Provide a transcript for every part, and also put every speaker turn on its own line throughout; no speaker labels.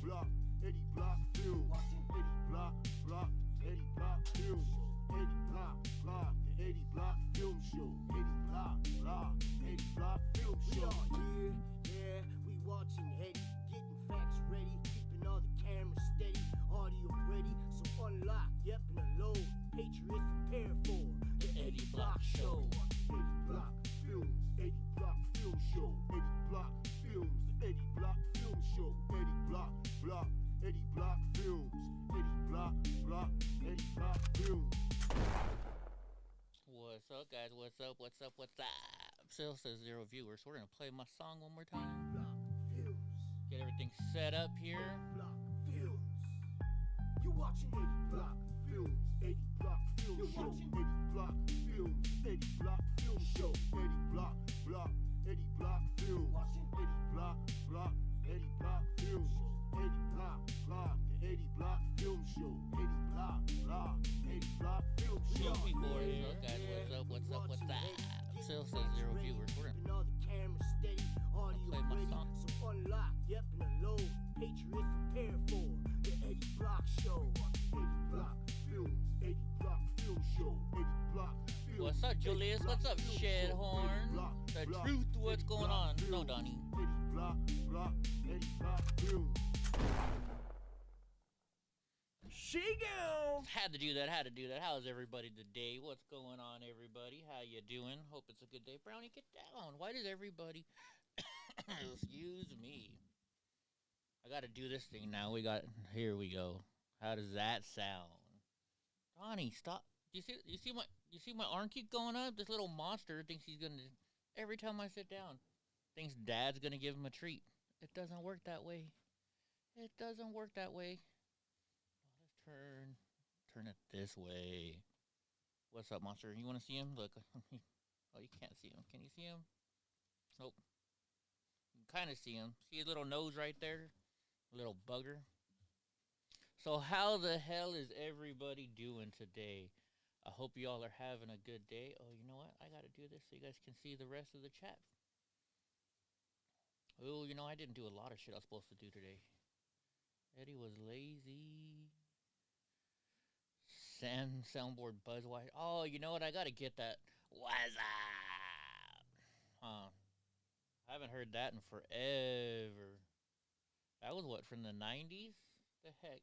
Block, Eddie Block Films. Eddie Block, Eddie Block Films. Eddie Block, the Eddie Block Film Show. Eddie Block, Eddie Block Film Show.
Yeah, we watching Eddie, getting facts ready, keeping all the cameras steady, audio ready, so unlock, yep, and unload. Patriots prepare for the Eddie Block Show.
Eddie Block Films, Eddie Block Film Show. Eddie Block Films, the Eddie Block Film Show. Eddie Block, Eddie Block Films. Eddie Block, Eddie Block Films.
What's up, guys? What's up? Still says 0 viewers. So we're gonna play my song one more time.
Block Films.
Get everything set up here.
Block Films. You watching Eddie Block
Films, Eddie Block Film
You're
Show.
watching
Eddie Block Films, Eddie Block Film Show. Eddie Block, Eddie Block Films.
Watching
Eddie Block, Eddie Block Films. Eddie Block, the Eddie Block Film Show. Eddie Block, Eddie Block Film Show.
Yo, people, what's up? Still says 0 viewers. We're
keeping
gonna
all the cameras steady, audio
play my
ready,
song.
so unlock, yep, and unload. Patriots prepare for the Eddie Block Show.
Eddie Block Films, Eddie Block Film Show. Eddie Block Films.
What's up, Julius? What's up,
Film Show.
Shedhorn?
Eddie Block,
The truth, what's
Eddie
going
Block
on? No,
Films.
Donnie.
Eddie Block, Eddie Block Films.
She down.
Had to do that. How's everybody today? What's going on, everybody? How you doing? Hope it's a good day. Brownie, get down. Why does everybody... Excuse me. I gotta do this thing now. Here we go. How does that sound? Donnie, stop. You see my arm keep going up? This little monster thinks he's gonna... Every time I sit down, thinks Dad's gonna give him a treat. It doesn't work that way. Turn it this way. What's up, monster? You want to see him? Look. Oh, you can't see him. Can you see him? Nope. You can kind of see him. See his little nose right there? Little bugger. So how the hell is everybody doing today? I hope you all are having a good day. Oh, you know what? I got to do this so you guys can see the rest of the chat. Oh, I didn't do a lot of shit I was supposed to do today. Eddie was lazy. Soundboard buzz wide. Oh, you know what? I gotta get that. What's up? I haven't heard that in forever. That was what, from the 90s? The heck?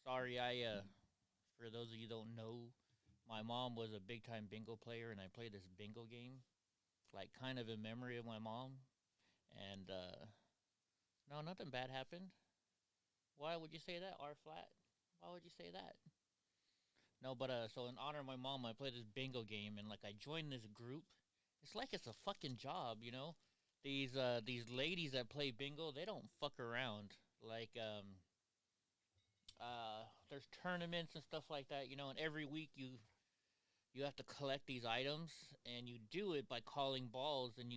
Sorry, for those of you who don't know, my mom was a big time bingo player, and I played this bingo game, like kind of in memory of my mom. And no, nothing bad happened. Why would you say that? R flat? Why would you say that? No, but so in honor of my mom, I played this bingo game, and like I joined this group. It's like it's a fucking job, These ladies that play bingo, they don't fuck around. Like there's tournaments and stuff like that, and every week you have to collect these items, and you do it by calling balls, and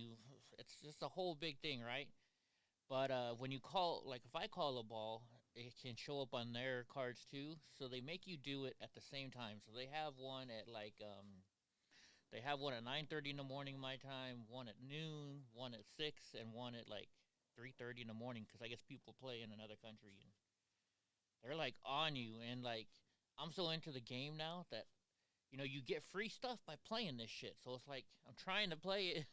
it's just a whole big thing, right? But when you call, like if I call a ball, it can show up on their cards too. So they make you do it at the same time. So they have one at like, they have one at 9:30 in the morning my time, one at noon, one at 6, and one at like 3:30 in the morning. Because I guess people play in another country, and they're like on you. And like, I'm so into the game now that, you get free stuff by playing this shit. So it's like, I'm trying to play it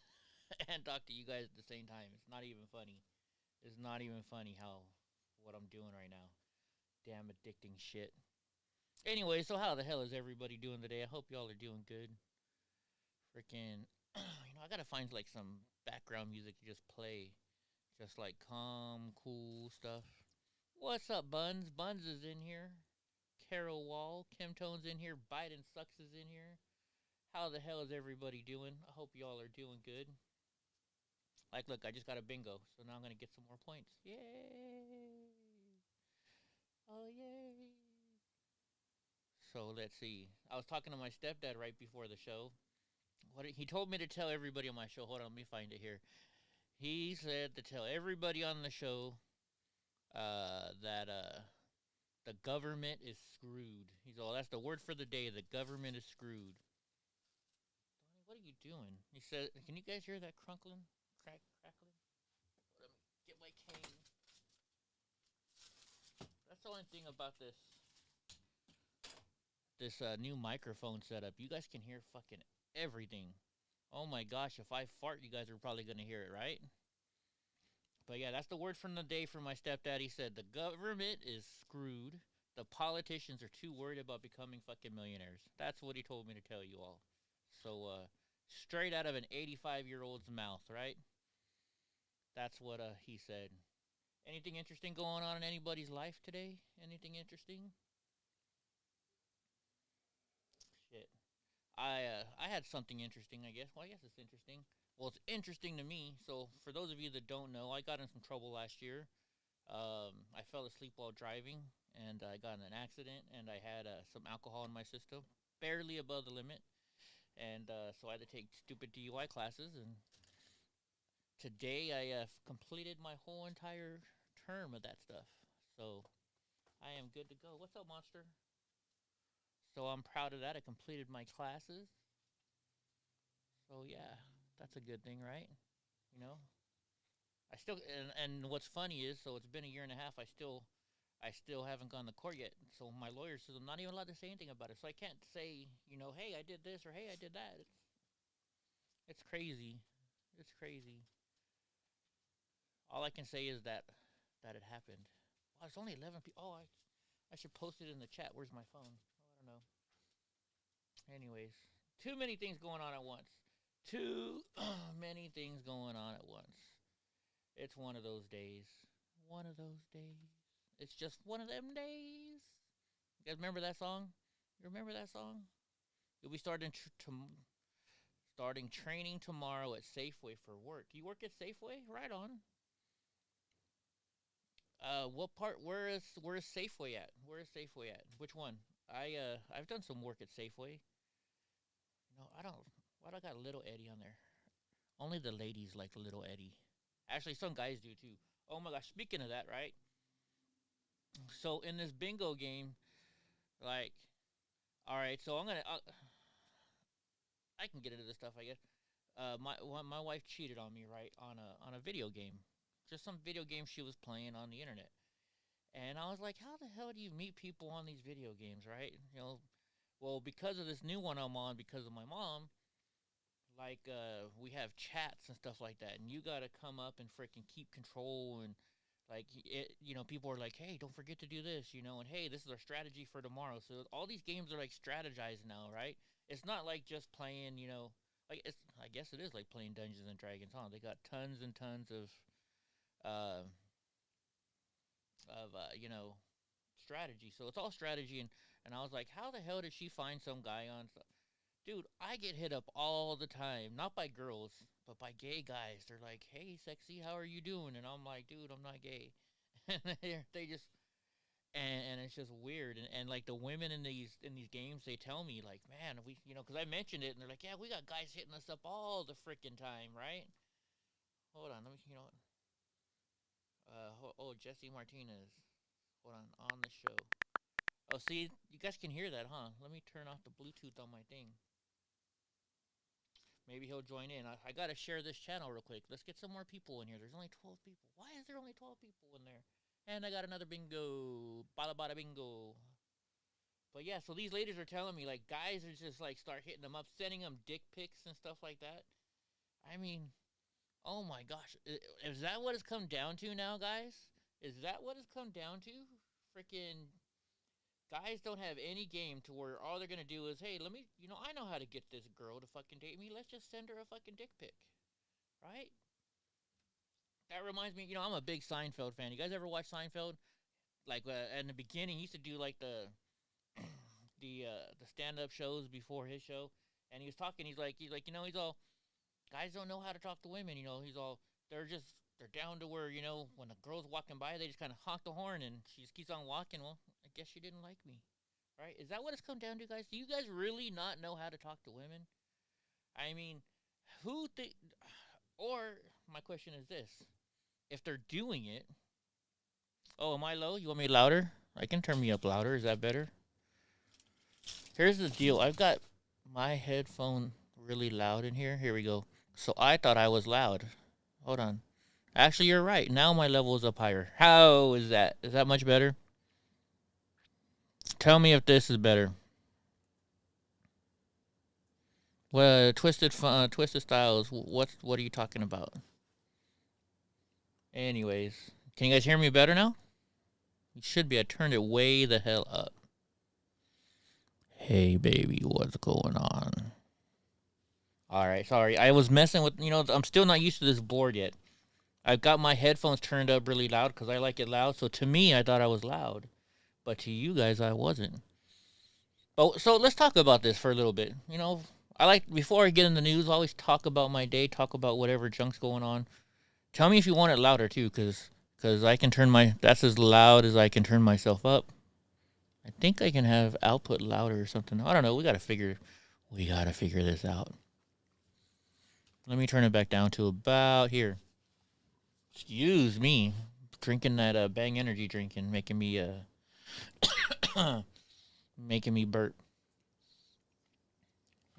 and talk to you guys at the same time. It's not even funny. It's not even funny what I'm doing right now. Damn addicting shit. Anyway, so how the hell is everybody doing today? I hope y'all are doing good. Freaking, I gotta find like some background music to just play. Just like calm, cool stuff. What's up, Buns? Buns is in here. Carol Wall, Chemtone's in here. Biden Sucks is in here. How the hell is everybody doing? I hope y'all are doing good. Like, look, I just got a bingo, so now I'm going to get some more points. Yay! Oh, yay! So, let's see. I was talking to my stepdad right before the show. He told me to tell everybody on my show. Hold on, let me find it here. He said to tell everybody on the show that the government is screwed. He's all, that's the word for the day. The government is screwed. Donnie, what are you doing? He said, can you guys hear that crackling? Let me get my cane. one thing about this new microphone setup. You guys can hear fucking everything. Oh my gosh, if I fart, you guys are probably gonna hear it, right? But yeah, that's the word from the day from my stepdad. He said the government is screwed. The politicians are too worried about becoming fucking millionaires. That's what he told me to tell you all. So, straight out of an 85-year-old's mouth, right? That's what he said. Anything interesting going on in anybody's life today? Anything interesting? Shit. I had something interesting, I guess. Well, I guess it's interesting. Well, it's interesting to me. So, for those of you that don't know, I got in some trouble last year. I fell asleep while driving, and I got in an accident, and I had some alcohol in my system, barely above the limit. And so I had to take stupid DUI classes, and today I completed my whole entire term of that stuff. So I am good to go. What's up, Monster? So I'm proud of that. I completed my classes. So yeah, that's a good thing, right? You know? I still, and what's funny is, so it's been a year and a half, I still haven't gone to court yet. So my lawyer says I'm not even allowed to say anything about it. So I can't say, hey, I did this or hey, I did that. It's crazy. It's crazy. All I can say is that it happened. Wow, it's only 11 people. Oh, I should post it in the chat. Where's my phone? Oh, I don't know. Anyways, too many things going on at once. Too many things going on at once. It's one of those days. One of those days. It's just one of them days. You guys remember that song? You remember that song? You'll be starting training tomorrow at Safeway for work. You work at Safeway? Right on. What part? Where is Safeway at? Where is Safeway at? Which one? I've done some work at Safeway. No, I don't. Why do I got Little Eddie on there? Only the ladies like Little Eddie. Actually, some guys do too. Oh my gosh! Speaking of that, right? So in this bingo game, like, all right. So I can get into this stuff, I guess. My wife cheated on me, right, on a video game, just some video game she was playing on the internet, and I was like, how the hell do you meet people on these video games, right? Well, because of this new one I'm on, because of my mom, like, we have chats and stuff like that, and you gotta come up and freaking keep control, and like, people are like, hey, don't forget to do this, and hey, this is our strategy for tomorrow. So all these games are like strategized now, right? It's not like just playing, like, I guess it is like playing Dungeons and Dragons, huh? They got tons and tons of strategy. So it's all strategy, and I was like, how the hell did she find some guy on stuff? Dude, I get hit up all the time, not by girls, but by gay guys. They're like, hey, sexy, how are you doing? And I'm like, dude, I'm not gay. And they just, and it's just weird. And like the women in these games, they tell me like, man, we, because I mentioned it, and they're like, yeah, we got guys hitting us up all the freaking time, right? Hold on, let me, Jesse Martinez. Hold on the show. Oh, see, you guys can hear that, huh? Let me turn off the Bluetooth on my thing. Maybe he'll join in. I got to share this channel real quick. Let's get some more people in here. There's only 12 people. Why is there only 12 people in there? And I got another bingo. Bada bada bingo. But yeah, so these ladies are telling me, like, guys are just, like, start hitting them up, sending them dick pics and stuff like that. I mean, oh my gosh. Is that what it's come down to now, guys? Is that what it's come down to? Freaking guys don't have any game to where all they're going to do is, hey, let me, I know how to get this girl to fucking date me. Let's just send her a fucking dick pic. Right? That reminds me, I'm a big Seinfeld fan. You guys ever watch Seinfeld? Like, in the beginning, he used to do, like, the stand-up shows before his show. And he was talking, he's like, he's all, guys don't know how to talk to women, he's all, they're down to where, when a girl's walking by, they just kind of honk the horn, and she just keeps on walking. Well, I guess she didn't like me, right? Is that what it's come down to, guys? Do you guys really not know how to talk to women? I mean, or my question is this. If they're doing it, oh, am I low? You want me louder? I can turn me up louder. Is that better? Here's the deal. I've got my headphone really loud in here. Here we go. So I thought I was loud. Hold on. Actually, you're right. Now my level is up higher. How is that? Is that much better? Tell me if this is better. Well, twisted styles. What are you talking about? Anyways, can you guys hear me better now? You should be. I turned it way the hell up. Hey, baby, what's going on? All right, sorry. I was messing with, I'm still not used to this board yet. I've got my headphones turned up really loud because I like it loud. So to me, I thought I was loud. But to you guys, I wasn't. But so let's talk about this for a little bit. I like, before I get in the news, I always talk about my day, talk about whatever junk's going on. Tell me if you want it louder too, because I can that's as loud as I can turn myself up. I think I can have output louder or something. I don't know. We gotta figure this out. Let me turn it back down to about here. Excuse me, drinking that Bang energy drink and making me making me burp.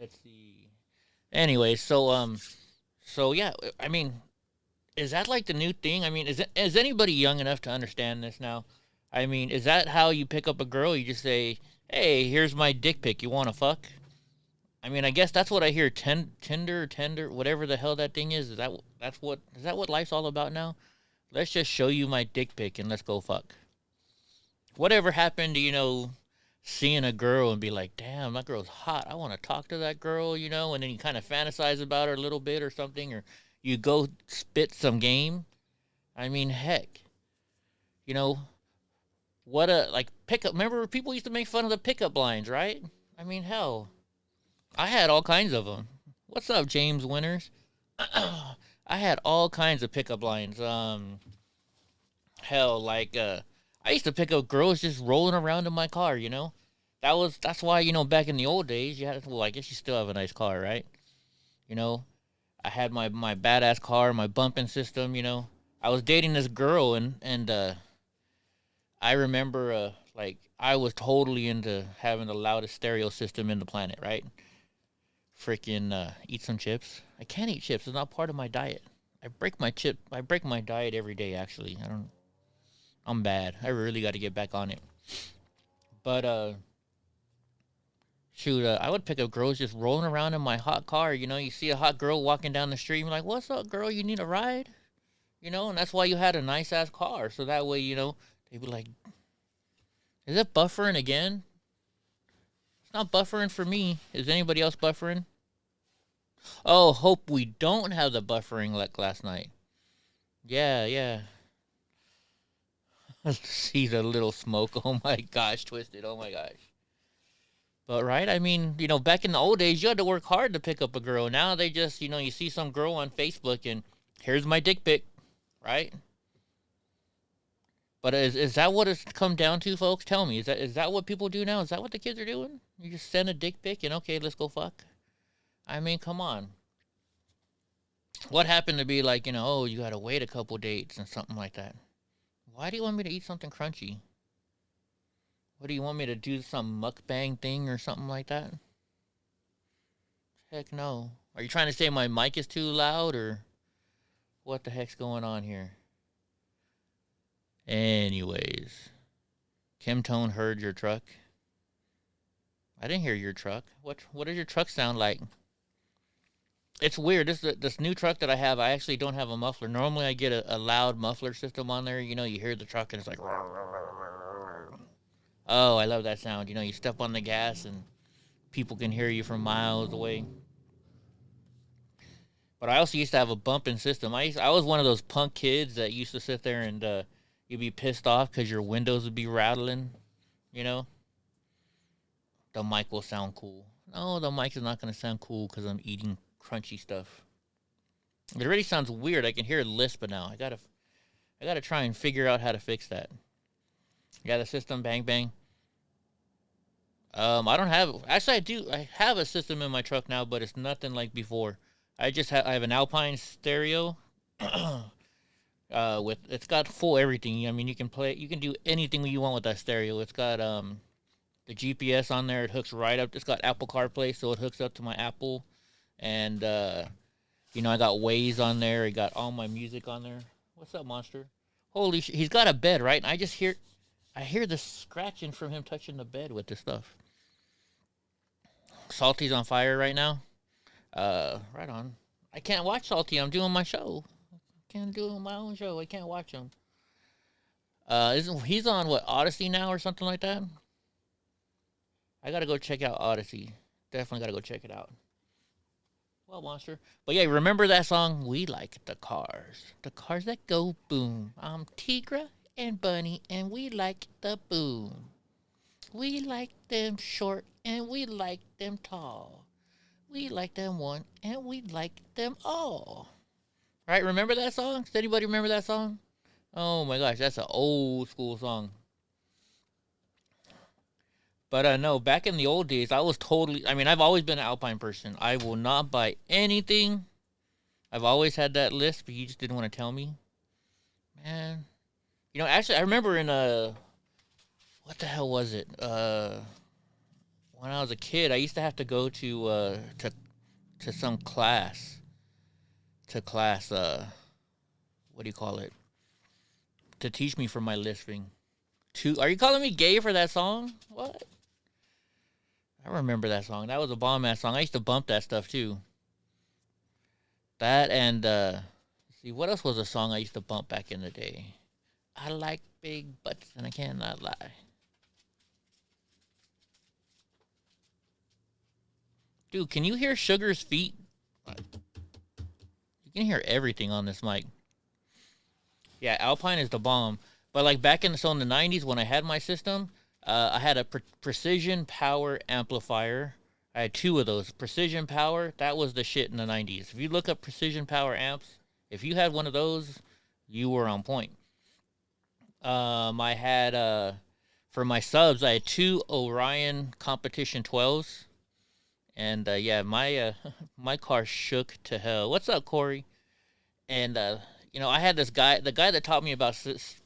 Let's see. Anyway, so yeah, I mean, is that like the new thing? I mean, is anybody young enough to understand this now? I mean, is that how you pick up a girl? You just say, "Hey, here's my dick pic. You want to fuck?" I mean, I guess that's what I hear. Tinder, whatever the hell that thing is. Is that what life's all about now? Let's just show you my dick pic and let's go fuck. Whatever happened to seeing a girl and be like, "Damn, that girl's hot. I want to talk to that girl," and then you kind of fantasize about her a little bit or something, or you go spit some game. I mean, heck, what pickup. Remember, people used to make fun of the pickup lines, right? I mean, hell, I had all kinds of them. What's up, James Winters? I had all kinds of pickup lines. Hell, I used to pick up girls just rolling around in my car. That's why back in the old days you had. Well, I guess you still have a nice car, right? I had my badass car, my bumping system. I was dating this girl and I remember I was totally into having the loudest stereo system in the planet, right? Freaking eat some chips. I can't eat chips. It's not part of my diet. I break my diet every day, actually. I'm bad. I really got to get back on it. But shoot, I would pick up girls just rolling around in my hot car. You see a hot girl walking down the street, you're like, "What's up, girl? You need a ride?" And that's why you had a nice ass car, so that way they'd be like, "Is it buffering again?" It's not buffering for me. Is anybody else buffering? Oh, hope we don't have the buffering like last night. Yeah. See the little smoke. Oh my gosh, Twisted. Oh my gosh. But right, I mean, back in the old days, you had to work hard to pick up a girl. Now they just, you see some girl on Facebook and here's my dick pic, right? But is that what it's come down to, folks? Tell me, is that what people do now? Is that what the kids are doing? You just send a dick pic and okay, let's go fuck. I mean, come on. What happened to be like, oh, you gotta wait a couple dates and something like that? Why do you want me to eat something crunchy? What do you want me to do, some mukbang thing or something like that? Heck no. Are you trying to say my mic is too loud or what the heck's going on here? Anyways, Kim Tone heard your truck. I didn't hear your truck. What does your truck sound like? It's weird. This new truck that I have, I actually don't have a muffler. Normally I get a loud muffler system on there. You hear the truck and it's like... Oh, I love that sound. You step on the gas and people can hear you from miles away. But I also used to have a bumping system. I was one of those punk kids that used to sit there and you'd be pissed off because your windows would be rattling, The mic will sound cool. No, the mic is not going to sound cool because I'm eating crunchy stuff. It already sounds weird. I can hear it lisping now. I gotta try and figure out how to fix that. Yeah, the system, bang. I don't have... Actually, I do. I have a system in my truck now, but it's nothing like before. I have an Alpine stereo. It's got full everything. I mean, you can do anything you want with that stereo. It's got the GPS on there. It hooks right up. It's got Apple CarPlay, so it hooks up to my Apple. And I got Waze on there. I got all my music on there. What's up, monster? Holy shit! He's got a bed, right? And I just hear I hear the scratching from him touching the bed with this stuff. Salty's on fire right now. Right on. I can't watch Salty. I'm doing my show. Can't do my own show. I can't watch him. Isn't he's on what, Odyssey now or something like that? I gotta go check out Odyssey. Definitely gotta go check it out. Well, monster. But yeah, remember that song? We like the cars that go boom. I'm Tigra and Bunny, and we like the boom. We like them short, and we like them tall. We like them one, and we like them all. Right? Remember that song? Does anybody remember that song? Oh my gosh, that's an old school song. But no, back in the old days, I was totally. I mean, I've always been an Alpine person. I will not buy anything. I've always had that list, but you just didn't want to tell me. Man. You know, actually, I remember in what the hell was it? When I was a kid, I used to have to go to some class. What do you call it? To teach me for my lisping. Are you calling me gay for that song? What? I remember that song. That was a bomb-ass song. I used to bump that stuff, too. That and, see, what else was a song I used to bump back in the day? I like big butts, and I cannot lie. Dude, can you hear Sugar's feet? You can hear everything on this mic. Yeah, Alpine is the bomb. But like back in the 90s when I had my system, I had a precision power amplifier. I had two of those. Precision power, that was the shit in the 90s. If you look up precision power amps, if you had one of those, you were on point. I had, for my subs, I had two Orion Competition 12s. And yeah, my my car shook to hell. What's up, Corey? And you know, I had this guy, the guy that taught me about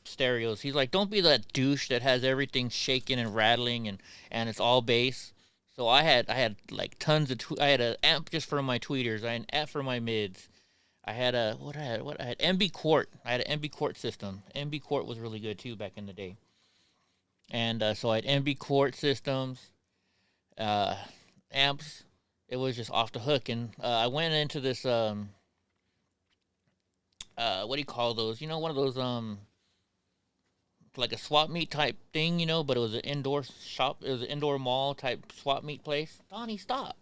stereos. He's like, don't be that douche that has everything shaking and rattling and it's all bass. So I had like tons of I had an amp just for my tweeters. I had an amp for my mids. I had I had MB Quart. I had an MB Quart system. MB Quart was really good too back in the day. And so I had MB Quart systems. Amps. It was just off the hook, and I went into this what do you call those? You know, one of those like a swap meet type thing, you know, but it was an indoor shop. It was an indoor mall type swap meet place. Donnie, stop!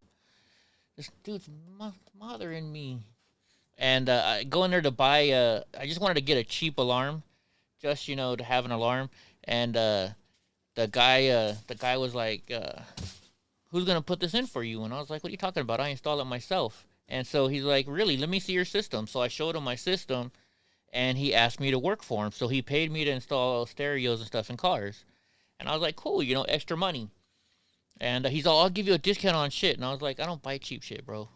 This dude's mothering me. And I go in there to buy. I just wanted to get a cheap alarm, just you know, to have an alarm. And the guy was like. Who's going to put this in for you? And I was like, what are you talking about? I installed it myself. And so he's like, really? Let me see your system. So I showed him my system, and he asked me to work for him. So he paid me to install stereos and stuff in cars. And I was like, cool, you know, extra money. And he's all, I'll give you a discount on shit. And I was like, I don't buy cheap shit, bro.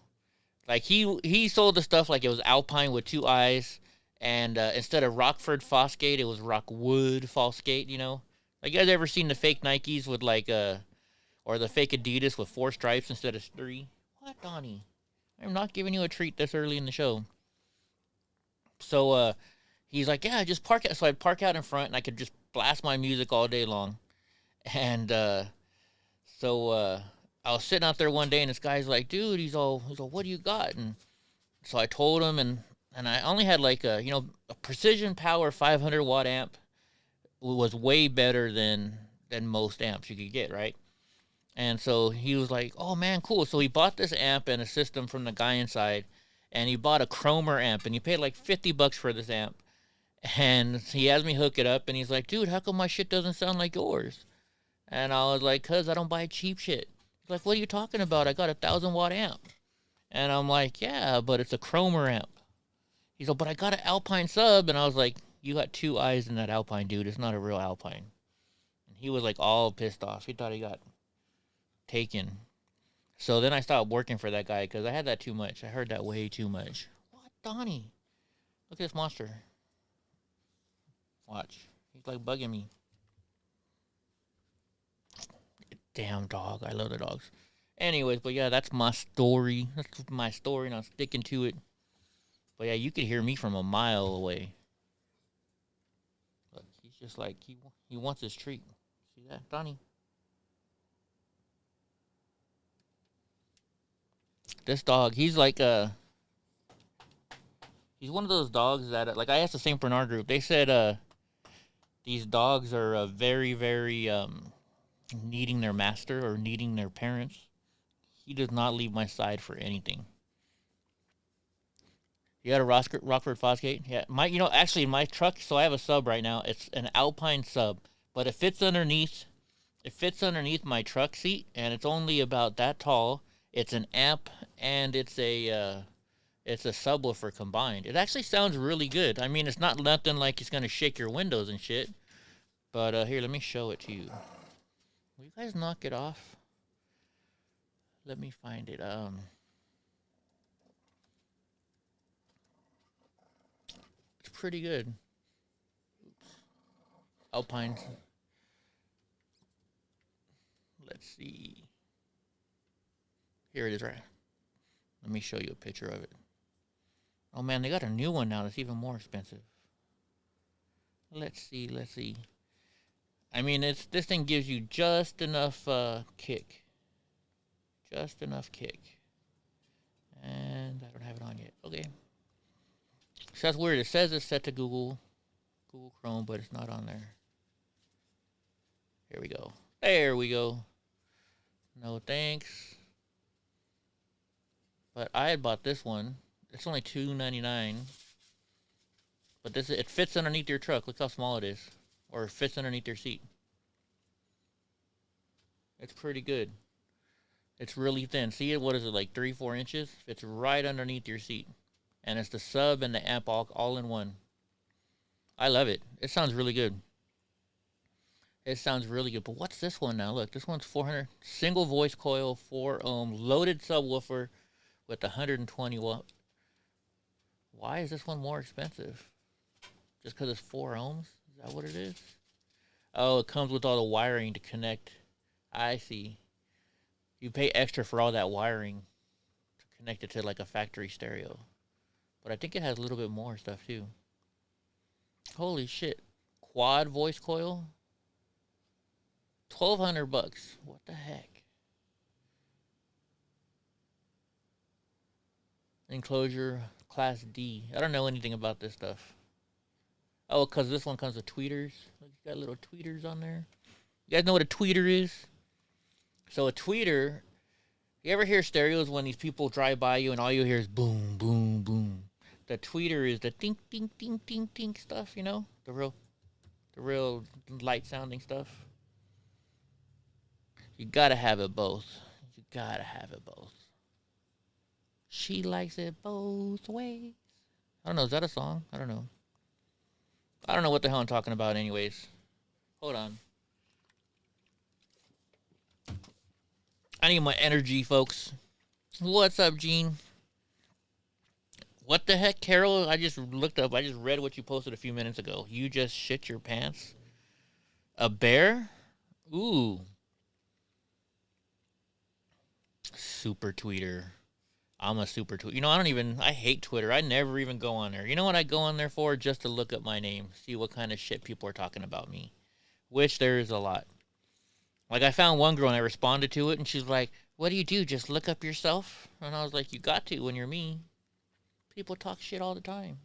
Like, he sold the stuff like it was Alpine with two eyes. And instead of Rockford Fosgate, it was Rockwood Fosgate, you know? Like, you guys ever seen the fake Nikes with, like, or the fake Adidas with 4 stripes instead of 3. What, Donnie? I'm not giving you a treat this early in the show. So, he's like, yeah, just park out. So I'd park out in front, and I could just blast my music all day long. And, so, I was sitting out there one day, and this guy's like, dude, he's all, what do you got? And so I told him, and I only had, like, a precision power 500 watt amp. Was way better than most amps you could get, right? And so he was like, oh, man, cool. So he bought this amp and a system from the guy inside, and he bought a Chromer amp, and he paid like $50 for this amp. And he has me hook it up, and he's like, dude, how come my shit doesn't sound like yours? And I was like, cause I don't buy cheap shit. He's like, what are you talking about? I got a 1,000 watt amp. And I'm like, yeah, but it's a Chromer amp. He's like, but I got an Alpine sub. And I was like, you got 2 eyes in that Alpine, dude. It's not a real Alpine. And he was like all pissed off. He thought he got taken. So then I stopped working for that guy because I had that too much. I heard that way too much. What, Donnie? Look at this monster. Watch. He's like bugging me. Damn dog. I love the dogs. Anyways, but yeah, that's my story. That's my story, and I'm sticking to it. But yeah, you could hear me from a mile away. Look, he's It's just like he wants his treat. See that, Donnie? This dog, he's like he's one of those dogs that, like, I asked the St. Bernard group. They said these dogs are very, very needing their master or needing their parents. He does not leave my side for anything. You got a Rockford Fosgate? Yeah, actually in my truck, so I have a sub right now. It's an Alpine sub, but it fits underneath my truck seat, and it's only about that tall. It's an amp and it's a subwoofer combined. It actually sounds really good. I mean, it's not nothing like it's gonna shake your windows and shit. But here, let me show it to you. Will you guys knock it off? Let me find it. It's pretty good. Oops. Alpine. Let's see. Here it is, right? Let me show you a picture of it. Oh man, they got a new one now that's even more expensive. Let's see. I mean, this thing gives you just enough kick. Just enough kick. And I don't have it on yet. Okay. So that's weird. It says it's set to Google Chrome, but it's not on there. Here we go. There we go. No thanks. But I had bought this one. It's only $2.99. But it fits underneath your truck. Look how small it is. Or it fits underneath your seat. It's pretty good. It's really thin. See it? What is it, like 3-4 inches? Fits right underneath your seat. And it's the sub and the amp all in one. I love it. It sounds really good. It sounds really good. But what's this one now? Look, this one's 400. Single voice coil, 4 ohm, loaded subwoofer with 120 watt. Why is this one more expensive? Just because it's 4 ohms? Is that what it is? Oh, it comes with all the wiring to connect. I see. You pay extra for all that wiring to connect it to like a factory stereo. But I think it has a little bit more stuff too. Holy shit. Quad voice coil? $1,200 bucks. What the heck? Enclosure class D. I don't know anything about this stuff. Oh, because this one comes with tweeters. Look, it's got little tweeters on there. You guys know what a tweeter is? So a tweeter, you ever hear stereos when these people drive by you and all you hear is boom, boom, boom? The tweeter is the tink, tink, tink, tink, tink stuff, you know? The real light sounding stuff. You gotta have it both. You gotta have it both. She likes it both ways. I don't know, is that a song? I don't know. I don't know what the hell I'm talking about anyways. Hold on. I need my energy, folks. What's up, Gene? What the heck, Carol? I just looked up. I just read what you posted a few minutes ago. You just shit your pants? A bear? Ooh. Super tweeter. I'm a super tweet. You know, I hate Twitter. I never even go on there. You know what I go on there for? Just to look up my name. See what kind of shit people are talking about me. Which there is a lot. Like, I found one girl and I responded to it and she's like, what do you do? Just look up yourself? And I was like, you got to when you're me. People talk shit all the time.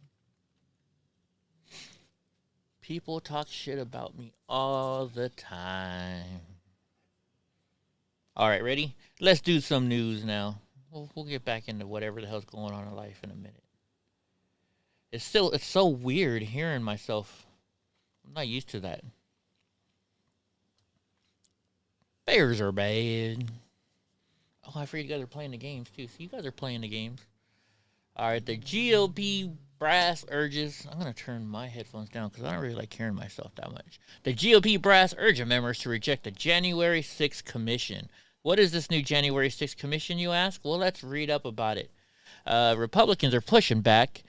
People talk shit about me all the time. All right, ready? Let's do some news now. We'll get back into whatever the hell's going on in life in a minute. It's so weird hearing myself. I'm not used to that. Bears are bad. Oh, I forget you guys are playing the games too. So you guys are playing the games. All right, the GOP brass urges. I'm going to turn my headphones down because I don't really like hearing myself that much. The GOP brass urges members to reject the January 6th commission. What is this new January 6th commission, you ask? Well, let's read up about it. Republicans are pushing back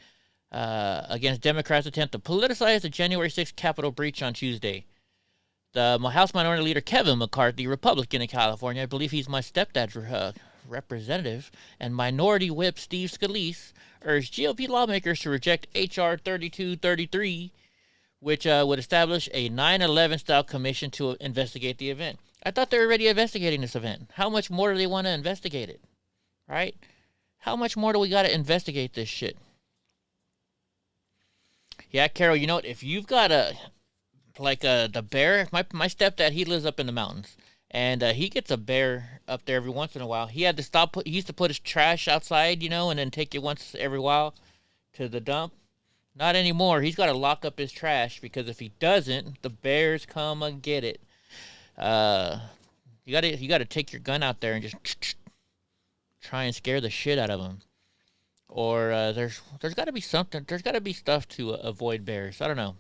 against Democrats' attempt to politicize the January 6th Capitol breach on Tuesday. The House Minority Leader Kevin McCarthy, Republican in California, I believe he's my stepdad's representative, and Minority Whip Steve Scalise urged GOP lawmakers to reject H.R. 3233, which would establish a 9/11 style commission to investigate the event. I thought they were already investigating this event. How much more do they want to investigate it? Right? How much more do we got to investigate this shit? Yeah, Carol, you know what? If you've got the bear, my stepdad, he lives up in the mountains. And he gets a bear up there every once in a while. He had to stop. He used to put his trash outside, and then take it once every while to the dump. Not anymore. He's got to lock up his trash because if he doesn't, the bears come and get it. You gotta take your gun out there and just try and scare the shit out of them. Or there's got to be something. There's got to be stuff to avoid bears. I don't know.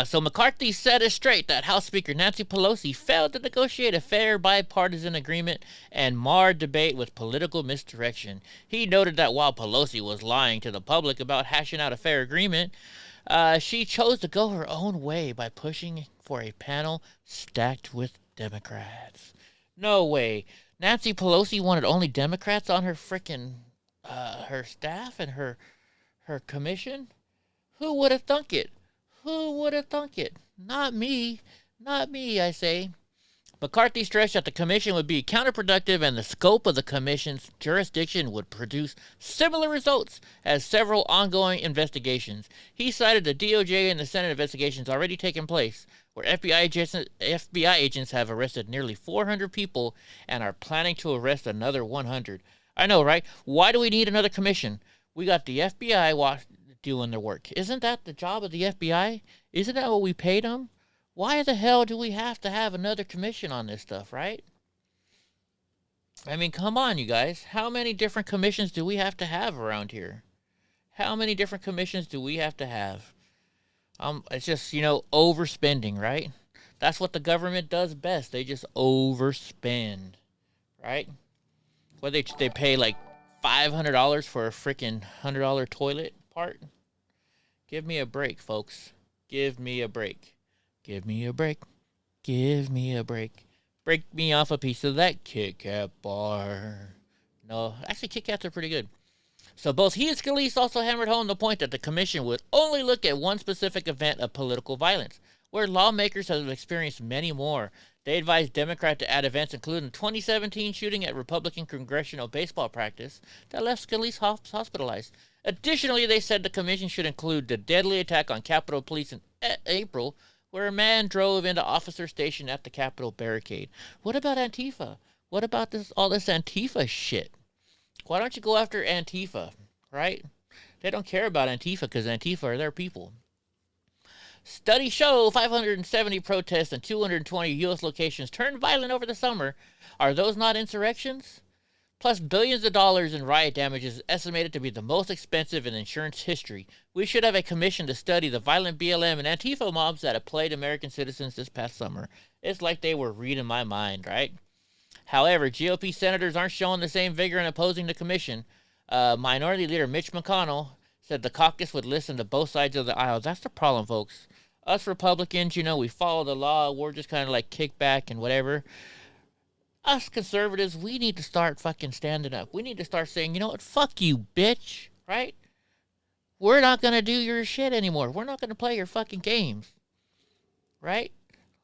So McCarthy set it straight that House Speaker Nancy Pelosi failed to negotiate a fair bipartisan agreement and marred debate with political misdirection. He noted that while Pelosi was lying to the public about hashing out a fair agreement, she chose to go her own way by pushing for a panel stacked with Democrats. No way. Nancy Pelosi wanted only Democrats on her frickin' her staff and her commission? Who would have thunk it? Who would have thunk it? Not me. Not me, I say. McCarthy stressed that the commission would be counterproductive and the scope of the commission's jurisdiction would produce similar results as several ongoing investigations. He cited the DOJ and the Senate investigations already taking place, where FBI agents have arrested nearly 400 people and are planning to arrest another 100. I know, right? Why do we need another commission? We got the FBI doing their work. Isn't that the job of the FBI? Isn't that what we paid them? Why the hell do we have to have another commission on this stuff, right? I mean, come on, you guys. How many different commissions do we have to have around here? How many different commissions do we have to have? It's just, overspending, right? That's what the government does best. They just overspend, right? Well, they pay like $500 for a freaking $100 toilet part. Give me a break, folks. Give me a break. Give me a break. Give me a break. Break me off a piece of that Kit Kat bar. No, actually, Kit Kats are pretty good. So both he and Scalise also hammered home the point that the commission would only look at one specific event of political violence, where lawmakers have experienced many more. They advised Democrats to add events including the 2017 shooting at Republican congressional baseball practice that left Scalise hospitalized. Additionally, they said the commission should include the deadly attack on Capitol Police in April, where a man drove into officers stationed at the Capitol barricade. What about Antifa? What about all this Antifa shit? Why don't you go after Antifa, right? They don't care about Antifa because Antifa are their people. Studies show 570 protests in 220 U.S. locations turned violent over the summer. Are those not insurrections? Plus billions of dollars in riot damages is estimated to be the most expensive in insurance history. We should have a commission to study the violent BLM and Antifa mobs that have plagued American citizens this past summer. It's like they were reading my mind, right? However, GOP senators aren't showing the same vigor in opposing the commission. Minority Leader Mitch McConnell said the caucus would listen to both sides of the aisle. That's the problem, folks. Us Republicans, we follow the law. We're just kind of like kick back and whatever. Us conservatives, we need to start fucking standing up. We need to start saying, you know what, fuck you, bitch, right? We're not going to do your shit anymore. We're not going to play your fucking games, right?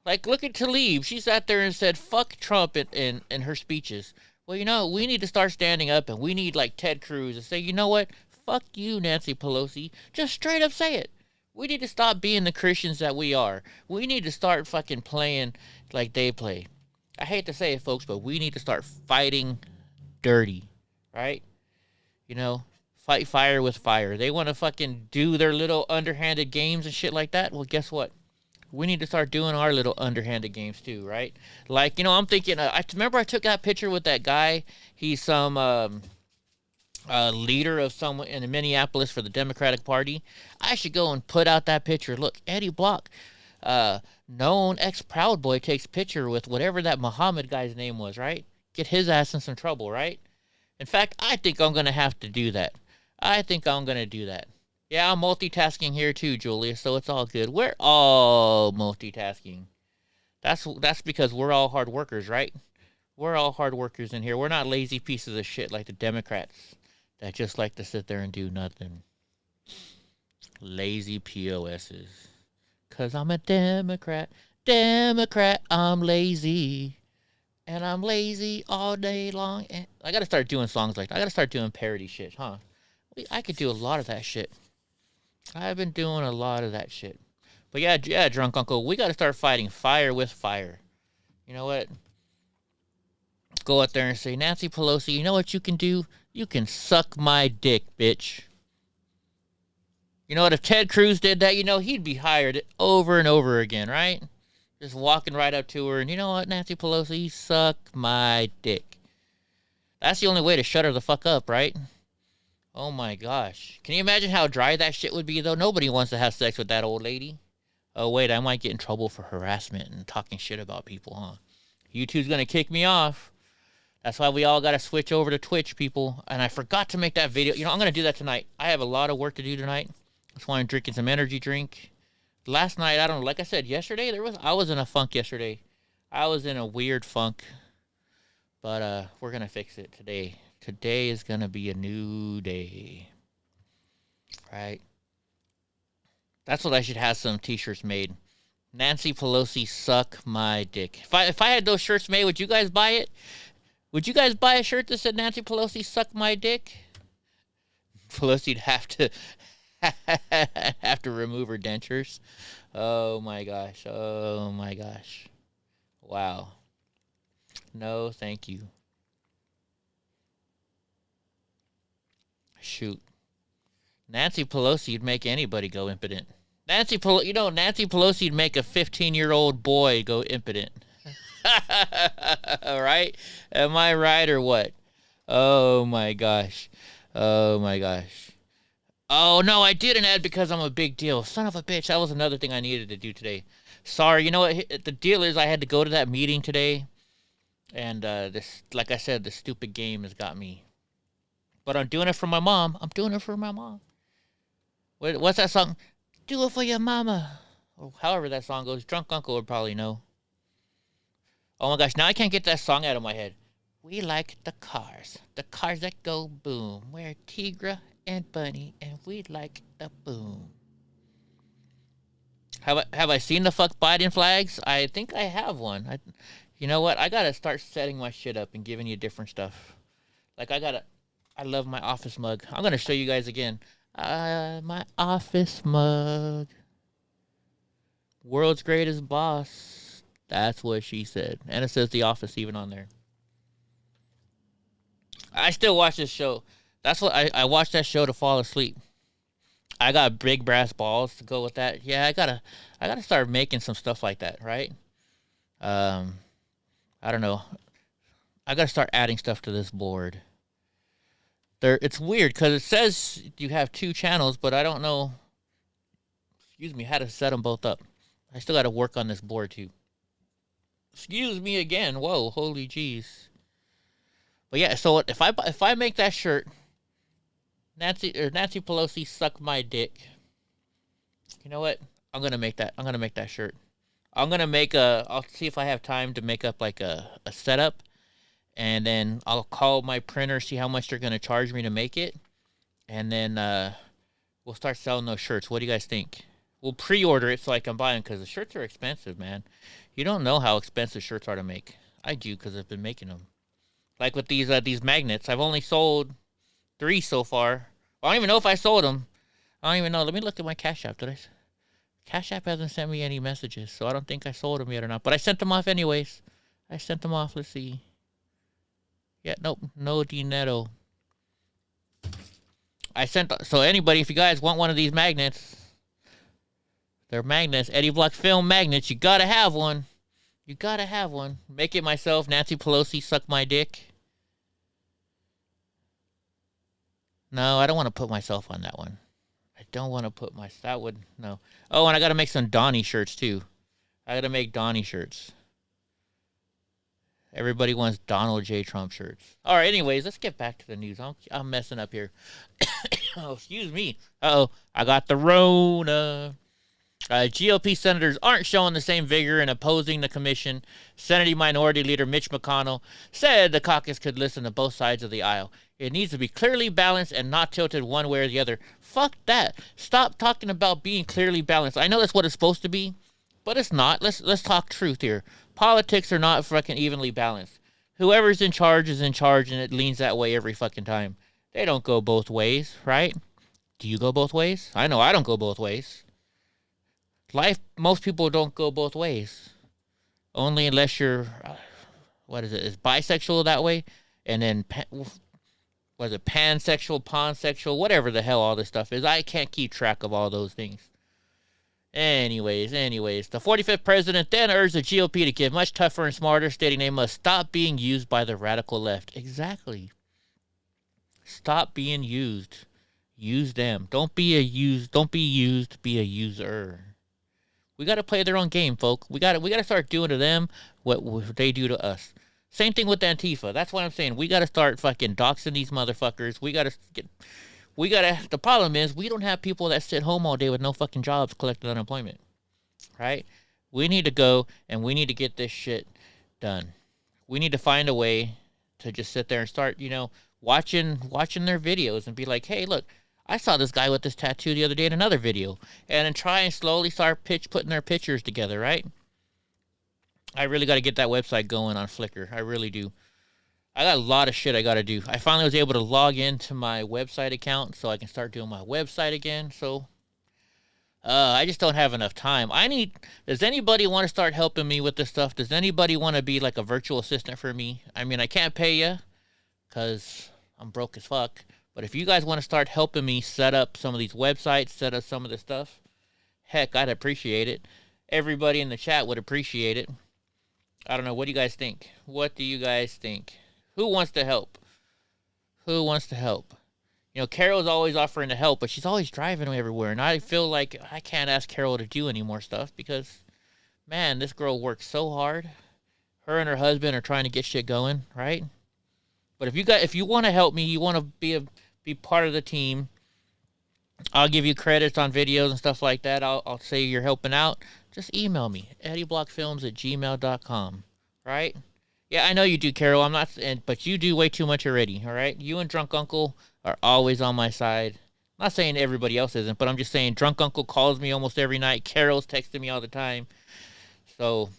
Like, look at Tlaib. She sat there and said, fuck Trump in her speeches. Well, we need to start standing up, and we need, like, Ted Cruz to say, you know what, fuck you, Nancy Pelosi. Just straight up say it. We need to stop being the Christians that we are. We need to start fucking playing like they play. I hate to say it, folks, but we need to start fighting dirty, right? Fight fire with fire. They want to fucking do their little underhanded games and shit like that. Well, guess what? We need to start doing our little underhanded games too, right? Like, I'm thinking, I remember I took that picture with that guy. He's some leader of someone in Minneapolis for the Democratic Party. I should go and put out that picture. Look, Eddie Block, known ex-Proud Boy, takes picture with whatever that Muhammad guy's name was, right? Get his ass in some trouble, right? In fact, I think I'm going to have to do that. Yeah, I'm multitasking here too, Julia, so it's all good. We're all multitasking. That's because we're all hard workers, right? We're all hard workers in here. We're not lazy pieces of shit like the Democrats that just like to sit there and do nothing. Lazy POSs. Cause I'm a Democrat. I'm lazy. And I'm lazy all day long. And I gotta start doing songs like that. I gotta start doing parody shit, huh? I could do a lot of that shit. I've been doing a lot of that shit. But yeah, drunk uncle, we gotta start fighting fire with fire. You know what? Go out there and say, Nancy Pelosi, you know what you can do? You can suck my dick, bitch. You know what? If Ted Cruz did that, you know, he'd be hired over and over again, right? Just walking right up to her and, you know what, Nancy Pelosi, suck my dick. That's the only way to shut her the fuck up, right? Oh my gosh. Can you imagine how dry that shit would be, though? Nobody wants to have sex with that old lady. Oh, wait, I might get in trouble for harassment and talking shit about people, huh? YouTube's gonna kick me off. That's why we all gotta switch over to Twitch, people. And I forgot to make that video. You know, I'm gonna do that tonight. I have a lot of work to do tonight. That's why I'm drinking some energy drink. Last night, I don't know, like I said, yesterday, I was in a funk yesterday. I was in a weird funk. But we're gonna fix it today. Today is gonna be a new day. Right? That's what I should have some t-shirts made. Nancy Pelosi, suck my dick. If I had those shirts made, would you guys buy it? Would you guys buy a shirt that said Nancy Pelosi, suck my dick? Pelosi'd have to have to remove her dentures. Oh my gosh. Oh my gosh. Wow. No, thank you. Shoot. Nancy Pelosi'd make anybody go impotent. Nancy Pelosi'd make a 15-year-old boy go impotent. All right? Am I right or what? Oh my gosh. Oh my gosh. Oh no, I did an ad because I'm a big deal. Son of a bitch. That was another thing I needed to do today. Sorry. You know what? The deal is I had to go to that meeting today. And this, like I said, the stupid game has got me. But I'm doing it for my mom. I'm doing it for my mom. What's that song? Do it for your mama. Or however that song goes. Drunk Uncle would probably know. Oh my gosh, now I can't get that song out of my head. We like the cars. The cars that go boom. We're Tigra and Bunny, and we like the boom. Have I seen the fuck Biden flags? I think I have one. You know what? I gotta start setting my shit up and giving you different stuff. Like I love my office mug. I'm gonna show you guys again. My office mug. World's greatest boss. That's what she said. And it says The Office even on there. I still watch this show. That's what I watch that show to fall asleep. I got big brass balls to go with that. Yeah, I gotta start making some stuff like that, right? I don't know. I gotta start adding stuff to this board. It's weird because it says you have 2 channels, but I don't know. Excuse me, how to set them both up. I still gotta work on this board too. Excuse me again. Whoa, holy jeez. But yeah, so if I make that shirt, Nancy Pelosi, suck my dick. You know what? I'm gonna make that. I'm gonna make that shirt. I'll see if I have time to make up like a setup, and then I'll call my printer, see how much they're gonna charge me to make it, and then we'll start selling those shirts. What do you guys think? We'll pre-order it so I can buy them because the shirts are expensive, man. You don't know how expensive shirts are to make. I do because I've been making them. Like with these magnets, I've only sold 3 so far. I don't even know if I sold them. I don't even know. Let me look at my Cash App. Cash App hasn't sent me any messages, so I don't think I sold them yet or not. But I sent them off anyways. I sent them off. Let's see. Yeah, nope. No dinero. So anybody, if you guys want one of these magnets, they're magnets, EddieBlockFilm magnets. You gotta have one. You gotta have one. Make it myself. Nancy Pelosi, suck my dick. No, I don't want to put myself on that one. I don't want to put no. Oh, and I gotta make some Donnie shirts too. I gotta make Donnie shirts. Everybody wants Donald J. Trump shirts. All right, anyways, let's get back to the news. I'm messing up here. Oh, excuse me. Uh-oh, I got the Rona. GOP senators aren't showing the same vigor in opposing the commission. Senate Minority Leader Mitch McConnell said the caucus could listen to both sides of the aisle. It needs to be clearly balanced and not tilted one way or the other. Fuck that. Stop talking about being clearly balanced. I know that's what it's supposed to be, but it's not. Let's talk truth here. Politics are not fucking evenly balanced. Whoever's in charge is in charge, and it leans that way every fucking time. They don't go both ways, right? Do you go both ways? I know I don't go both ways. Life, most people don't go both ways. Only unless you're, is bisexual that way? And then, pansexual, pansexual, whatever the hell all this stuff is. I can't keep track of all those things. Anyways, the 45th president then urged the GOP to get much tougher and smarter, stating they must stop being used by the radical left. Exactly. Stop being used. Use them. Don't be used, be a user. We got to play their own game, folk. We got to start doing to them what they do to us. Same thing with Antifa. That's what I'm saying. We got to start fucking doxing these motherfuckers. The problem is we don't have people that sit home all day with no fucking jobs collecting unemployment, right? We need to go and we need to get this shit done. We need to find a way to just sit there and start, watching their videos and be like, hey, look, I saw this guy with this tattoo the other day in another video, and then try and slowly start putting their pictures together, right? I really got to get that website going on Flickr. I really do. I got a lot of shit I got to do. I finally was able to log into my website account so I can start doing my website again. So, I just don't have enough time. Does anybody want to start helping me with this stuff? Does anybody want to be like a virtual assistant for me? I mean, I can't pay you because I'm broke as fuck. But if you guys want to start helping me set up some of these websites, set up some of this stuff, heck, I'd appreciate it. Everybody in the chat would appreciate it. I don't know. What do you guys think? What do you guys think? Who wants to help? Who wants to help? Carol's always offering to help, but she's always driving me everywhere. And I feel like I can't ask Carol to do any more stuff because, man, this girl works so hard. Her and her husband are trying to get shit going, right? But if you want to help me, you want to be part of the team, I'll give you credits on videos and stuff like that. I'll say you're helping out. Just email me, EddieBlockFilms@gmail.com, right? Yeah, I know you do, Carol. I'm not, but you do way too much already, all right? You and Drunk Uncle are always on my side. I'm not saying everybody else isn't, but I'm just saying Drunk Uncle calls me almost every night. Carol's texting me all the time. So,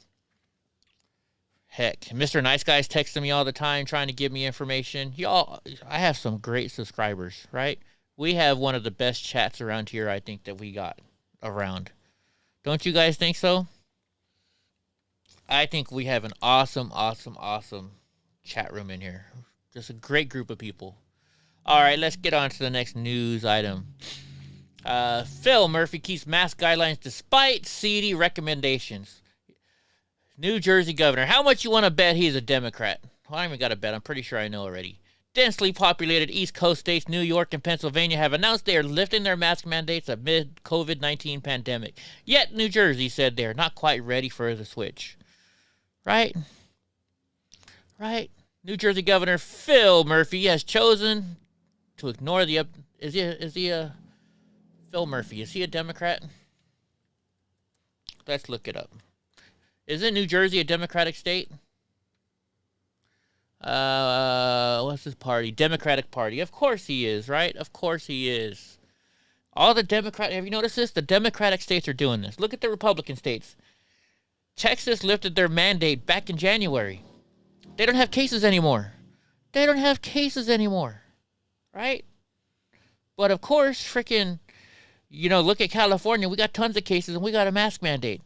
heck, Mr. Nice Guy's texting me all the time trying to give me information. Y'all, I have some great subscribers, right? We have one of the best chats around here, I think, that we got around. Don't you guys think so? I think we have an awesome chat room in here. Just a great group of people. All right, let's get on to the next news item. Phil Murphy keeps mask guidelines despite seedy recommendations. New Jersey governor. How much you want to bet he's a Democrat? Well, I haven't got to bet. I'm pretty sure I know already. Densely populated East Coast states, New York and Pennsylvania, have announced they are lifting their mask mandates amid COVID-19 pandemic. Yet New Jersey said they are not quite ready for the switch. Right? New Jersey Governor Phil Murphy has chosen to ignore the is he a Phil Murphy? Is he a Democrat? Let's look it up. Isn't New Jersey a Democratic state? What's his party? Democratic Party. Of course he is, right? Of course he is. All the Democrat, have you noticed this? The Democratic states are doing this. Look at the Republican states. Texas lifted their mandate back in January. They don't have cases anymore. Right? But of course, freaking, look at California. We got tons of cases and we got a mask mandate.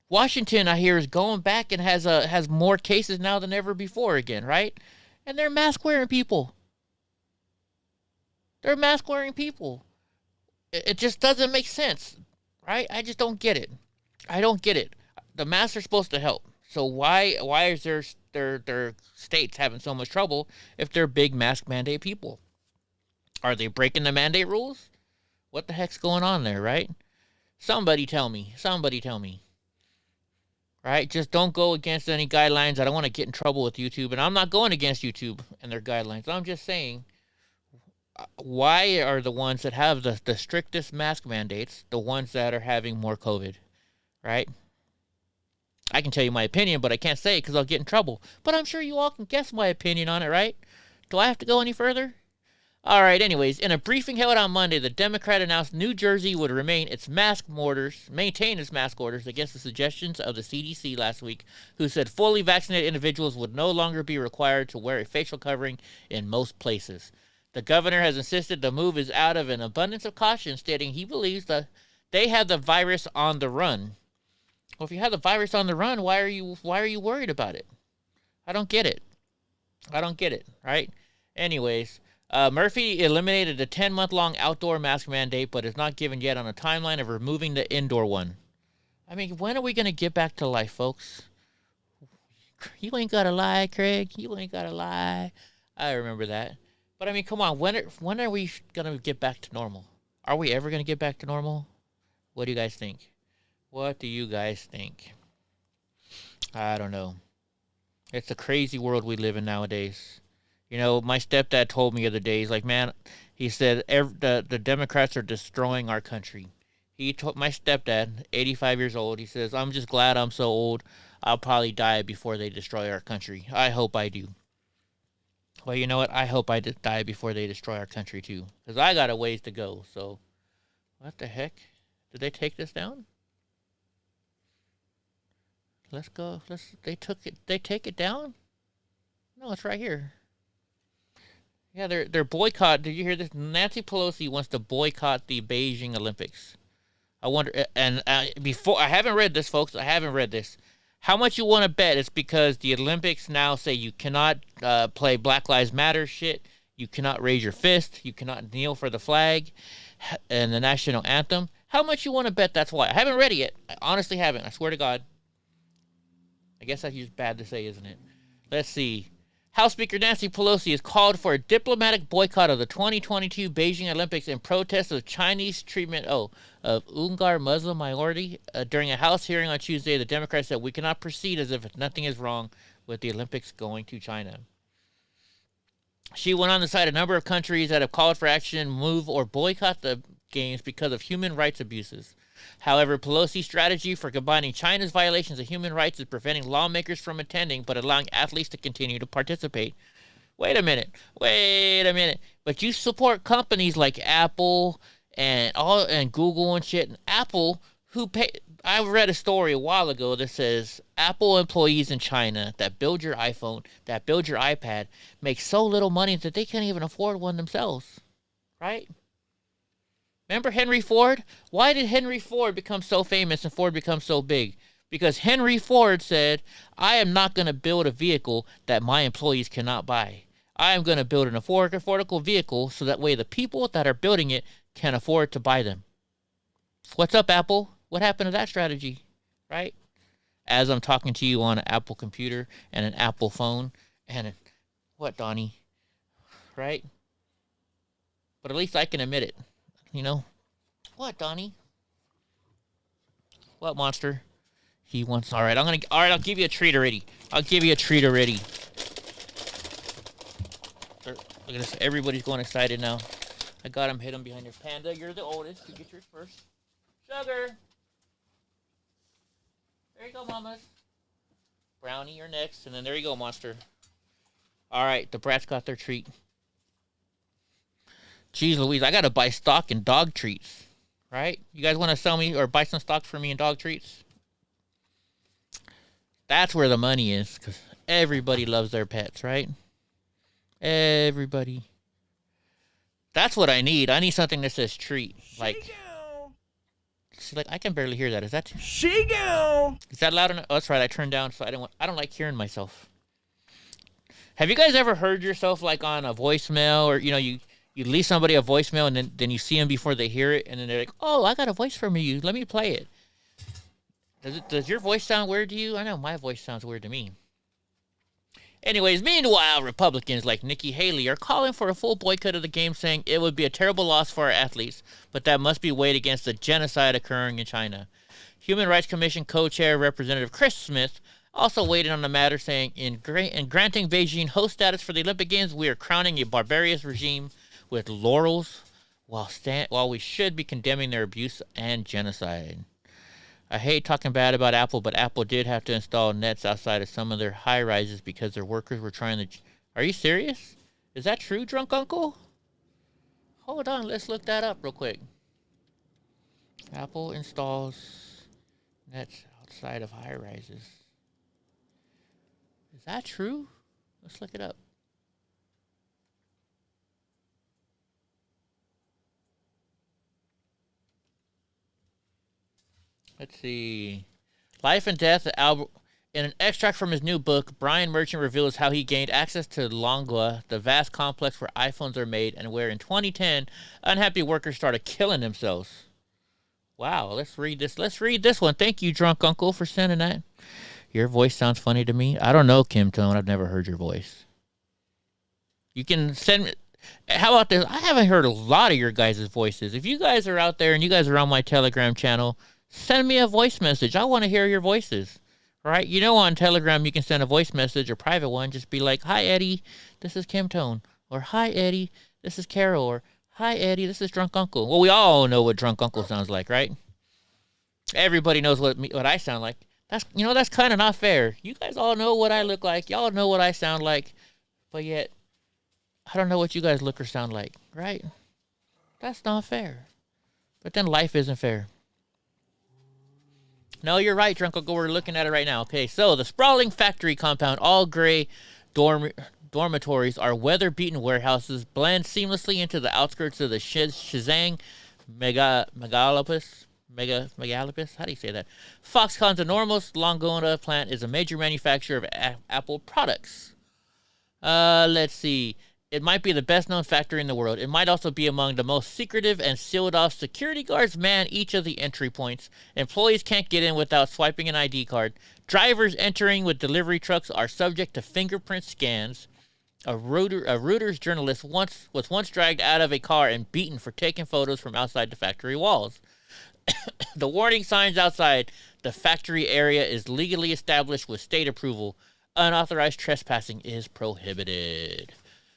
Washington, I hear, is going back and has more cases now than ever before again, right? And they're mask-wearing people. It just doesn't make sense, right? I just don't get it. The masks are supposed to help. So why is their states having so much trouble if they're big mask mandate people? Are they breaking the mandate rules? What the heck's going on there, right? Somebody tell me. Right? Just don't go against any guidelines. I don't want to get in trouble with YouTube, and I'm not going against YouTube and their guidelines. I'm just saying, why are the ones that have the strictest mask mandates the ones that are having more COVID, right? I can tell you my opinion, but I can't say it because I'll get in trouble. But I'm sure you all can guess my opinion on it, right? Do I have to go any further? All right, anyways, in a briefing held on Monday, the Democrat announced New Jersey would maintain its mask orders against the suggestions of the CDC last week, who said fully vaccinated individuals would no longer be required to wear a facial covering in most places. The governor has insisted the move is out of an abundance of caution, stating he believes that they have the virus on the run. Well, if you have the virus on the run, why are you worried about it? I don't get it, right? Anyways, Murphy eliminated the 10-month-long outdoor mask mandate, but is not given yet on a timeline of removing the indoor one. I mean, when are we going to get back to life, folks? You ain't got to lie, Craig. You ain't got to lie. I remember that. But, I mean, come on. When are we going to get back to normal? Are we ever going to get back to normal? What do you guys think? I don't know. It's a crazy world we live in nowadays. You know, my stepdad told me the other day, he's like, man, he said, the Democrats are destroying our country. He told my stepdad, 85 years old, he says, I'm just glad I'm so old. I'll probably die before they destroy our country. I hope I do. Well, you know what? I hope I die before they destroy our country, too. Because I got a ways to go. So, what the heck? Did they take this down? Let's go. They take it down? No, it's right here. Yeah, they're boycott. Did you hear this? Nancy Pelosi wants to boycott the Beijing Olympics. I wonder, and before, I haven't read this, folks. I haven't read this. How much you want to bet it's because the Olympics now say you cannot play Black Lives Matter shit. You cannot raise your fist. You cannot kneel for the flag and the national anthem. How much you want to bet that's why? I haven't read it yet. I honestly haven't. I swear to God. I guess that's just bad to say, isn't it? Let's see. House Speaker Nancy Pelosi has called for a diplomatic boycott of the 2022 Beijing Olympics in protest of Chinese treatment of Uyghur Muslim minority. During a House hearing on Tuesday, the Democrats said we cannot proceed as if nothing is wrong with the Olympics going to China. She went on to cite a number of countries that have called for action, move, or boycott the games because of human rights abuses. However, Pelosi's strategy for combining China's violations of human rights is preventing lawmakers from attending but allowing athletes to continue to participate. Wait a minute. But you support companies like Apple and Google and shit. And Apple, I read a story a while ago that says Apple employees in China that build your iPhone, that build your iPad, make so little money that they can't even afford one themselves. Right? Remember Henry Ford? Why did Henry Ford become so famous and Ford become so big? Because Henry Ford said, I am not going to build a vehicle that my employees cannot buy. I am going to build an affordable vehicle so that way the people that are building it can afford to buy them. What's up, Apple? What happened to that strategy? Right? As I'm talking to you on an Apple computer and an Apple phone and what, Donnie? Right? But at least I can admit it. You know? What, Donnie? What, monster? He wants... Alright, I'll give you a treat already. Look at this. Everybody's going excited now. I got him. Hit him behind your panda. You're the oldest. You get yours first. Sugar! There you go, mamas. Brownie, you're next. And then there you go, monster. Alright, the brats got their treat. Jeez Louise, I gotta buy stock in dog treats, right? You guys want to sell me or buy some stock for me in dog treats? That's where the money is, because everybody loves their pets, right? Everybody. That's what I need. I need something that says treat. Like, see, like I can barely hear that. Is that? Is that loud enough? Oh, that's right. I turned down, so I don't like hearing myself. Have you guys ever heard yourself like on a voicemail, or you leave somebody a voicemail and then you see them before they hear it, and then they're like, oh, I got a voice from you. Let me play it. Does your voice sound weird to you? I know my voice sounds weird to me. Anyways, meanwhile, Republicans like Nikki Haley are calling for a full boycott of the game, saying it would be a terrible loss for our athletes, but that must be weighed against the genocide occurring in China. Human Rights Commission co-chair Representative Chris Smith also weighed in on the matter, saying, in granting Beijing host status for the Olympic Games, we are crowning a barbarous regime with laurels while we should be condemning their abuse and genocide. I hate talking bad about Apple, but Apple did have to install nets outside of some of their high rises because their workers were trying to... Are you serious? Is that true, drunk uncle? Hold on, let's look that up real quick. Apple installs nets outside of high rises. Is that true? Let's look it up. Let's see. Life and Death of Albert. In an extract from his new book, Brian Merchant reveals how he gained access to Longua, the vast complex where iPhones are made, and where in 2010, unhappy workers started killing themselves. Wow, let's read this. Let's read this one. Thank you, drunk uncle, for sending that. Your voice sounds funny to me. I don't know, Kim Tone. I've never heard your voice. You can send me. How about this? I haven't heard a lot of your guys' voices. If you guys are out there and you guys are on my Telegram channel, send me a voice message. I want to hear your voices. Right? You know, on Telegram, you can send a voice message or private one. Just be like, hi, Eddie, this is Kim Tone. Or, hi, Eddie, this is Carol. Or, hi, Eddie, this is Drunk Uncle. Well, we all know what Drunk Uncle sounds like, right? Everybody knows what I sound like. That's kind of not fair. You guys all know what I look like. Y'all know what I sound like. But yet, I don't know what you guys look or sound like, right? That's not fair. But then life isn't fair. No, you're right, Drunk Uncle. We're looking at it right now. Okay, so the sprawling factory compound, all gray dormitories are weather-beaten warehouses, blend seamlessly into the outskirts of the Shizang megalopolis. How do you say that? Foxconn's enormous Longona plant is a major manufacturer of Apple products. Let's see. It might be the best-known factory in the world. It might also be among the most secretive and sealed-off. Security guards man each of the entry points. Employees can't get in without swiping an ID card. Drivers entering with delivery trucks are subject to fingerprint scans. A Reuters journalist was once dragged out of a car and beaten for taking photos from outside the factory walls. The warning signs outside the factory area is legally established with state approval. Unauthorized trespassing is prohibited.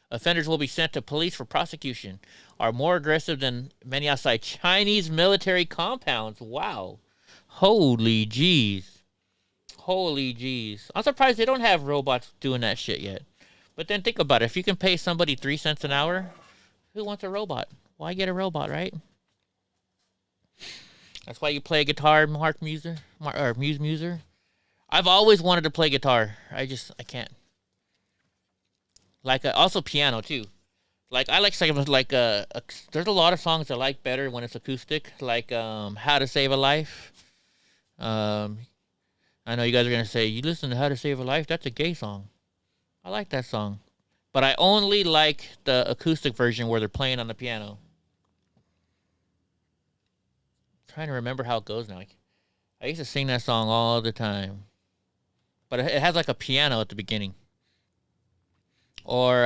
Offenders will be sent to police for prosecution. Are more aggressive than many outside Chinese military compounds. Wow. Holy jeez. Holy jeez. I'm surprised they don't have robots doing that shit yet. But then think about it. If you can pay somebody 3 cents an hour, who wants a robot? Why get a robot, right? That's why you play guitar, Mark Muser. I've always wanted to play guitar. I can't. Like also piano too. Like I like segments like there's a lot of songs I like better when it's acoustic, like How to Save a Life. I know you guys are gonna say, you listen to How to Save a Life, that's a gay song. I like that song. But I only like the acoustic version where they're playing on the piano. I'm trying to remember how it goes now. I used to sing that song all the time. But it has like a piano at the beginning. Or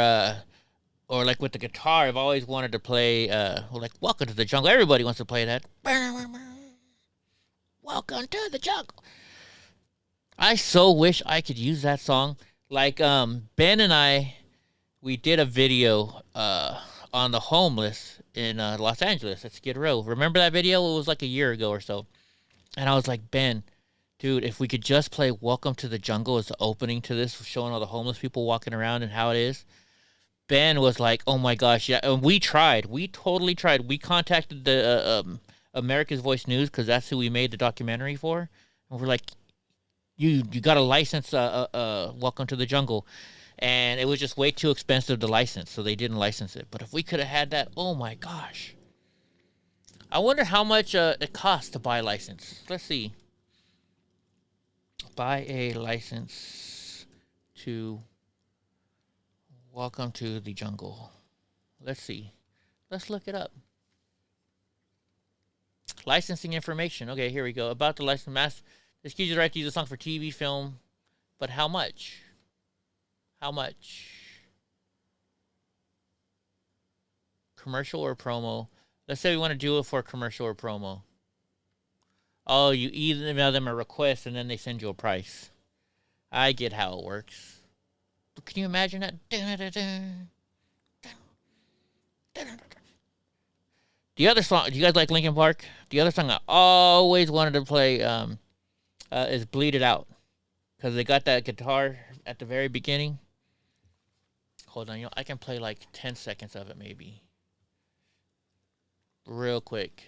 like with the guitar, I've always wanted to play, like Welcome to the Jungle. Everybody wants to play that. Welcome to the jungle. I so wish I could use that song. Like, Ben and I, we did a video, on the homeless in, Los Angeles at Skid Row. Remember that video? It was like a year ago or so. And I was like, Ben, dude, if we could just play Welcome to the Jungle as the opening to this, showing all the homeless people walking around and how it is. Ben was like, oh my gosh, yeah. And we tried. We totally tried. We contacted the America's Voice News because that's who we made the documentary for. And we're like, you got to license Welcome to the Jungle. And it was just way too expensive to license, so they didn't license it. But if we could have had that, oh my gosh. I wonder how much it costs to buy a license. Let's see. Buy a license to Welcome to the Jungle. Let's see. Let's look it up. Licensing information. Okay, here we go. About the license. This gives you the right to use a song for TV, film. But how much? How much? Commercial or promo? Let's say we want to do it for a commercial or promo. Oh, you email them a request and then they send you a price. I get how it works. But can you imagine that? The other song, do you guys like Linkin Park? The other song I always wanted to play is Bleed It Out. Because they got that guitar at the very beginning. Hold on, I can play like 10 seconds of it maybe. Real quick.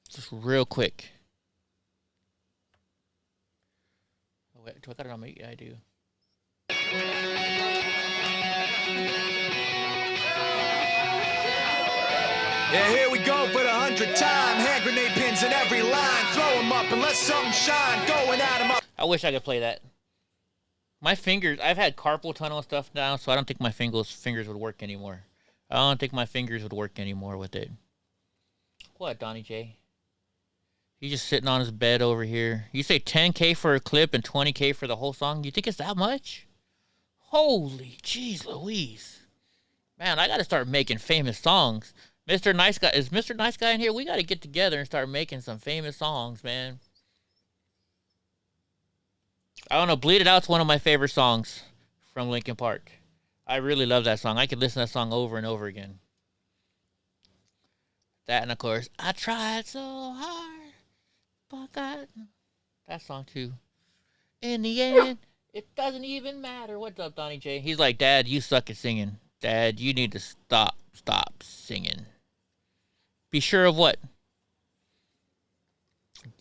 Just real quick. Oh, wait, do I got it on mute? Yeah, I do.
Yeah, here we go for the 100th time. Hand grenade pins in every line. Throw them up and let something shine. Going at them up.
I wish I could play that. My fingers, I've had carpal tunnel stuff now, so I don't think my fingers would work anymore. I don't think my fingers would work anymore with it. What, Donnie J? He's just sitting on his bed over here. You say 10K for a clip and 20K for the whole song? You think it's that much? Holy jeez Louise. Man, I got to start making famous songs. Mr. Nice Guy, is Mr. Nice Guy in here? We got to get together and start making some famous songs, man. I don't know, Bleed It Out's one of my favorite songs from Linkin Park. I really love that song. I could listen to that song over and over again. That and of course, I tried so hard, but that song too. In the end, it doesn't even matter. What's up, Donnie J? He's like, Dad, you suck at singing. Dad, you need to stop singing. Be sure of what?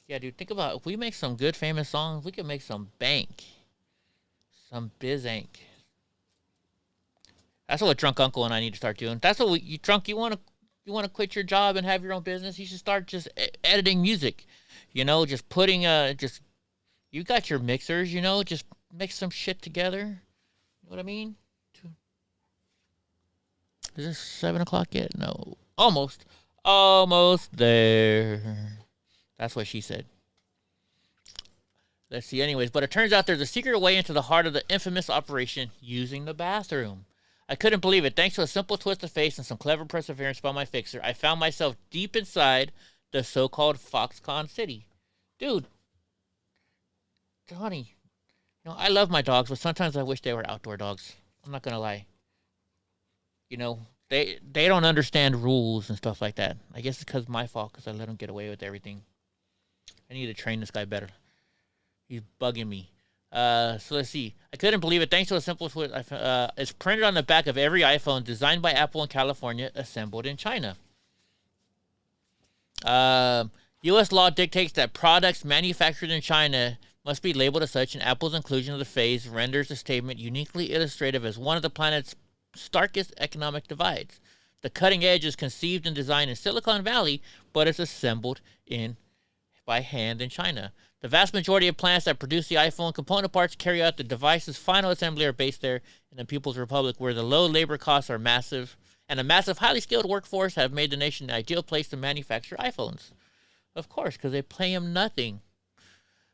Yeah, dude, think about it. If we make some good famous songs, we can make some bank. Some biz-ank. That's what Drunk Uncle and I need to start doing. That's what you want to quit your job and have your own business. You should start just editing music. Just putting you got your mixers, just mix some shit together. You know what I mean? Is this 7 o'clock yet? No. Almost there. That's what she said. Let's see. Anyways, but it turns out there's a secret way into the heart of the infamous operation using the bathroom. I couldn't believe it. Thanks to a simple twist of face and some clever perseverance by my fixer, I found myself deep inside the so-called Foxconn city. Dude. Donnie. I love my dogs, but sometimes I wish they were outdoor dogs. I'm not going to lie. They don't understand rules and stuff like that. I guess it's because my fault, because I let them get away with everything. I need to train this guy better. He's bugging me. So let's see. I couldn't believe it. Thanks to a simple twist, it's printed on the back of every iPhone, designed by Apple in California, assembled in China. U.S. law dictates that products manufactured in China must be labeled as such, and Apple's inclusion of the phrase renders the statement uniquely illustrative as one of the planet's starkest economic divides. The cutting edge is conceived and designed in Silicon Valley, but it's assembled by hand in China. The vast majority of plants that produce the iPhone component parts carry out the device's final assembly are based there in the People's Republic, where the low labor costs are massive, and a massive, highly skilled workforce have made the nation the ideal place to manufacture iPhones. Of course, because they pay them nothing.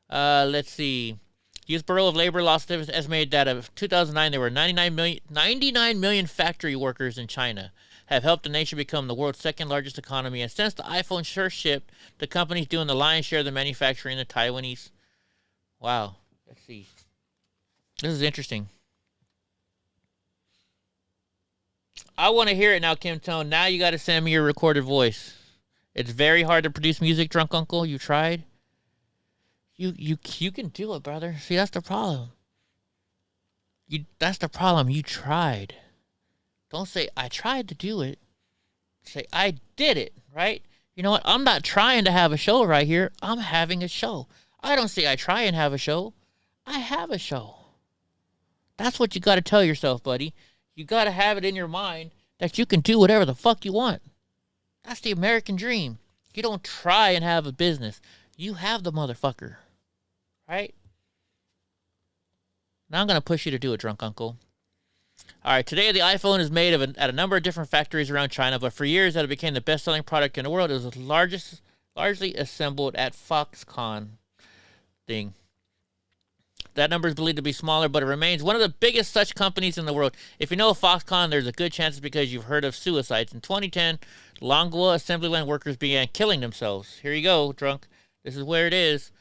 Let's see. U.S. Bureau of Labor Law Statistics estimated that of 2009, there were 99 million factory workers in China, have helped the nation become the world's second largest economy. And since the iPhone first shipped, the company's doing the lion's share of the manufacturing in the Taiwanese. Wow. Let's see. This is interesting. I want to hear it now, Kim Tone. Now you got to send me your recorded voice. It's very hard to produce music, Drunk Uncle. You tried? You can do it, brother. See, that's the problem. That's the problem. You tried. Don't say, I tried to do it. Say, I did it, right? You know what? I'm not trying to have a show right here. I'm having a show. I don't say I try and have a show. I have a show. That's what you got to tell yourself, buddy. You got to have it in your mind that you can do whatever the fuck you want. That's the American dream. You don't try and have a business. You have the motherfucker. Right? Now I'm going to push you to do it, Drunk Uncle. All right, today the iPhone is made at a number of different factories around China, but for years that it became the best-selling product in the world. It was largely assembled at Foxconn thing. That number is believed to be smaller, but it remains one of the biggest such companies in the world. If you know of Foxconn, there's a good chance it's because you've heard of suicides. In 2010, Longwa assembly line workers began killing themselves. Here you go, drunk. This is where it is.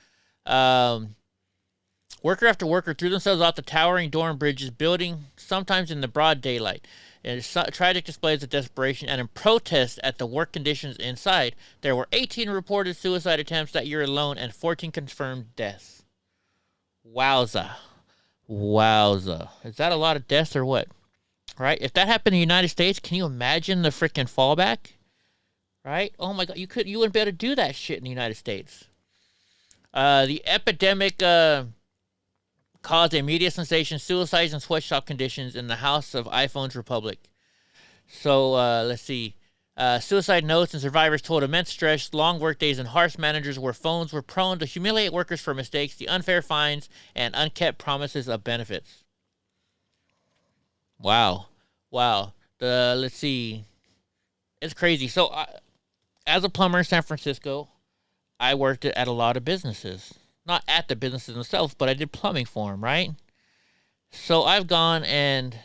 Worker after worker threw themselves off the towering dorm bridges, building sometimes in the broad daylight. In tragic displays of desperation and in protest at the work conditions inside, there were 18 reported suicide attempts that year alone and 14 confirmed deaths. Wowza. Wowza. Is that a lot of deaths or what? Right? If that happened in the United States, can you imagine the freaking fallback? Right? Oh my God, you wouldn't be able to do that shit in the United States. The epidemic caused a media sensation, suicides and sweatshop conditions in the House of iPhone's Republic. So, let's see. Suicide notes and survivors told immense stress, long workdays, and harsh managers where phones were prone to humiliate workers for mistakes, the unfair fines, and unkept promises of benefits. Wow. Let's see. It's crazy. So, as a plumber in San Francisco, I worked at a lot of businesses. Not at the businesses themselves, but I did plumbing for them, right? So I've gone and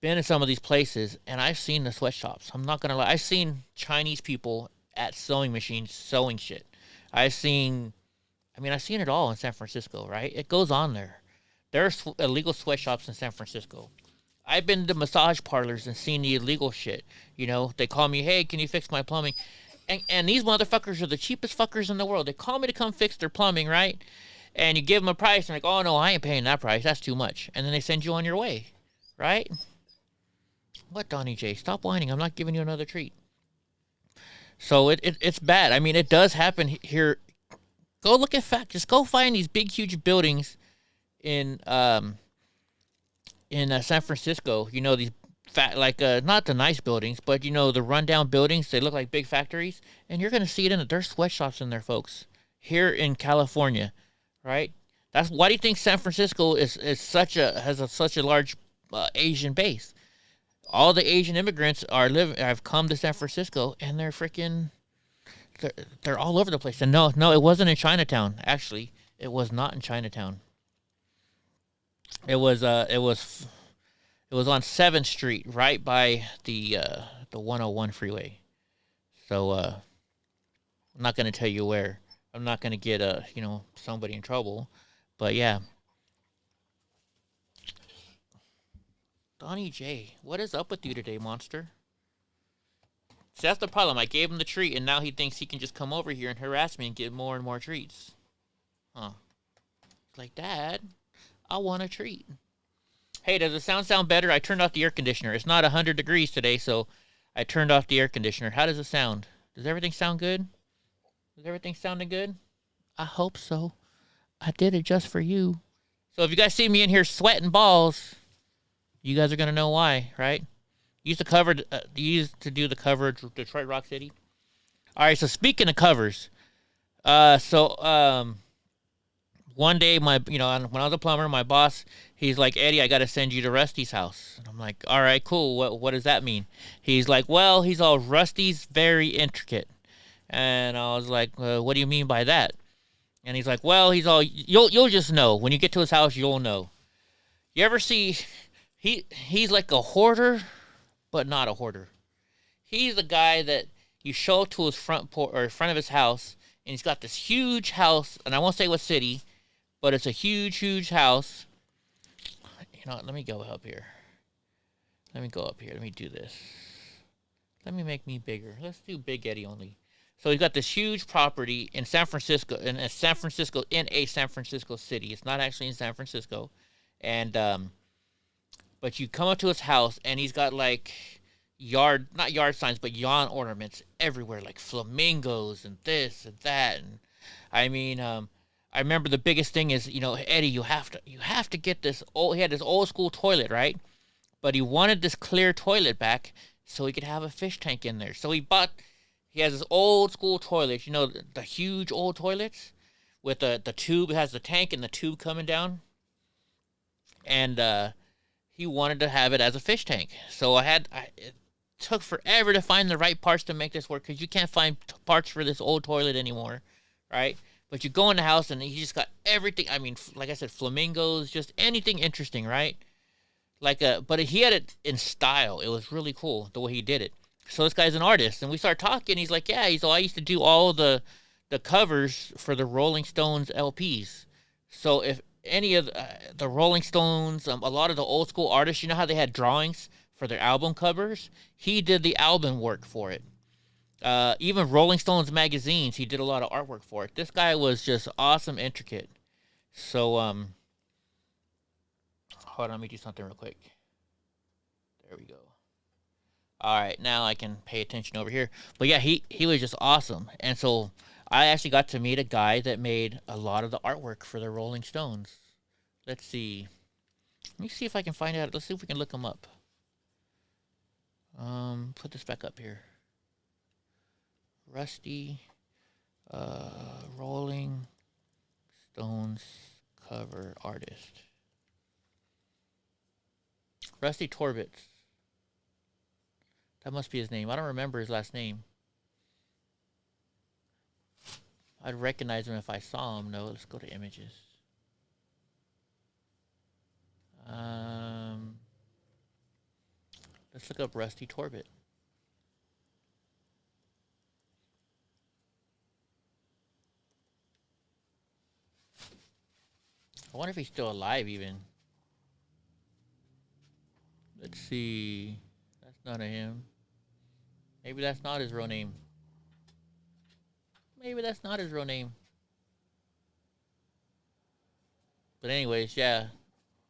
been in some of these places, and I've seen the sweatshops. I'm not going to lie. I've seen Chinese people at sewing machines sewing shit. I've seen it all in San Francisco, right? It goes on there. There are illegal sweatshops in San Francisco. I've been to massage parlors and seen the illegal shit. You know, they call me, hey, can you fix my plumbing? And these motherfuckers are the cheapest fuckers in the world. They call me to come fix their plumbing, right? And you give them a price, and like, oh, no, I ain't paying that price. That's too much. And then they send you on your way, right? What, Donnie J? Stop whining. I'm not giving you another treat. So it's bad. I mean, it does happen here. Go look at facts. Just go find these big, huge buildings in San Francisco. You know, these not the nice buildings, but you know, the rundown buildings. They look like big factories, and you're gonna see it in it. There's sweatshops in there, folks. Here in California, right? That's why do you think San Francisco has such a large Asian base? All the Asian immigrants have come to San Francisco, and they're all over the place. And no, it wasn't in Chinatown. Actually, it was not in Chinatown. It was on 7th Street, right by the 101 freeway. So I'm not gonna tell you where. I'm not gonna get somebody in trouble, but yeah. Donnie J, what is up with you today, monster? See, that's the problem. I gave him the treat, and now he thinks he can just come over here and harass me and get more and more treats. Huh? Like, Dad, I want a treat. Hey, does the sound better? I turned off the air conditioner. It's not 100 degrees today, so I turned off the air conditioner. How does it sound? Does everything sound good? Is everything sounding good? I hope so. I did it just for you. So if you guys see me in here sweating balls, you guys are going to know why, right? You used to do the cover of Detroit Rock City. All right, so speaking of covers, one day, when I was a plumber, my boss, he's like, Eddie, I got to send you to Rusty's house. And I'm like, all right, cool. What does that mean? He's like, well, he's all Rusty's very intricate. And I was like, what do you mean by that? And he's like, well, he's all, you'll just know. When you get to his house, you'll know. You ever see, he's like a hoarder, but not a hoarder. He's the guy that you show up to his front of his house, and he's got this huge house, and I won't say what city, but it's a huge, huge house. Let me go up here. Let me do this. Let me make me bigger. Let's do Big Eddie only. So he's got this huge property in San Francisco, in a San Francisco city. It's not actually in San Francisco. And, but you come up to his house, and he's got like not yard signs, but yawn ornaments everywhere, like flamingos and this and that. And I mean, I remember the biggest thing is, Eddie, you have to get this he had this old school toilet, right? But he wanted this clear toilet back so he could have a fish tank in there. So he has this old school toilet, the huge old toilets with the tube. It has the tank and the tube coming down. And he wanted to have it as a fish tank. So it took forever to find the right parts to make this work, because you can't find parts for this old toilet anymore, right? But you go in the house, and he just got everything. I mean, like I said, flamingos, just anything interesting, right? But he had it in style. It was really cool the way he did it. So this guy's an artist, and we start talking. He's like, yeah, I used to do all the covers for the Rolling Stones LPs. So if any of the Rolling Stones, a lot of the old school artists, you know how they had drawings for their album covers. He did the album work for it. Even Rolling Stones magazines, he did a lot of artwork for it. This guy was just awesome, intricate. So, hold on, let me do something real quick. There we go. All right, now I can pay attention over here. But yeah, he was just awesome. And so I actually got to meet a guy that made a lot of the artwork for the Rolling Stones. Let's see. Let me see if I can find out. Let's see if we can look him up. Put this back up here. Rusty, Rolling Stones cover artist. Rusty Torbitz. That must be his name. I don't remember his last name. I'd recognize him if I saw him. No, let's go to images. Let's look up Rusty Torbett. I wonder if he's still alive even. Let's see. That's not a him. Maybe that's not his real name. Maybe that's not his real name. But anyways, yeah.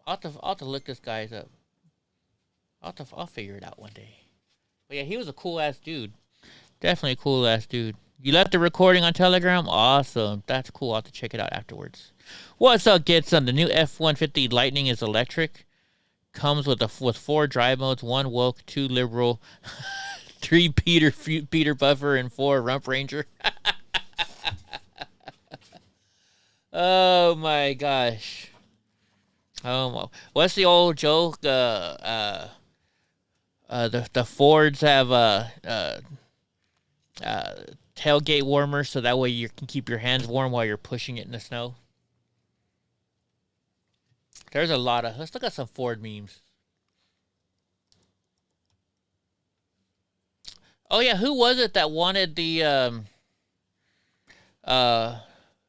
I'll have to look this guy's up. I'll figure it out one day. But yeah, he was a cool ass dude. Definitely a cool ass dude. You left the recording on Telegram? Awesome. That's cool. I'll have to check it out afterwards. What's up, Getson? The new F-150 Lightning is electric. Comes with 4 drive modes, 1 woke, 2 liberal, 3 Peter Buffer, and 4 Rump Ranger. Oh my gosh. What's the old joke? The Fords have tailgate warmers, so that way you can keep your hands warm while you're pushing it in the snow. There's a lot of. Let's look at some Ford memes. Oh yeah, who was it that wanted the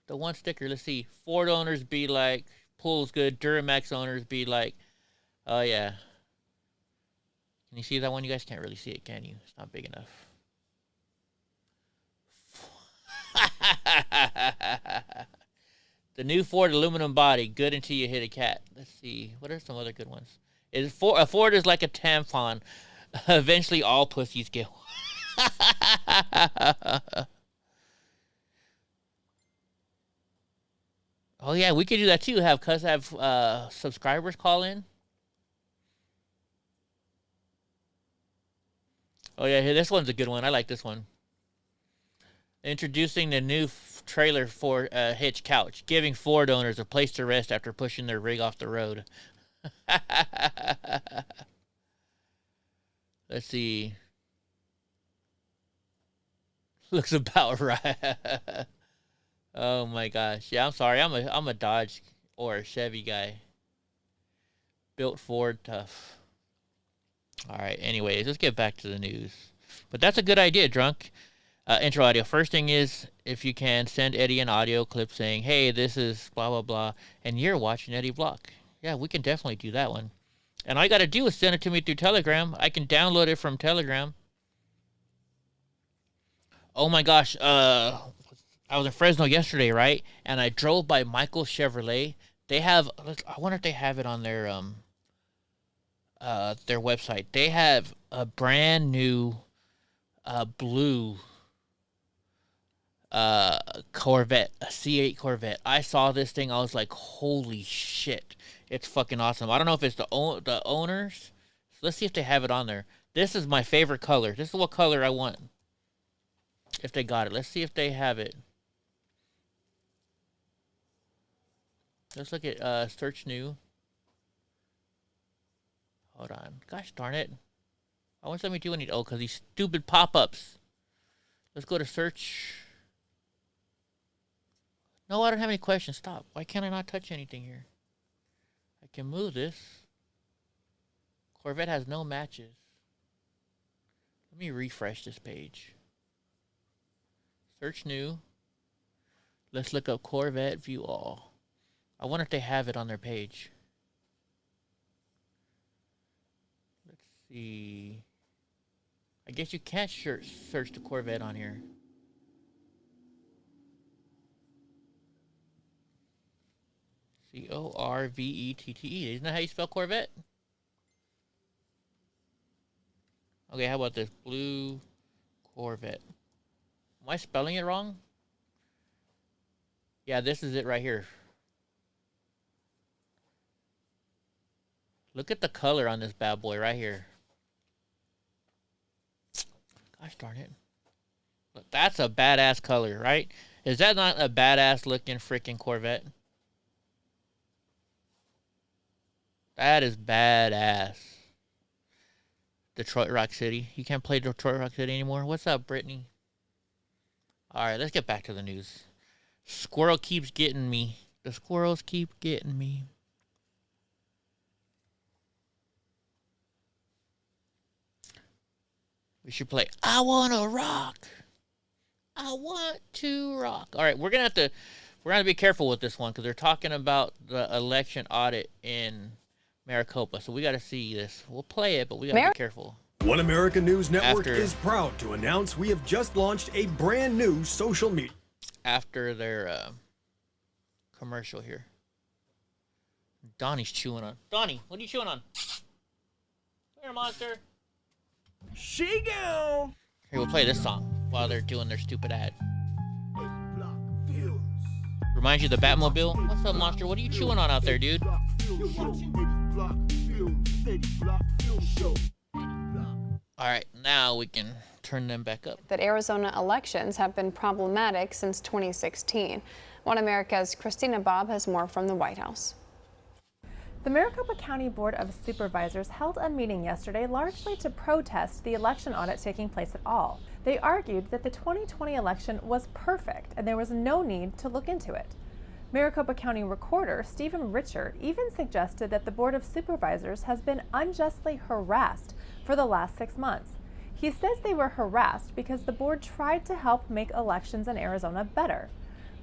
one sticker? Let's see. Ford owners be like, pool's good. Duramax owners be like, oh yeah. Can you see that one? You guys can't really see it, can you? It's not big enough. The new Ford aluminum body, good until you hit a cat. Let's see. What are some other good ones? A Ford is like a tampon. Eventually, all pussies get one. Oh yeah, we could do that too. Have subscribers call in. Oh yeah, this one's a good one. I like this one. Introducing the new trailer for hitch couch, giving Ford owners a place to rest after pushing their rig off the road. Let's see. Looks about right. Oh my gosh. Yeah, I'm sorry. I'm a Dodge or a Chevy guy. Built Ford tough. All right. Anyways, let's get back to the news. But that's a good idea, Drunk. Intro audio. First thing is, if you can, send Eddie an audio clip saying, hey, this is blah, blah, blah, and you're watching Eddie Block. Yeah, we can definitely do that one. And all you got to do is send it to me through Telegram. I can download it from Telegram. Oh my gosh. I was in Fresno yesterday, right? And I drove by Michael Chevrolet. They have, I wonder if they have it on their website. They have a brand new blue Corvette, a C8 Corvette. I saw this thing, I was like, holy shit, it's fucking awesome. I don't know if it's the owners. So let's see if they have it on there. This is my favorite color. This is what color I want. If they got it, let's see if they have it. Let's look at search new. Hold on, gosh darn it. I want to let me do any. Oh, because these stupid pop-ups. Let's go to search. No, I don't have any questions. Stop. Why can't I not touch anything here? I can move this. Corvette has no matches. Let me refresh this page. Search new. Let's look up Corvette view all. I wonder if they have it on their page. Let's see. I guess you can't search the Corvette on here. Corvette. Isn't that how you spell Corvette? Okay, how about this? Blue Corvette. Am I spelling it wrong? Yeah, this is it right here. Look at the color on this bad boy right here. Gosh darn it. Look, that's a badass color, right? Is that not a badass looking freaking Corvette? That is badass. Detroit Rock City. You can't play Detroit Rock City anymore? What's up, Brittany? Alright, let's get back to the news. Squirrel keeps getting me. The squirrels keep getting me. We should play I Wanna Rock. I want to rock. Alright, we're gonna be careful with this one because they're talking about the election audit in Maricopa. So we gotta see this. We'll play it, but we gotta be careful.
One America News Network is proud to announce we have just launched a brand new social media.
After their commercial here. Donnie's chewing on. Donnie, what are you chewing on? Come here, monster.
She down.
Here, we'll play this song while they're doing their stupid ad.
EddieBlockFilms.
Reminds you of the Batmobile? What's up, monster? What are you chewing on out there, dude? Alright, now we can turn them back up.
That Arizona elections have been problematic since 2016. One America's Christina Bobb has more from the White House.
The Maricopa County Board of Supervisors held a meeting yesterday largely to protest the election audit taking place at all. They argued that the 2020 election was perfect and there was no need to look into it. Maricopa County Recorder Stephen Richard even suggested that the Board of Supervisors has been unjustly harassed for the last 6 months. He says they were harassed because the board tried to help make elections in Arizona better.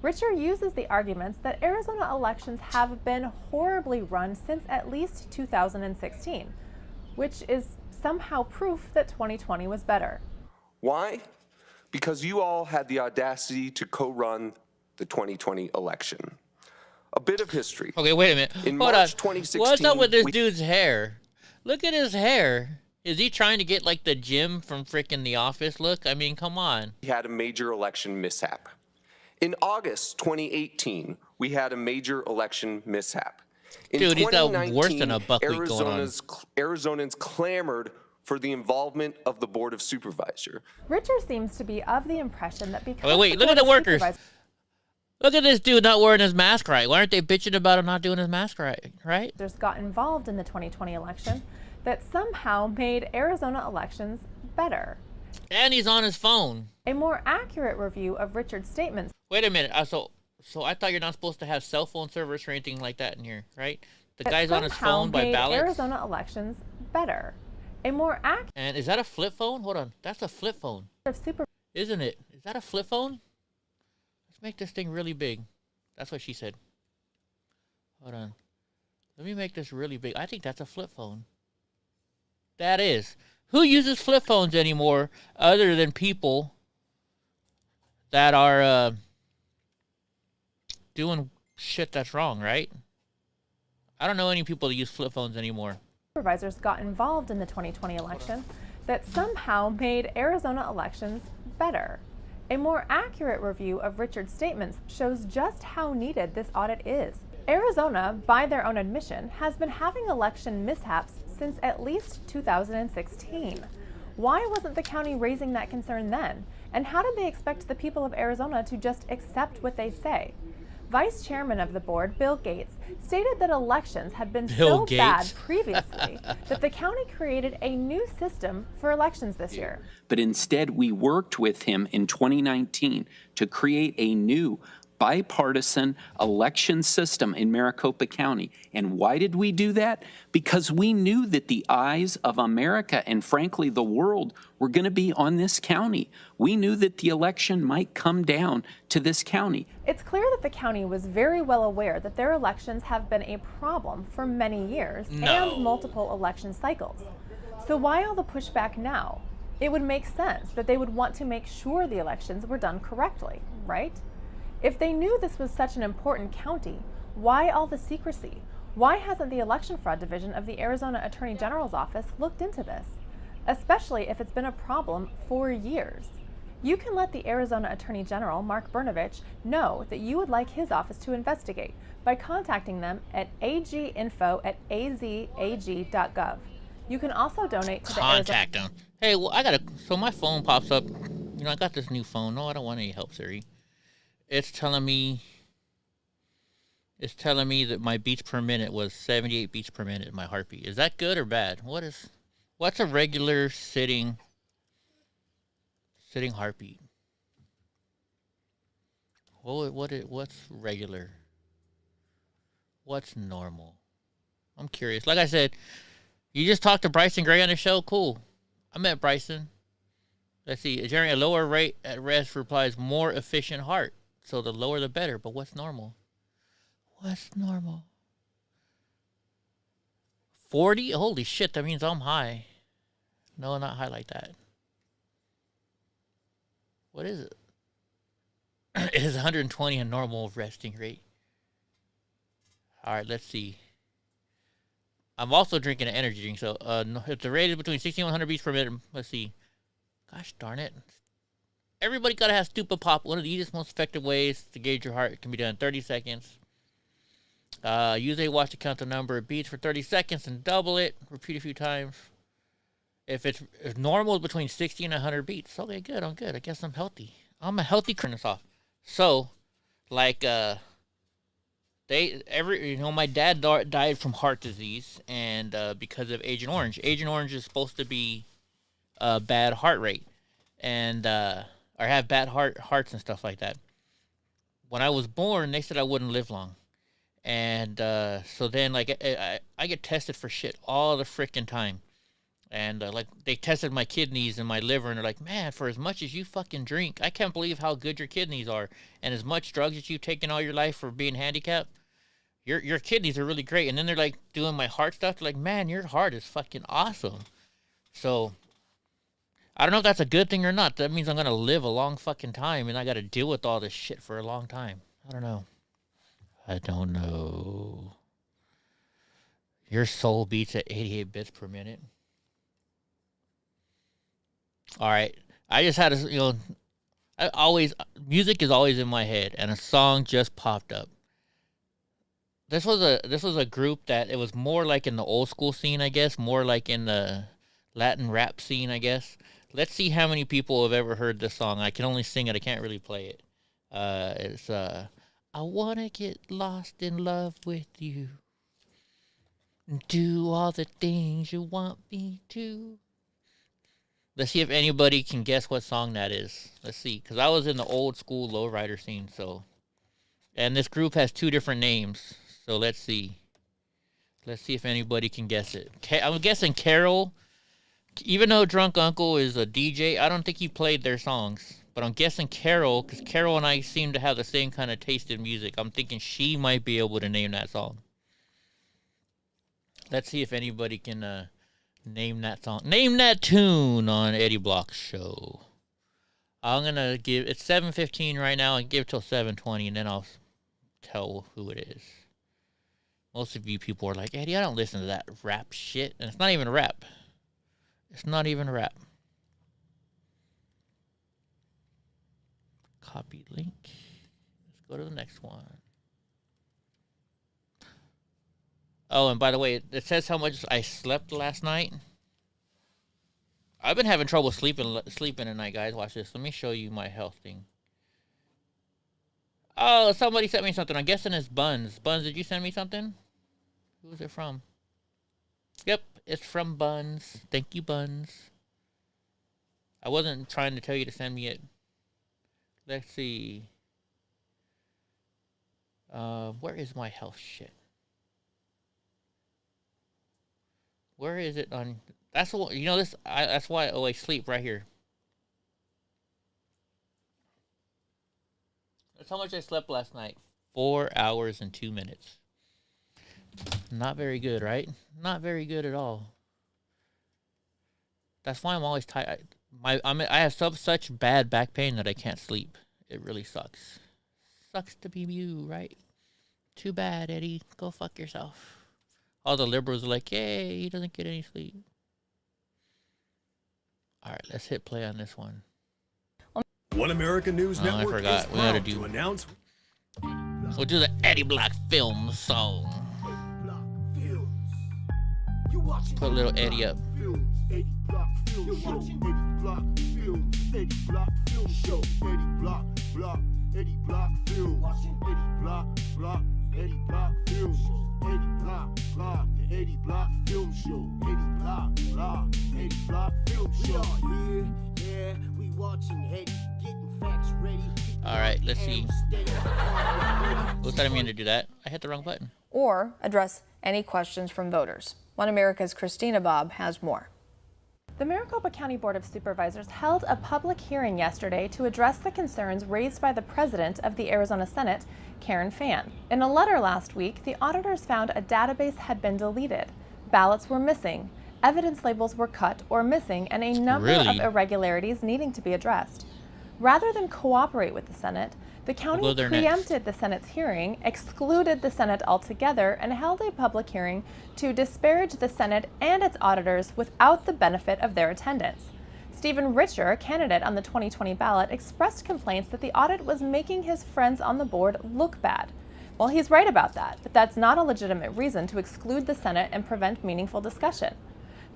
Richard uses the arguments that Arizona elections have been horribly run since at least 2016, which is somehow proof that 2020 was better.
Why? Because you all had the audacity to co-run the 2020 election. A bit of history.
Okay, wait a minute.
In
Hold
March
on.
2016,
What's up with this dude's hair? Look at his hair. Is he trying to get like the Jim from freaking The Office look? I mean, come on.
We had a major election mishap. In August 2018, we had a major election mishap. In
Dude, he's got worse than a buckwheat going on.
Arizonans clamored for the involvement of the Board of Supervisors.
Richard seems to be of the impression that because
Wait, look at the workers. Look at this dude not wearing his mask right. Why aren't they bitching about him not doing his mask right?
Got involved in the 2020 election that somehow made Arizona elections better.
And he's on his phone.
A more accurate review of Richard's statements.
Wait a minute. So I thought you're not supposed to have cell phone service or anything like that in here, right? The guy's on his phone by ballot.
Arizona elections better. A more accurate.
And is that a flip phone? Hold on. That's a flip phone. Isn't it? Is that a flip phone? Let's make this thing really big. That's what she said. Hold on. Let me make this really big. I think that's a flip phone. That is. Who uses flip phones anymore other than people that are doing shit that's wrong, right? I don't know any people that use flip phones anymore.
Supervisors got involved in the 2020 election that somehow made Arizona elections better. A more accurate review of Richard's statements shows just how needed this audit is. Arizona, by their own admission, has been having election mishaps since at least 2016. Why wasn't the county raising that concern then? And how did they expect the people of Arizona to just accept what they say? Vice Chairman of the board, Bill Gates, stated that elections had been so bad previously that the county created a new system for elections this year.
But instead, we worked with him in 2019 to create a new bipartisan election system in Maricopa County. And why did we do that? Because we knew that the eyes of America and frankly the world were going to be on this county. We knew that the election might come down to this county.
It's clear that the county was very well aware that their elections have been a problem for many years and multiple election cycles. So why all the pushback now? It would make sense that they would want to make sure the elections were done correctly, right? If they knew this was such an important county, why all the secrecy? Why hasn't the Election Fraud Division of the Arizona Attorney General's office looked into this? Especially if it's been a problem for years. You can let the Arizona Attorney General, Mark Brnovich, know that you would like his office to investigate by contacting them at aginfo@azag.gov. You can also donate to the
Contact them. Hey, well, so my phone pops up. You know, I got this new phone. No, I don't want any help, Siri. It's telling me that my beats per minute was 78 beats per minute in my heartbeat. Is that good or bad? What's a regular sitting heartbeat? What's regular? What's normal? I'm curious. Like I said, you just talked to Bryson Gray on the show. Cool. I met Bryson. Let's see. During a lower rate at rest replies more efficient heart. So the lower the better. But what's normal? What's normal? 40? Holy shit, that means I'm high. No, not high like that. What is it? It is 120 a normal resting rate. All right, let's see. I'm also drinking an energy drink, so if the rate is between 60 and 100 beats per minute, let's see. Gosh darn it. Everybody gotta have stupid pop. One of the easiest, most effective ways to gauge your heart can be done in 30 seconds. Use a watch to count the number of beats for 30 seconds and double it. Repeat a few times. If normal is between 60 and 100 beats. Okay, good. I'm good. I guess I'm healthy. I'm a healthy current off. So, like, my dad died from heart disease and because of Agent Orange. Agent Orange is supposed to be bad heart rate and or have bad hearts and stuff like that. When I was born, they said I wouldn't live long. And so then, like, I get tested for shit all the freaking time. And, like, they tested my kidneys and my liver, and they're like, man, for as much as you fucking drink, I can't believe how good your kidneys are. And as much drugs as you've taken all your life for being handicapped, your kidneys are really great. And then they're, like, doing my heart stuff. They're like, man, your heart is fucking awesome. So, I don't know if that's a good thing or not. That means I'm going to live a long fucking time, and I got to deal with all this shit for a long time. I don't know. Your soul beats at 88 bits per minute. All right. I just had music is always in my head, and a song just popped up. This was a group that it was more like in the old school scene, I guess, more like in the Latin rap scene, I guess. Let's see how many people have ever heard this song. I can only sing it. I can't really play it. It's I wanna get lost in love with you. Do all the things you want me to. Let's see if anybody can guess what song that is. Let's see, because I was in the old school lowrider scene, so. And this group has two different names, so let's see. Let's see if anybody can guess it. I'm guessing Carol. Even though Drunk Uncle is a DJ, I don't think he played their songs. But I'm guessing Carol, because Carol and I seem to have the same kind of taste in music. I'm thinking she might be able to name that song. Let's see if anybody can name that song. Name that tune on Eddie Block's show. I'm going to give, it's 7:15 right now, and give it till 7:20, and then I'll tell who it is. Most of you people are like, Eddie, I don't listen to that rap shit. And it's not even rap. It's not even rap. Copy link. Let's go to the next one. Oh, and by the way, it says how much I slept last night. I've been having trouble sleeping at night, guys. Watch this. Let me show you my health thing. Oh, somebody sent me something. I'm guessing it's Buns. Buns, did you send me something? Who is it from? Yep, it's from Buns. Thank you, Buns. I wasn't trying to tell you to send me it. Let's see. Where is my health shit? Where is it on? That's what you know. That's why I always sleep right here. That's how much I slept last night. 4 hours and 2 minutes. Not very good, right? Not very good at all. That's why I'm always tired. I have such bad back pain that I can't sleep. It really sucks. Sucks to be you, right? Too bad, Eddie. Go fuck yourself. All the liberals are like, yay, he doesn't get any sleep. All right, let's hit play on this one.
One America News Network is proud to announce.
We'll do the EddieBlockFilms song. Put a little Eddie up. All right, let's see. Looks like I'm going to do that. I hit the wrong button.
Or address any questions from voters. One America's Christina Bobb has more.
The Maricopa County Board of Supervisors held a public hearing yesterday to address the concerns raised by the president of the Arizona Senate, Karen Fann. In a letter last week, the auditors found a database had been deleted, ballots were missing, evidence labels were cut or missing, and a number of irregularities needing to be addressed. Rather than cooperate with the Senate, the county preempted the Senate's hearing, excluded the Senate altogether, and held a public hearing to disparage the Senate and its auditors without the benefit of their attendance. Stephen Richer, a candidate on the 2020 ballot, expressed complaints that the audit was making his friends on the board look bad. Well, he's right about that, but that's not a legitimate reason to exclude the Senate and prevent meaningful discussion.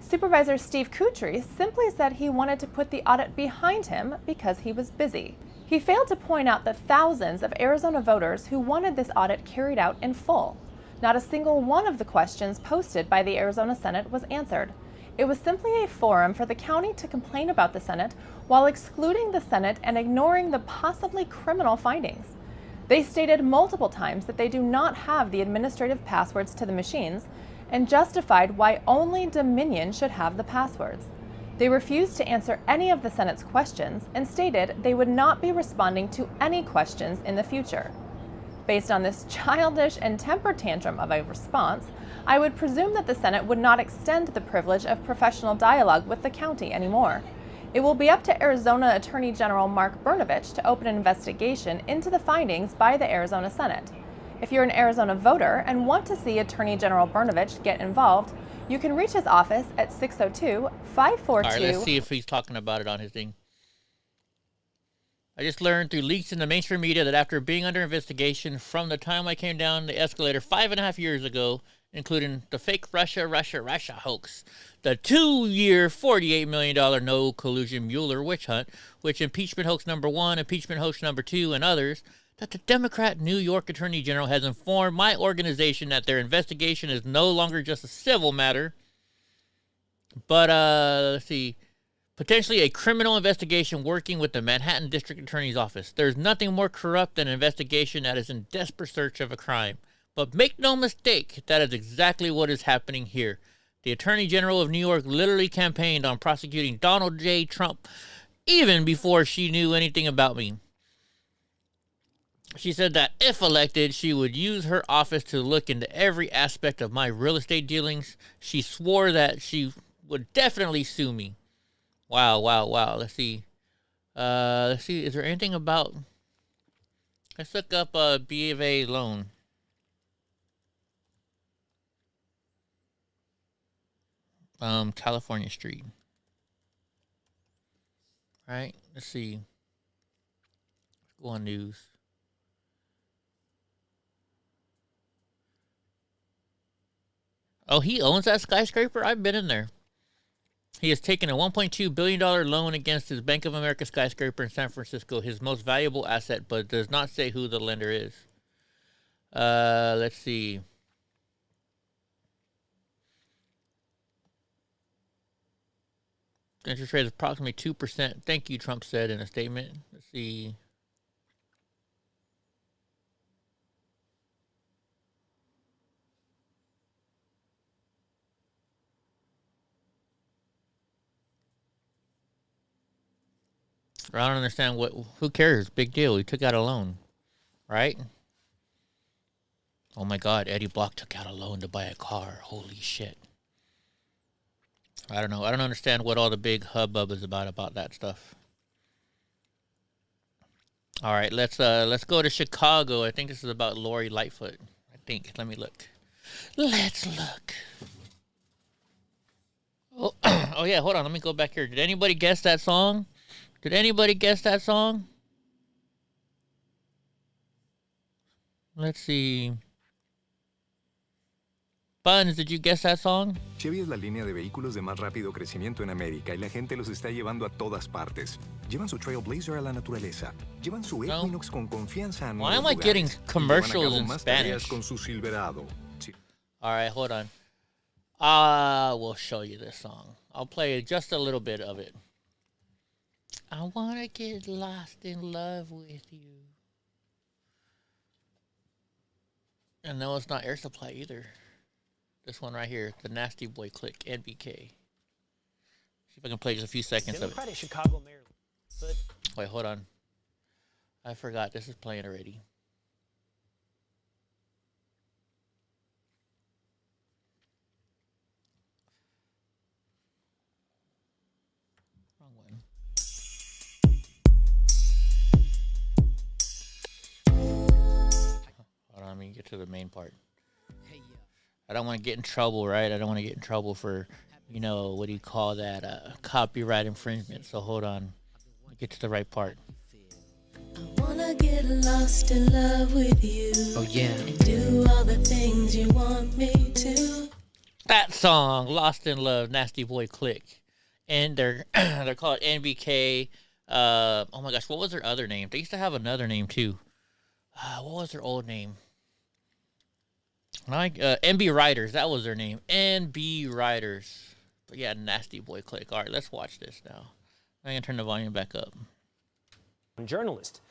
Supervisor Steve Kutry simply said he wanted to put the audit behind him because he was busy. He failed to point out the thousands of Arizona voters who wanted this audit carried out in full. Not a single one of the questions posted by the Arizona Senate was answered. It was simply a forum for the county to complain about the Senate while excluding the Senate and ignoring the possibly criminal findings. They stated multiple times that they do not have the administrative passwords to the machines and justified why only Dominion should have the passwords. They refused to answer any of the Senate's questions and stated they would not be responding to any questions in the future. Based on this childish and temper tantrum of a response, I would presume that the Senate would not extend the privilege of professional dialogue with the county anymore. It will be up to Arizona Attorney General Mark Brnovich to open an investigation into the findings by the Arizona Senate. If you're an Arizona voter and want to see Attorney General Brnovich get involved, you can reach his office at 602-542... All right,
let's see if he's talking about it on his thing. I just learned through leaks in the mainstream media that after being under investigation from the time I came down the escalator 5.5 years ago, including the fake Russia hoax, the 2-year, $48 million no collusion Mueller witch hunt, which impeachment hoax number 1, impeachment hoax number 2, and others, that the Democrat New York Attorney General has informed my organization that their investigation is no longer just a civil matter, but, let's see, potentially a criminal investigation working with the Manhattan District Attorney's Office. There's nothing more corrupt than an investigation that is in desperate search of a crime. But make no mistake, that is exactly what is happening here. The Attorney General of New York literally campaigned on prosecuting Donald J. Trump even before she knew anything about me. She said that if elected, she would use her office to look into every aspect of my real estate dealings. She swore that she would definitely sue me. Wow. Let's see. Is there anything about... Let's look up a B of A loan. California Street. Right? Let's see. Let's go on news. Oh, he owns that skyscraper? I've been in there. He has taken a $1.2 billion loan against his Bank of America skyscraper in San Francisco, his most valuable asset, but does not say who the lender is. Let's see. The interest rate is approximately 2%. Thank you, Trump said in a statement. Let's see. I don't understand who cares? Big deal. He took out a loan, right? Oh my God, Eddie Block took out a loan to buy a car. Holy shit. I don't know. I don't understand what all the big hubbub is about that stuff. All right, let's go to Chicago. I think this is about Lori Lightfoot. I think. Let me look. Let's look. Oh, oh yeah. Hold on. Let me go back here. Did anybody guess that song? Did anybody guess that song? Let's see. Buns, did you guess that song?
Chevy es la línea de vehículos de más rápido crecimiento en América y la gente los está llevando a todas partes. Llevan su Trailblazer a la naturaleza. Llevan su Equinox con confianza a nuevos
Why am I getting commercials in Spanish?
Con su Silverado.
All right, hold on. We'll show you this song. I'll play just a little bit of it. I want to get lost in love with you. And no, it's not Air Supply either. This one right here, the Nasty Boy Click, NBK. See if I can play just a few seconds of it.
Chicago Mayor.
Wait, hold on. I forgot. This is playing already. Wrong one. Hold on, let me get to the main part. I don't want to get in trouble, right? I don't want to get in trouble for, you know, what do you call that? Copyright infringement. So hold on. Let me get to the right part.
I wanna get lost in love with you.
Oh, yeah.
And do all the things you want me to.
That song, Lost in Love, Nasty Boy Click. And they're called NBK. Oh my gosh, what was their other name? They used to have another name too. What was their old name? Like NB Riders, that was their name. NB Riders. But yeah, Nasty Boy Click. All right, let's watch this now. I'm gonna turn the volume back up.
Journalist.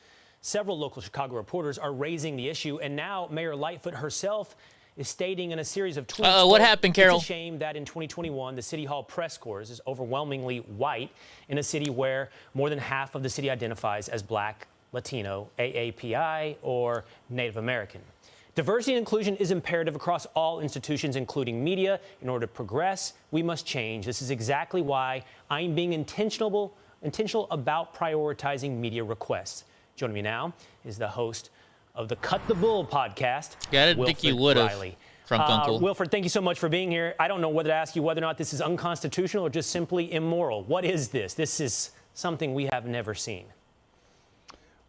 Several local Chicago reporters are raising the issue, and now Mayor Lightfoot herself is stating in a series of tweets.
What happened, Carol?
It's a shame that in 2021, the City Hall press corps is overwhelmingly white in a city where more than half of the city identifies as Black, Latino, AAPI, or Native American. Diversity and inclusion is imperative across all institutions, including media. In order to progress, we must change. This is exactly why I'm being intentional about prioritizing media requests. Joining me now is the host of the Cut the Bull podcast,
yeah, I didn't think you would have, Drunk Uncle.
Wilfred, thank you so much for being here. I don't know whether to ask you whether or not this is unconstitutional or just simply immoral. What is this? This is something we have never seen.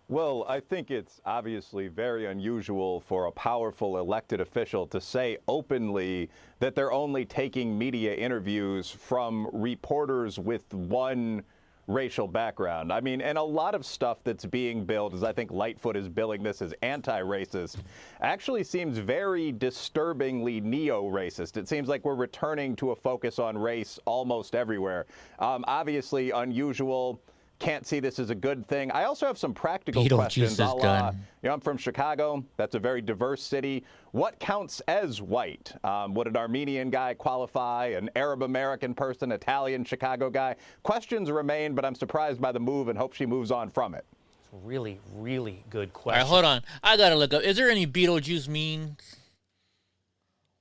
Well, I think it's obviously very unusual for a powerful elected official to say openly that they're only taking media interviews from reporters with one racial background. I mean, and a lot of stuff that's being billed, as I think Lightfoot is billing this as anti-racist, actually seems very disturbingly neo-racist. It seems like we're returning to a focus on race almost everywhere. Obviously unusual. Can't see this as a good thing. I also have some practical questions. I'm from Chicago. That's a very diverse city. What counts as white? Would an Armenian guy qualify? An Arab American person? Italian Chicago guy? Questions remain, but I'm surprised by the move and hope she moves on from it.
Really, really good question.
All right, hold on. I got to look up. Is there any Beetlejuice memes?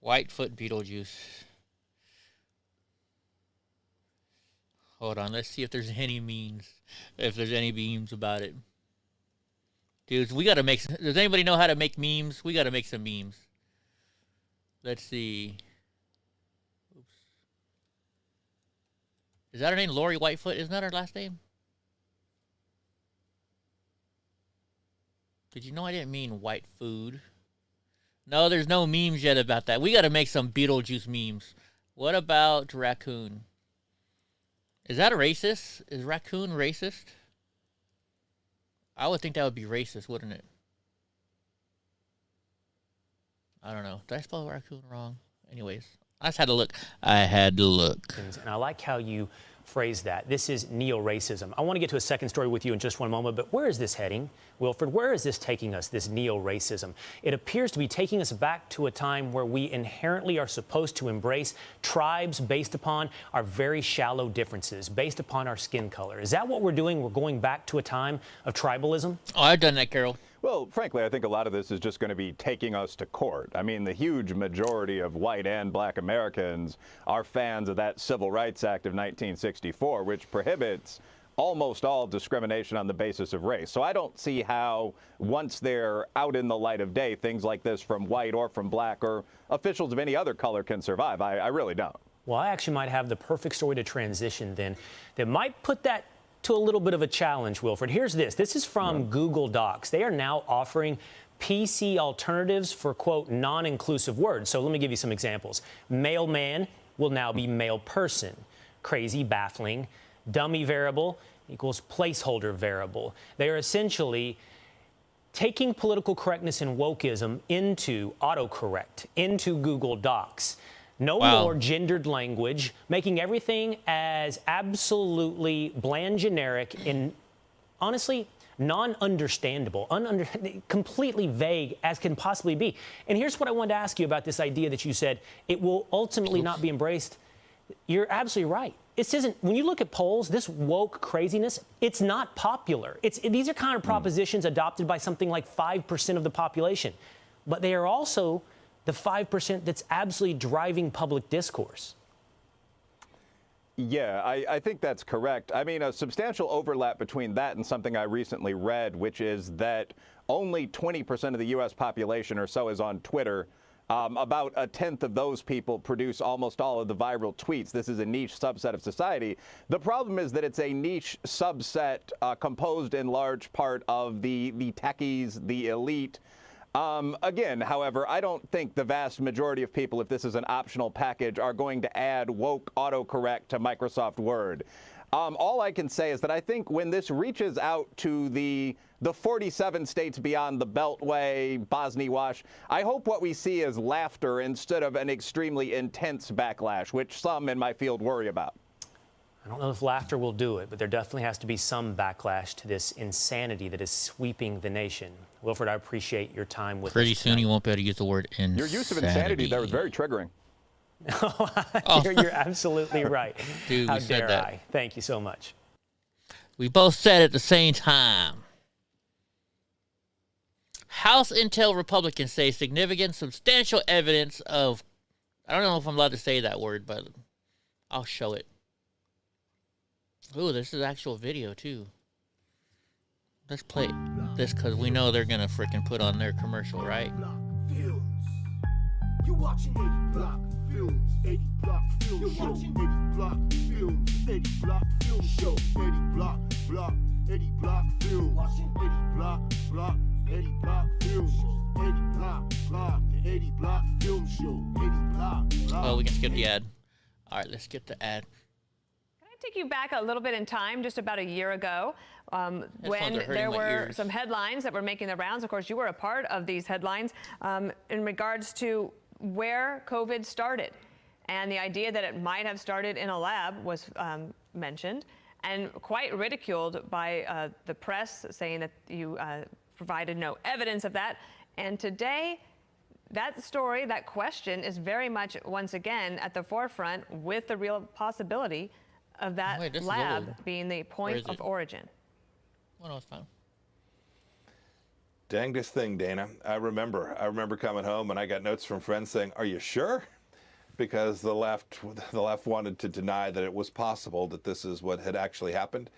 Whitefoot Beetlejuice. Hold on, let's see if there's any memes. If there's any memes about it. Dudes, we gotta make some, does anybody know how to make memes? We gotta make some memes. Let's see. Oops. Is that her name? Lori Whitefoot? Isn't that her last name? Did you know I didn't mean white food? No, there's no memes yet about that. We gotta make some Beetlejuice memes. What about raccoon? Is that a racist? Is raccoon racist? I would think that would be racist, wouldn't it? I don't know. Did I spell raccoon wrong? Anyways, I just had to look. I had to look.
And I like how you phrase that. This is neo-racism. I want to get to a second story with you in just one moment, but where is this heading, Wilfred? Where is this taking us, this neo-racism? It appears to be taking us back to a time where we inherently are supposed to embrace tribes based upon our very shallow differences, based upon our skin color. Is that what we're doing? We're going back to a time of tribalism?
Oh, I've done that, Carol.
Well, frankly, I think a lot of this is just going to be taking us to court. I mean, the huge majority of white and black Americans are fans of that Civil Rights Act of 1964, which prohibits almost all discrimination on the basis of race. So I don't see how, once they're out in the light of day, things like this from white or from black or officials of any other color can survive. I really don't.
Well, I actually might have the perfect story to transition then that might put that to a little bit of a challenge, Wilfred. Here's this. This is from Google Docs. They are now offering PC alternatives for, quote, non-inclusive words. So let me give you some examples. Mailman will now be mail person. Crazy, baffling. Dummy variable equals placeholder variable. They are essentially taking political correctness and wokeism into autocorrect, into Google Docs. No more gendered language, making everything as absolutely bland, generic, and honestly, non-understandable, completely vague as can possibly be. And here's what I wanted to ask you about this idea that you said it will ultimately not be embraced. You're absolutely right. It isn't, when you look at polls, this woke craziness, it's not popular. These are kind of propositions adopted by something like 5% of the population, but they are also the 5% that's absolutely driving public discourse.
Yeah, I think that's correct. I mean, a substantial overlap between that and something I recently read, which is that only 20% of the U.S. population or so is on Twitter. About a tenth of those people produce almost all of the viral tweets. This is a niche subset of society. The problem is that it's a niche subset composed in large part of the techies, the elite. Again, however, I don't think the vast majority of people, if this is an optional package, are going to add woke autocorrect to Microsoft Word. All I can say is that I think when this reaches out to the 47 states beyond the Beltway, Bosnia-Wash, I hope what we see is laughter instead of an extremely intense backlash, which some in my field worry about.
I don't know if laughter will do it, but there definitely has to be some backlash to this insanity that is sweeping the nation. Wilfred, I appreciate your time with us.
Pretty soon you won't be able to use the word insanity.
Your use of insanity there was very triggering.
You're absolutely right.
Dude,
How
we said
dare
that.
I? Thank you so much.
We both said at the same time. House Intel Republicans say significant, substantial evidence of, I don't know if I'm allowed to say that word, but I'll show it. Ooh, this is actual video, too. Let's play this because we know they're going to freaking put on their commercial, right?
You watching EddieBlockFilms, EddieBlockFilms Show, EddieBlockFilms, EddieBlockFilms Show, EddieBlockFilms, watching EddieBlockFilms, the EddieBlockFilms Show,
Oh, we can skip the ad. All right, let's skip the ad.
Take you back a little bit in time, just about a year ago, when there were some headlines that were making the rounds. Of course, you were a part of these headlines in regards to where COVID started. And the idea that it might have started in a lab was mentioned and quite ridiculed by the press, saying that you provided no evidence of that. And today, that story, that question is very much, once again, at the forefront with the real possibility of that lab being the point of origin.
Oh, no, it's fine.
Dangest thing, Dana. I remember coming home and I got notes from friends saying, "Are you sure?" Because the left wanted to deny that it was possible that this is what had actually happened.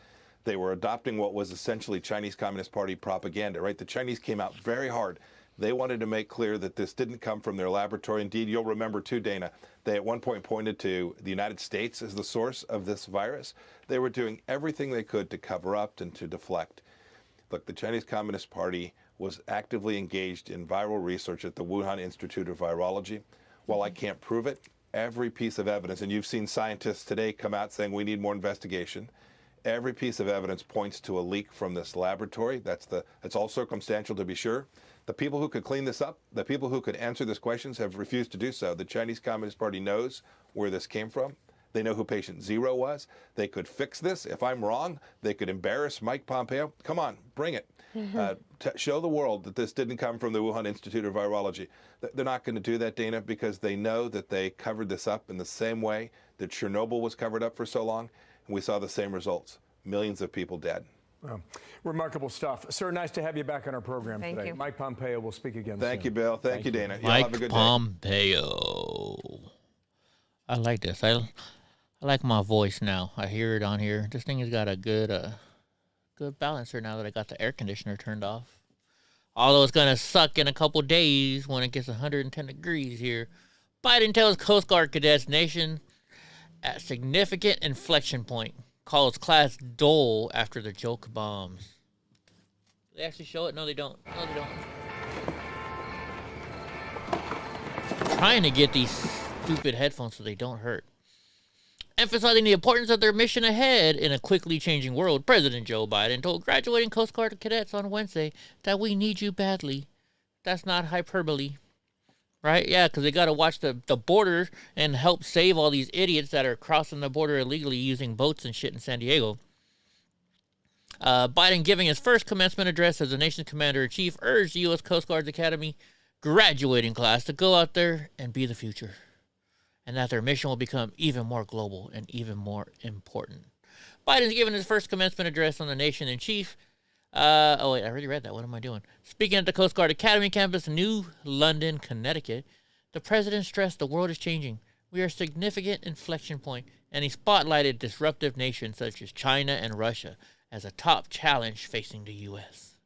They were adopting what was essentially Chinese Communist Party propaganda, right? The Chinese came out very hard. They wanted to make clear that this didn't come from their laboratory. Indeed, you'll remember too, Dana, they at one point pointed to the United States as the source of this virus. They were doing everything they could to cover up and to deflect. Look, the Chinese Communist Party was actively engaged in viral research at the Wuhan Institute of Virology. While I can't prove it, every piece of evidence, and you've seen scientists today come out saying we need more investigation, every piece of evidence points to a leak from this laboratory. It's all circumstantial, to be sure. The people who could clean this up, the people who could answer these questions have refused to do so. The Chinese Communist Party knows where this came from. They know who patient 0 was. They could fix this. If I'm wrong, they could embarrass Mike Pompeo. Come on, bring it. Show the world that this didn't come from the Wuhan Institute of Virology. They're not going to do that, Dana, because they know that they covered this up in the same way that Chernobyl was covered up for so long, and we saw the same results. Millions of people dead.
Well, remarkable stuff. Sir, nice to have you back on our program
Thank
today.
you.
Mike Pompeo will speak again
Thank
soon.
you, Bill. Thank you, Dana. Y'all
Mike
have a good day.
Pompeo. I like this. I like my voice now. I hear it on here. This thing has got a good balancer now that I got the air conditioner turned off. Although it's going to suck in a couple days when it gets 110 degrees here. Biden tells Coast Guard cadets nation at significant inflection point. Calls class dull after the joke bombs. They actually show it? No, they don't. No, they don't. Trying to get these stupid headphones so they don't hurt. Emphasizing the importance of their mission ahead in a quickly changing world, President Joe Biden told graduating Coast Guard cadets on Wednesday that we need you badly. That's not hyperbole. Right? Yeah, because they got to watch the border and help save all these idiots that are crossing the border illegally using boats and shit in San Diego. Biden, giving his first commencement address as the nation's commander-in-chief, urged the U.S. Coast Guard's Academy graduating class to go out there and be the future, and that their mission will become even more global and even more important. Biden's giving his first commencement address on the nation-in-chief. Oh, wait, I already read that. What am I doing? Speaking at the Coast Guard Academy campus in New London, Connecticut, the president stressed the world is changing. We are a significant inflection point, and he spotlighted disruptive nations such as China and Russia as a top challenge facing the U.S.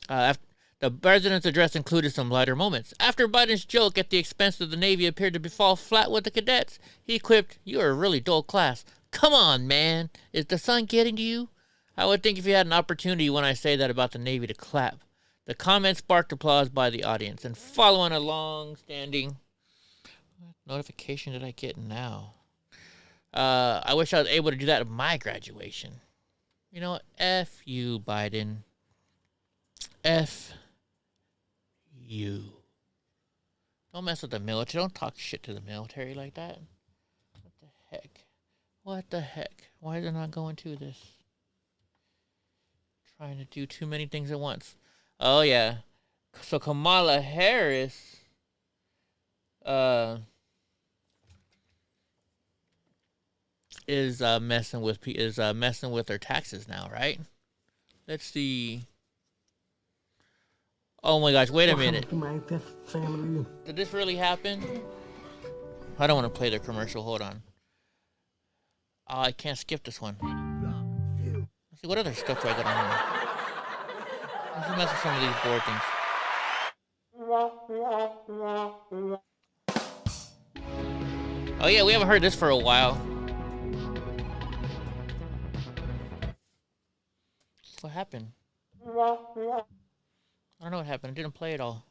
The president's address included some lighter moments. After Biden's joke at the expense of the Navy appeared to fall flat with the cadets, he quipped, "You are a really dull class. Come on, man. Is the sun getting to you?" I would think if you had an opportunity when I say that about the Navy to clap. The comment sparked applause by the audience, and following a long-standing notification did I get now? I wish I was able to do that at my graduation. You know what? F you, Biden. F you. Don't mess with the military. Don't talk shit to the military like that. What the heck? What the heck? Why is it not going to this? Trying to do too many things at once. Oh, yeah. So Kamala Harris is messing with their taxes now, right? Let's see. Oh my gosh, wait a minute. Did this really happen? I don't want to play the commercial. Hold on. Oh, I can't skip this one. Let's see, what other stuff do I got on here? Let's mess with some of these board things. Oh yeah, we haven't heard this for a while. What happened? I don't know what happened. I didn't play it all.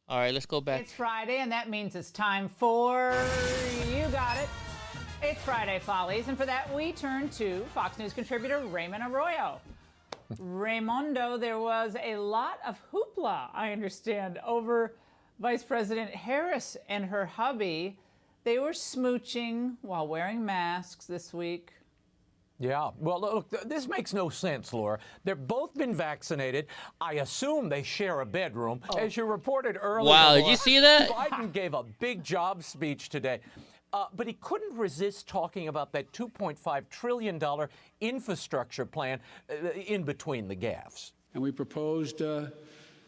All right, let's go back.
It's Friday, and that means it's time for... You got it. It's Friday Follies, and for that, we turn to Fox News contributor Raymond Arroyo. Raymondo, there was a lot of hoopla, I understand, over Vice President Harris and her hubby. They were smooching while wearing masks this week.
Yeah, well, look, this makes no sense, Laura. They've both been vaccinated. I assume they share a bedroom. As you reported earlier,
wow,
Laura,
did you see that?
Biden gave a big job speech today. But he couldn't resist talking about that $2.5 trillion infrastructure plan in between the gaffes.
And we proposed, what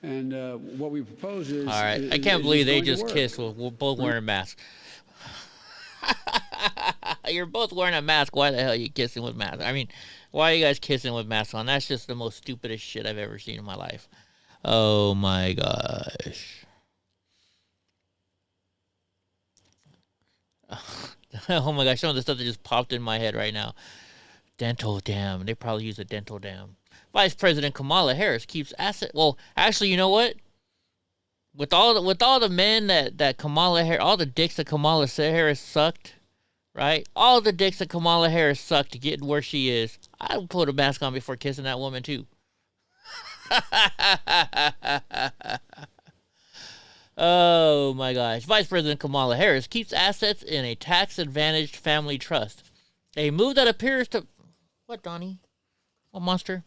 we propose is...
All right, I can't believe they just kissed while we're both wearing masks. You're both wearing a mask. Why the hell are you kissing with masks? I mean, why are you guys kissing with masks on? That's just the most stupidest shit I've ever seen in my life. Oh my gosh. Oh my gosh, some of the stuff that just popped in my head right now. Dental dam. They probably use a dental dam. Vice President Kamala Harris keeps asset. Well, actually, you know what? With all the men that Kamala Harris, all the dicks that Kamala Harris sucked, right? All the dicks that Kamala Harris sucked to get where she is. I would put a mask on before kissing that woman too. Oh my gosh. Vice President Kamala Harris keeps assets in a tax-advantaged family trust. A move that appears to... What, Donnie? What monster?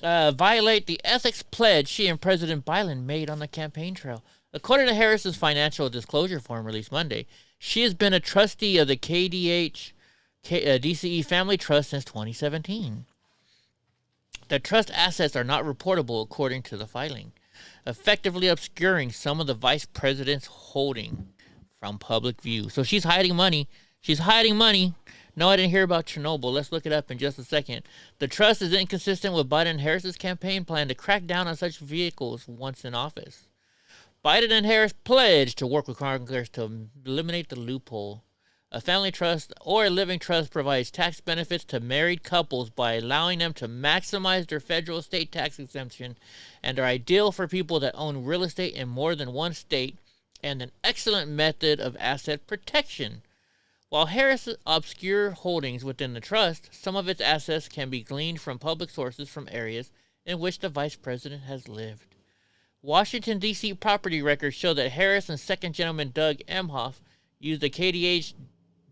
Violate the ethics pledge she and President Biden made on the campaign trail. According to Harris's financial disclosure form released Monday, she has been a trustee of the DCE Family Trust since 2017. The trust assets are not reportable according to the filing, effectively obscuring some of the vice president's holding from public view. So she's hiding money. She's hiding money. No, I didn't hear about Chernobyl. Let's look it up in just a second. The trust is inconsistent with Biden and Harris's campaign plan to crack down on such vehicles once in office. Biden and Harris pledged to work with Congress to eliminate the loophole. A family trust or a living trust provides tax benefits to married couples by allowing them to maximize their federal state tax exemption and are ideal for people that own real estate in more than one state and an excellent method of asset protection. While Harris' obscure holdings within the trust, some of its assets can be gleaned from public sources from areas in which the vice president has lived. Washington, D.C. property records show that Harris and second gentleman Doug Emhoff used the KDH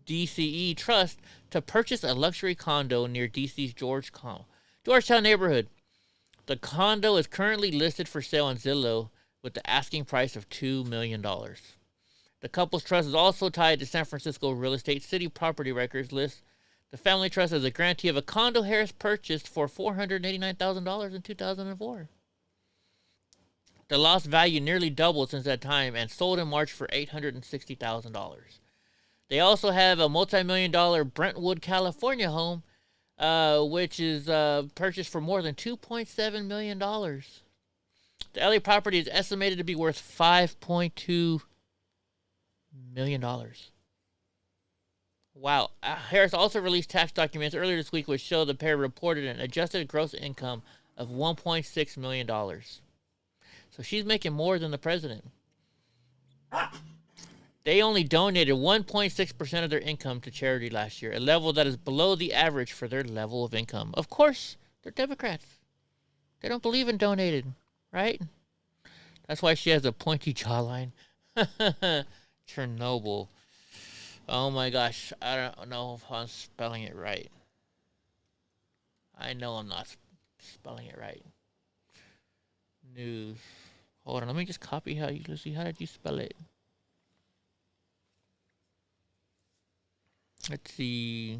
DCE Trust to purchase a luxury condo near D.C.'s Georgetown neighborhood. The condo is currently listed for sale on Zillow with the asking price of $2 million. The couple's trust is also tied to San Francisco real estate city property records list. The family trust is a grantee of a condo Harris purchased for $489,000 in 2004. The lost value nearly doubled since that time and sold in March for $860,000. They also have a multi-million-dollar Brentwood, California home, which is purchased for more than $2.7 million. The LA property is estimated to be worth $5.2 million. Wow. Harris also released tax documents earlier this week which show the pair reported an adjusted gross income of $1.6 million. So she's making more than the president. They only donated 1.6% of their income to charity last year, a level that is below the average for their level of income. Of course, they're Democrats. They don't believe in donated, right? That's why she has a pointy jawline. Chernobyl. Oh my gosh, I don't know if I'm spelling it right. I know I'm not spelling it right. News. Hold on, let me just copy how you, let's see, how did you spell it? Let's see.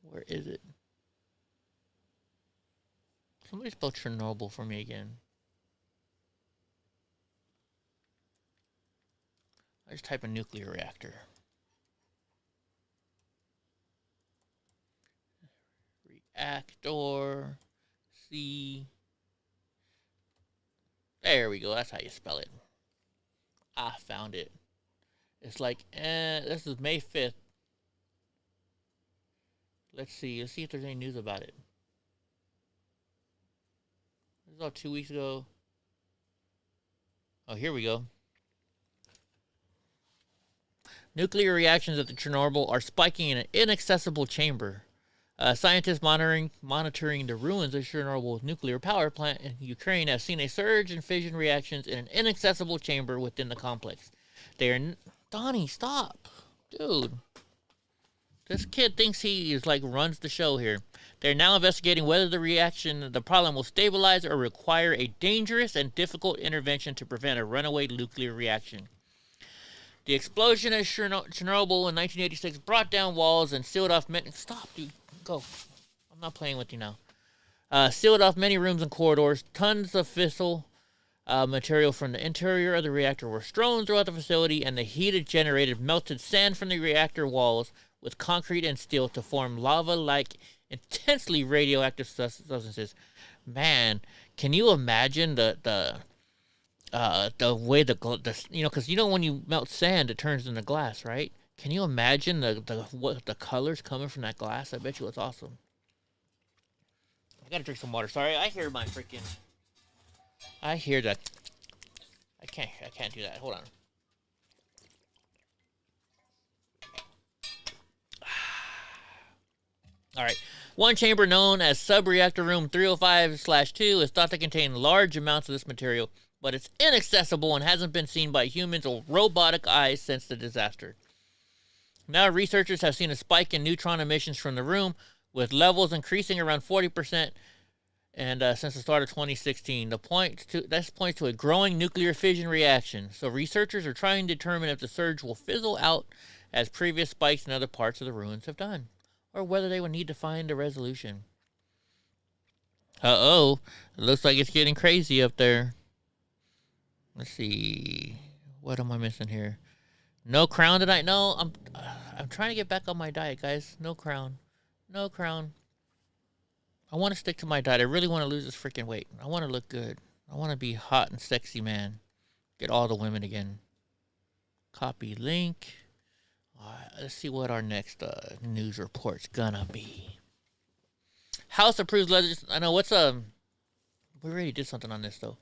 Where is it? Somebody spell Chernobyl for me again. I just type a nuclear reactor. Reactor. C. There we go. That's how you spell it. I found it. It's like, this is May 5th. Let's see. Let's see if there's any news about it. This is all 2 weeks ago. Oh, here we go. Nuclear reactions at the Chernobyl are spiking in an inaccessible chamber. Scientists monitoring the ruins of Chernobyl's nuclear power plant in Ukraine have seen a surge in fission reactions in an inaccessible chamber within the complex. They are... Donnie, stop. Dude. This kid thinks he is like runs the show here. They're now investigating whether the problem will stabilize or require a dangerous and difficult intervention to prevent a runaway nuclear reaction. The explosion at Chernobyl in 1986 brought down walls and sealed off many... Stop, dude. Go. I'm not playing with you now. Sealed off many rooms and corridors. Tons of fissile material from the interior of the reactor were strewn throughout the facility, and the heat it generated melted sand from the reactor walls with concrete and steel to form lava-like, intensely radioactive substances. Man, can you imagine the way because when you melt sand, it turns into glass, right? Can you imagine the colors coming from that glass? I bet you it's awesome. I gotta drink some water. Sorry, I hear that. I can't do that. Hold on. All right. One chamber known as Subreactor Room 305/2 is thought to contain large amounts of this material, but it's inaccessible and hasn't been seen by humans or robotic eyes since the disaster. Now researchers have seen a spike in neutron emissions from the room, with levels increasing around 40% and since the start of 2016. This points to a growing nuclear fission reaction. So researchers are trying to determine if the surge will fizzle out as previous spikes in other parts of the ruins have done, or whether they will need to find a resolution. Uh-oh. It looks like it's getting crazy up there. Let's see. What am I missing here? No Crown tonight? No, I'm trying to get back on my diet, guys. No Crown. No Crown. I want to stick to my diet. I really want to lose this freaking weight. I want to look good. I want to be hot and sexy, man. Get all the women again. Copy link. Let's see what our next news report's gonna be. House approves legislation. I know what's we already did something on this though.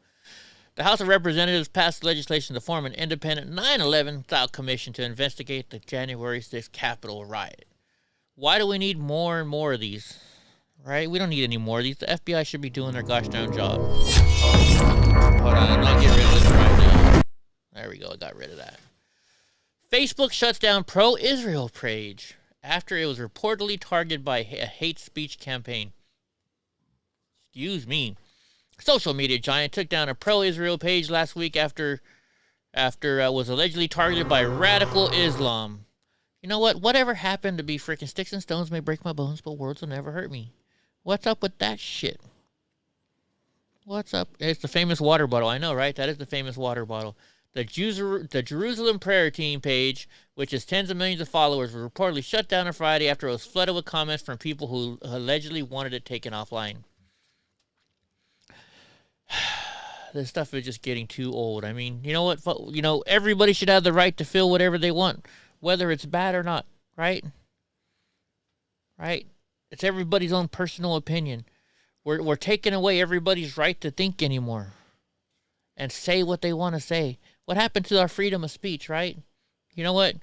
The House of Representatives passed legislation to form an independent 9/11 style commission to investigate the January 6th Capitol riot. Why do we need more and more of these? Right? We don't need any more of these. The FBI should be doing their gosh darn job. Hold on, I'm not getting rid of this right now. There we go, I got rid of that. Facebook shuts down pro-Israel page after it was reportedly targeted by a hate speech campaign. Excuse me. Social media giant took down a pro-Israel page last week after was allegedly targeted by radical Islam. You know what? Whatever happened to be freaking sticks and stones may break my bones, but words will never hurt me. What's up with that shit? What's up? It's the famous water bottle. I know, right? That is the famous water bottle. The Jerusalem Prayer Team page, which has tens of millions of followers, was reportedly shut down on Friday after it was flooded with comments from people who allegedly wanted it taken offline. This stuff is just getting too old. I mean, you know what? You know, everybody should have the right to feel whatever they want, whether it's bad or not, right? Right? It's everybody's own personal opinion. We're taking away everybody's right to think anymore and say what they want to say. What happened to our freedom of speech, right? You know what?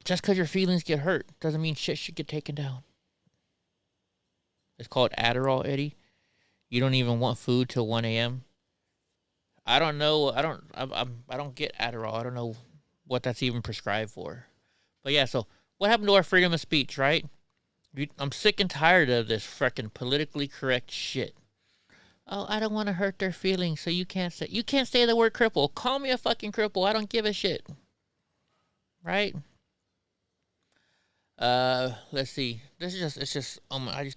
Just because your feelings get hurt doesn't mean shit should get taken down. It's called Adderall, Eddie. You don't even want food till 1 a.m. I don't know. I don't get Adderall. I don't know what that's even prescribed for. But yeah, so what happened to our freedom of speech, right? I'm sick and tired of this freaking politically correct shit. Oh, I don't want to hurt their feelings, so you can't say the word cripple. Call me a fucking cripple. I don't give a shit. Right? Let's see. I just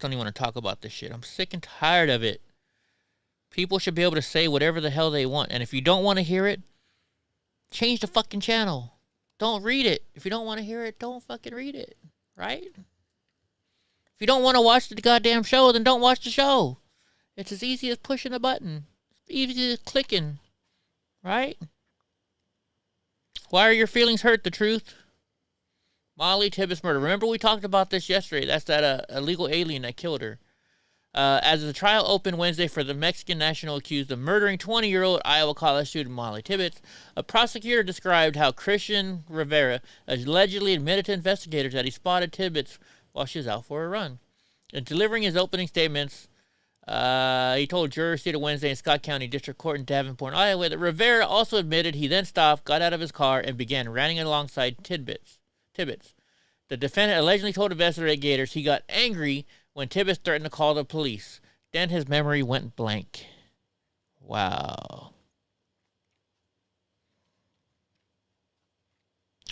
don't even want to talk about this shit. I'm sick and tired of it. People should be able to say whatever the hell they want, and if you don't want to hear it, change the fucking channel. Don't read it. If you don't want to hear it, don't fucking read it. Right? If you don't want to watch the goddamn show, then don't watch the show. It's as easy as pushing a button. It's easy as clicking. Right? Why are your feelings hurt, the truth? Molly Tibbetts murder. Remember we talked about this yesterday. That's that illegal alien that killed her. As the trial opened Wednesday for the Mexican national accused of murdering 20-year-old Iowa college student Molly Tibbetts, a prosecutor described how Christian Rivera allegedly admitted to investigators that he spotted Tibbetts while she was out for a run. In delivering his opening statements, he told jurors seated Wednesday in Scott County District Court in Davenport, Iowa, that Rivera also admitted he then stopped, got out of his car, and began running alongside Tibbetts. The defendant allegedly told investigators he got angry when Tibbetts threatened to call the police. Then his memory went blank. Wow.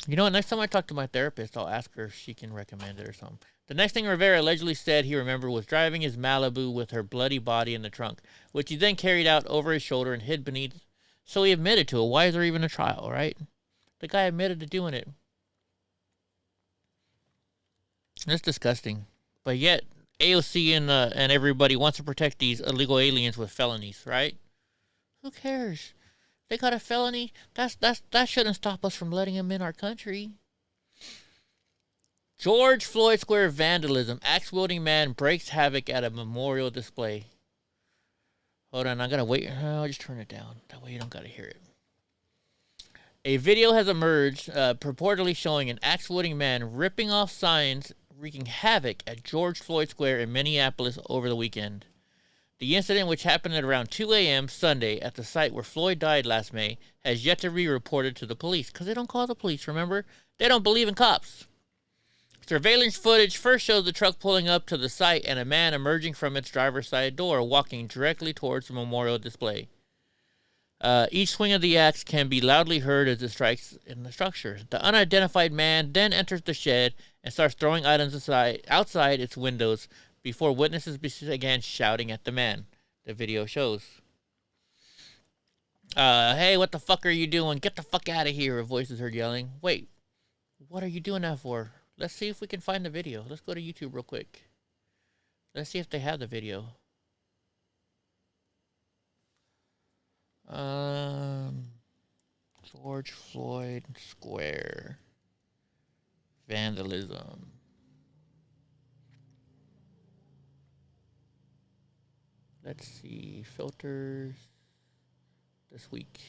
You know what? Next time I talk to my therapist, I'll ask her if she can recommend it or something. The next thing Rivera allegedly said he remembered was driving his Malibu with her bloody body in the trunk, which he then carried out over his shoulder and hid beneath. So he admitted to it. Why is there even a trial, right? The guy admitted to doing it. That's disgusting. But yet, AOC and everybody wants to protect these illegal aliens with felonies, right? Who cares? They got a felony. That shouldn't stop us from letting them in our country. George Floyd Square vandalism. Axe-wielding man breaks havoc at a memorial display. Hold on, I gotta wait. I'll just turn it down. That way you don't gotta hear it. A video has emerged purportedly showing an axe-wielding man ripping off signs wreaking havoc at George Floyd Square in Minneapolis over the weekend. The incident, which happened at around 2 a.m. Sunday at the site where Floyd died last May, has yet to be reported to the police. Because they don't call the police, remember? They don't believe in cops. Surveillance footage first shows the truck pulling up to the site and a man emerging from its driver's side door, walking directly towards the memorial display. Each swing of the axe can be loudly heard as it strikes in the structure. The unidentified man then enters the shed and starts throwing items outside its windows, before witnesses began shouting at the man. The video shows. Hey, what the fuck are you doing? Get the fuck out of here, a voice is heard yelling. Wait, what are you doing that for? Let's see if we can find the video. Let's go to YouTube real quick. Let's see if they have the video. George Floyd Square. Vandalism. Let's see. Filters. This week.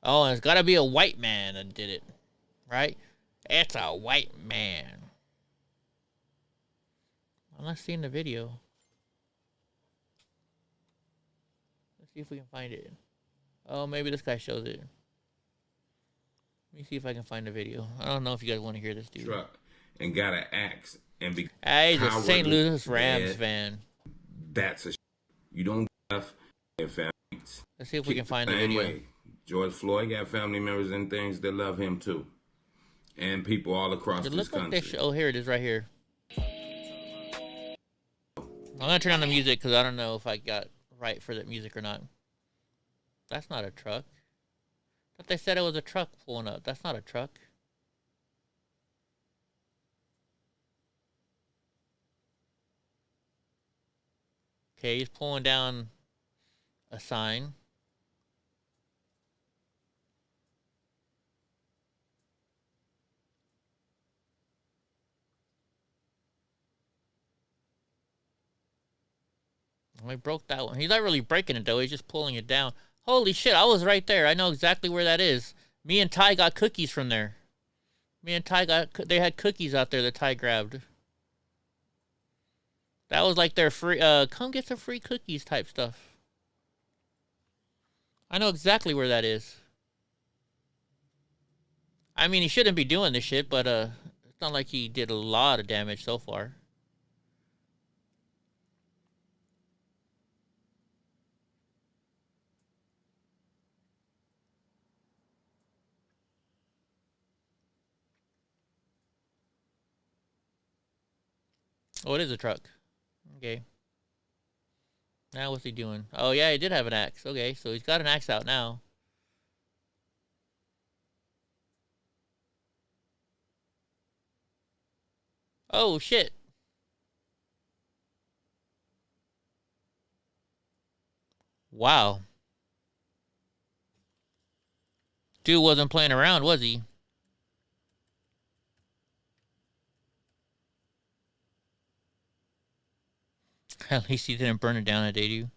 Oh, and it's got to be a white man that did it. Right? It's a white man. I'm not seeing the video. Let's see if we can find it. Oh, maybe this guy shows it. Let me see if I can find the video. I don't know if you guys want to hear this dude.
Truck and got an axe and be.
He's a St. Louis Rams fan.
That's a. You don't have families.
Let's see if we can find the video.
Way. George Floyd got family members and things that love him too, and people all across this country.
Oh, here it is, right here. I'm gonna turn on the music because I don't know if I got right for that music or not. That's not a truck. I thought they said it was a truck pulling up. That's not a truck. Okay, he's pulling down a sign. I broke that one. He's not really breaking it, though. He's just pulling it down. Holy shit, I was right there. I know exactly where that is. Me and Ty got cookies from there. Me and Ty they had cookies out there that Ty grabbed. That was like their free, come get some free cookies type stuff. I know exactly where that is. I mean, he shouldn't be doing this shit, but it's not like he did a lot of damage so far. Oh, it is a truck. Okay. Now what's he doing? Oh, yeah, he did have an axe. Okay, so he's got an axe out now. Oh, shit. Wow. Dude wasn't playing around, was he? At least he didn't burn it down, I did you.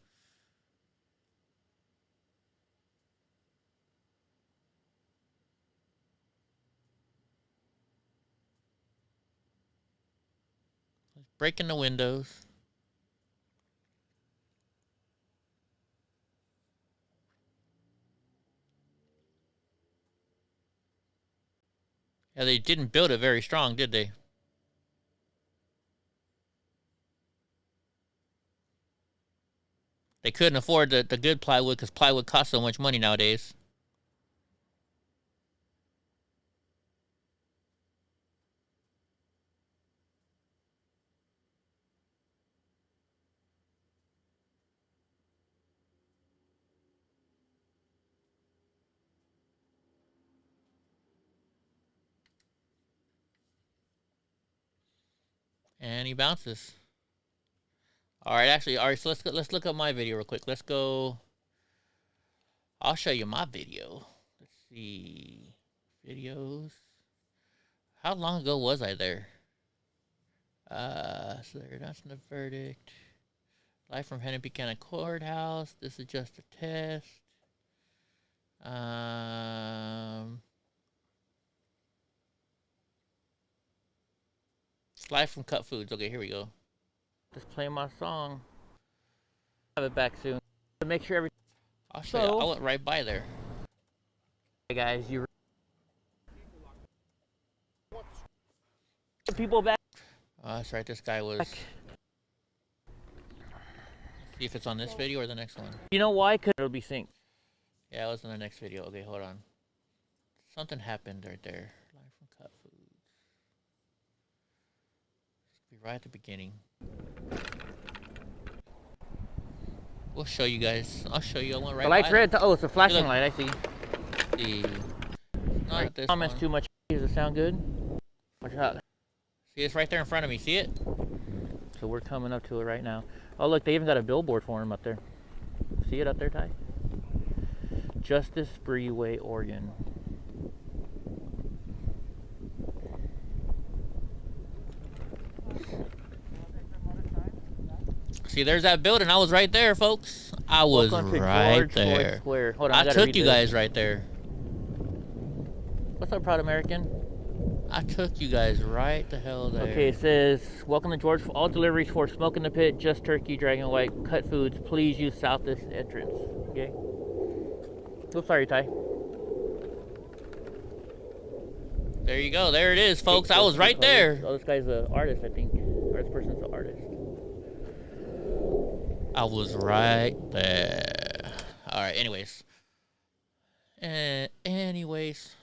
Breaking the windows. Yeah, they didn't build it very strong, did they? They couldn't afford the good plywood because plywood costs so much money nowadays. And he bounces. All right, actually, all right. So let's look up my video real quick. Let's go. I'll show you my video. Let's see, videos. How long ago was I there? So they're announcing the verdict. Live from Hennepin County Courthouse. This is just a test. Live from Cut Foods. Okay, here we go. Just play my song. Have it back soon. To make sure everything. I'll show you. I went right by there. Hey guys, you. People back. Oh, that's right. This guy was. See if it's on this video or the next one. You know why? Because it'll be synced. Yeah, it was in the next video. Okay, hold on. Something happened right there. Live from Cut Foods. Be Right at the beginning. We'll show you guys. I'll show you. I went right.
The light's red. Oh, it's a flashing
look.
light. I see.
Not this
comments
one.
too much. Does it sound good? Watch out.
See, it's right there in front of me. See it?
So we're coming up to it right now. Oh, look, they even got a billboard for him up there. See it up there, Ty? Justice Freeway, Oregon.
See, there's that building. I was right there, folks. I was right there.
Hold on,
I took you guys right there.
What's up, Proud American?
I took you guys right the hell there.
Okay, it says, welcome to George. All deliveries for Smoke in the Pit, Just Turkey, Dragon White, Cut Foods. Please use southeast entrance. Okay. Oops, sorry, Ty.
There you go. There it is, folks. I was right there.
Oh, this guy's an artist, I think. Or this person's an artist.
I was right there. All right, anyways.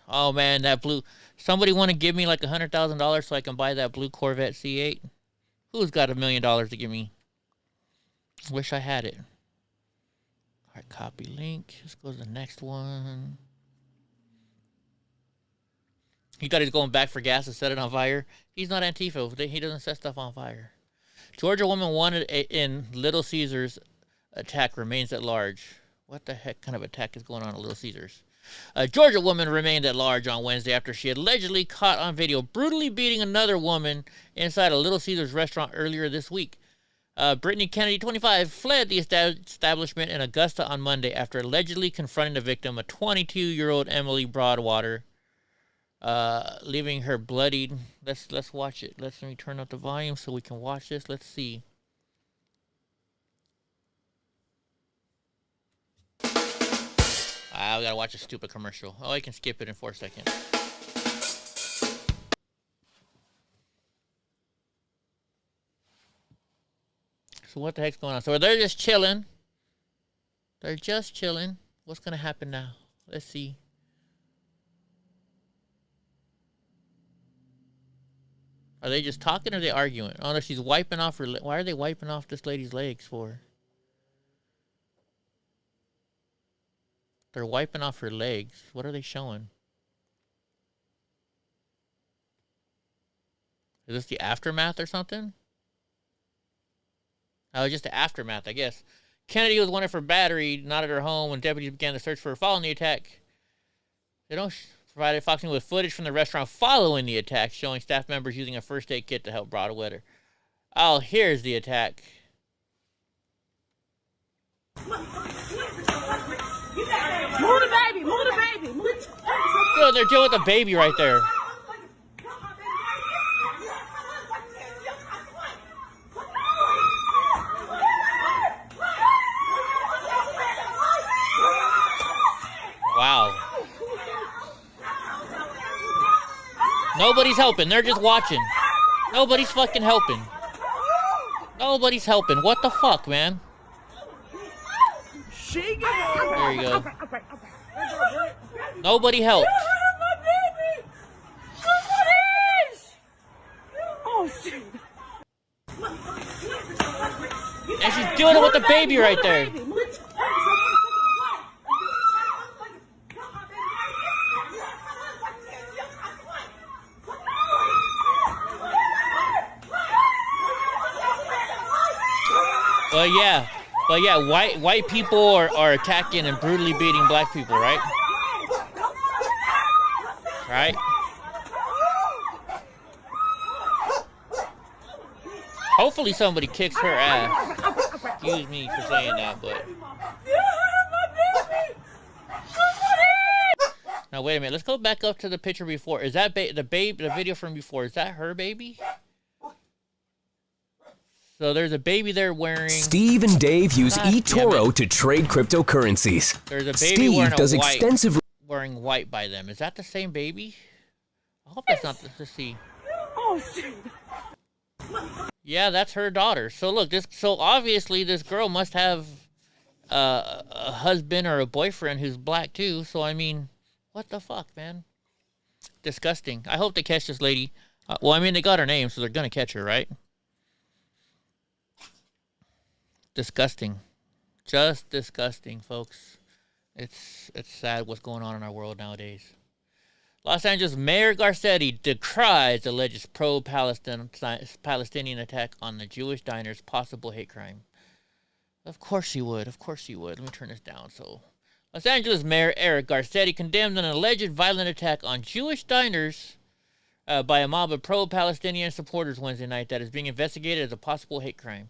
Oh, man, that blue. Somebody want to give me like $100,000 so I can buy that blue Corvette C8? Who's got $1 million to give me? Wish I had it. All right, copy link. Let's go to the next one. He thought he's going back for gas to set it on fire. He's not Antifa. He doesn't set stuff on fire. Georgia woman wanted in Little Caesars attack remains at large. What the heck kind of attack is going on at Little Caesars? A Georgia woman remained at large on Wednesday after she allegedly caught on video brutally beating another woman inside a Little Caesars restaurant earlier this week. Brittany Kennedy, 25, fled the establishment in Augusta on Monday after allegedly confronting the victim, a 22-year-old Emily Broadwater, leaving her bloodied. Let's watch it. Let me turn up the volume so we can watch this. Let's see. I gotta watch a stupid commercial. Oh, I can skip it in 4 seconds. So what the heck's going on? So they're just chilling. They're just chilling. What's gonna happen now? Let's see. Are they just talking or are they arguing? Oh no, she's wiping off her. Why are they wiping off this lady's legs for? They're wiping off her legs. What are they showing? Is this the aftermath or something? Oh, just the aftermath, I guess. Kennedy was wanted for battery, not at her home, when deputies began the search for her following the attack. They don't provide Fox News with footage from the restaurant following the attack, showing staff members using a first aid kit to help Broadwater. Oh, here's the attack.
Move the baby, move the baby.
Good, they're dealing with the baby right there. Wow. Nobody's helping. They're just watching. Nobody's fucking helping. Nobody's helping. What the fuck, man? There you go. Nobody helped. And she's dealing with the baby right there. But yeah, white people are attacking and brutally beating black people, right? Right? Hopefully somebody kicks her ass. Excuse me for saying that, but... Now wait a minute. Let's go back up to the picture before. Is that the video from before? Is that her baby? So there's a baby there wearing...
Steve and Dave use eToro to trade cryptocurrencies.
There's a baby
Steve
wearing
does
white,
extensively...
wearing white by them. Is that the same baby? I hope that's not let's see.
Oh, shit.
Yeah, that's her daughter. So look, so obviously this girl must have a husband or a boyfriend who's black too. So I mean, what the fuck, man? Disgusting. I hope they catch this lady. Well, I mean, they got her name, so they're gonna catch her, right? disgusting. Just disgusting, folks. It's sad what's going on in our world nowadays. Los Angeles Mayor Garcetti decries alleged pro-Palestinian attack on the Jewish diner's possible hate crime. Of course he would. Of course he would. Let me turn this down. So, Los Angeles Mayor Eric Garcetti condemned an alleged violent attack on Jewish diners by a mob of pro-Palestinian supporters Wednesday night that is being investigated as a possible hate crime.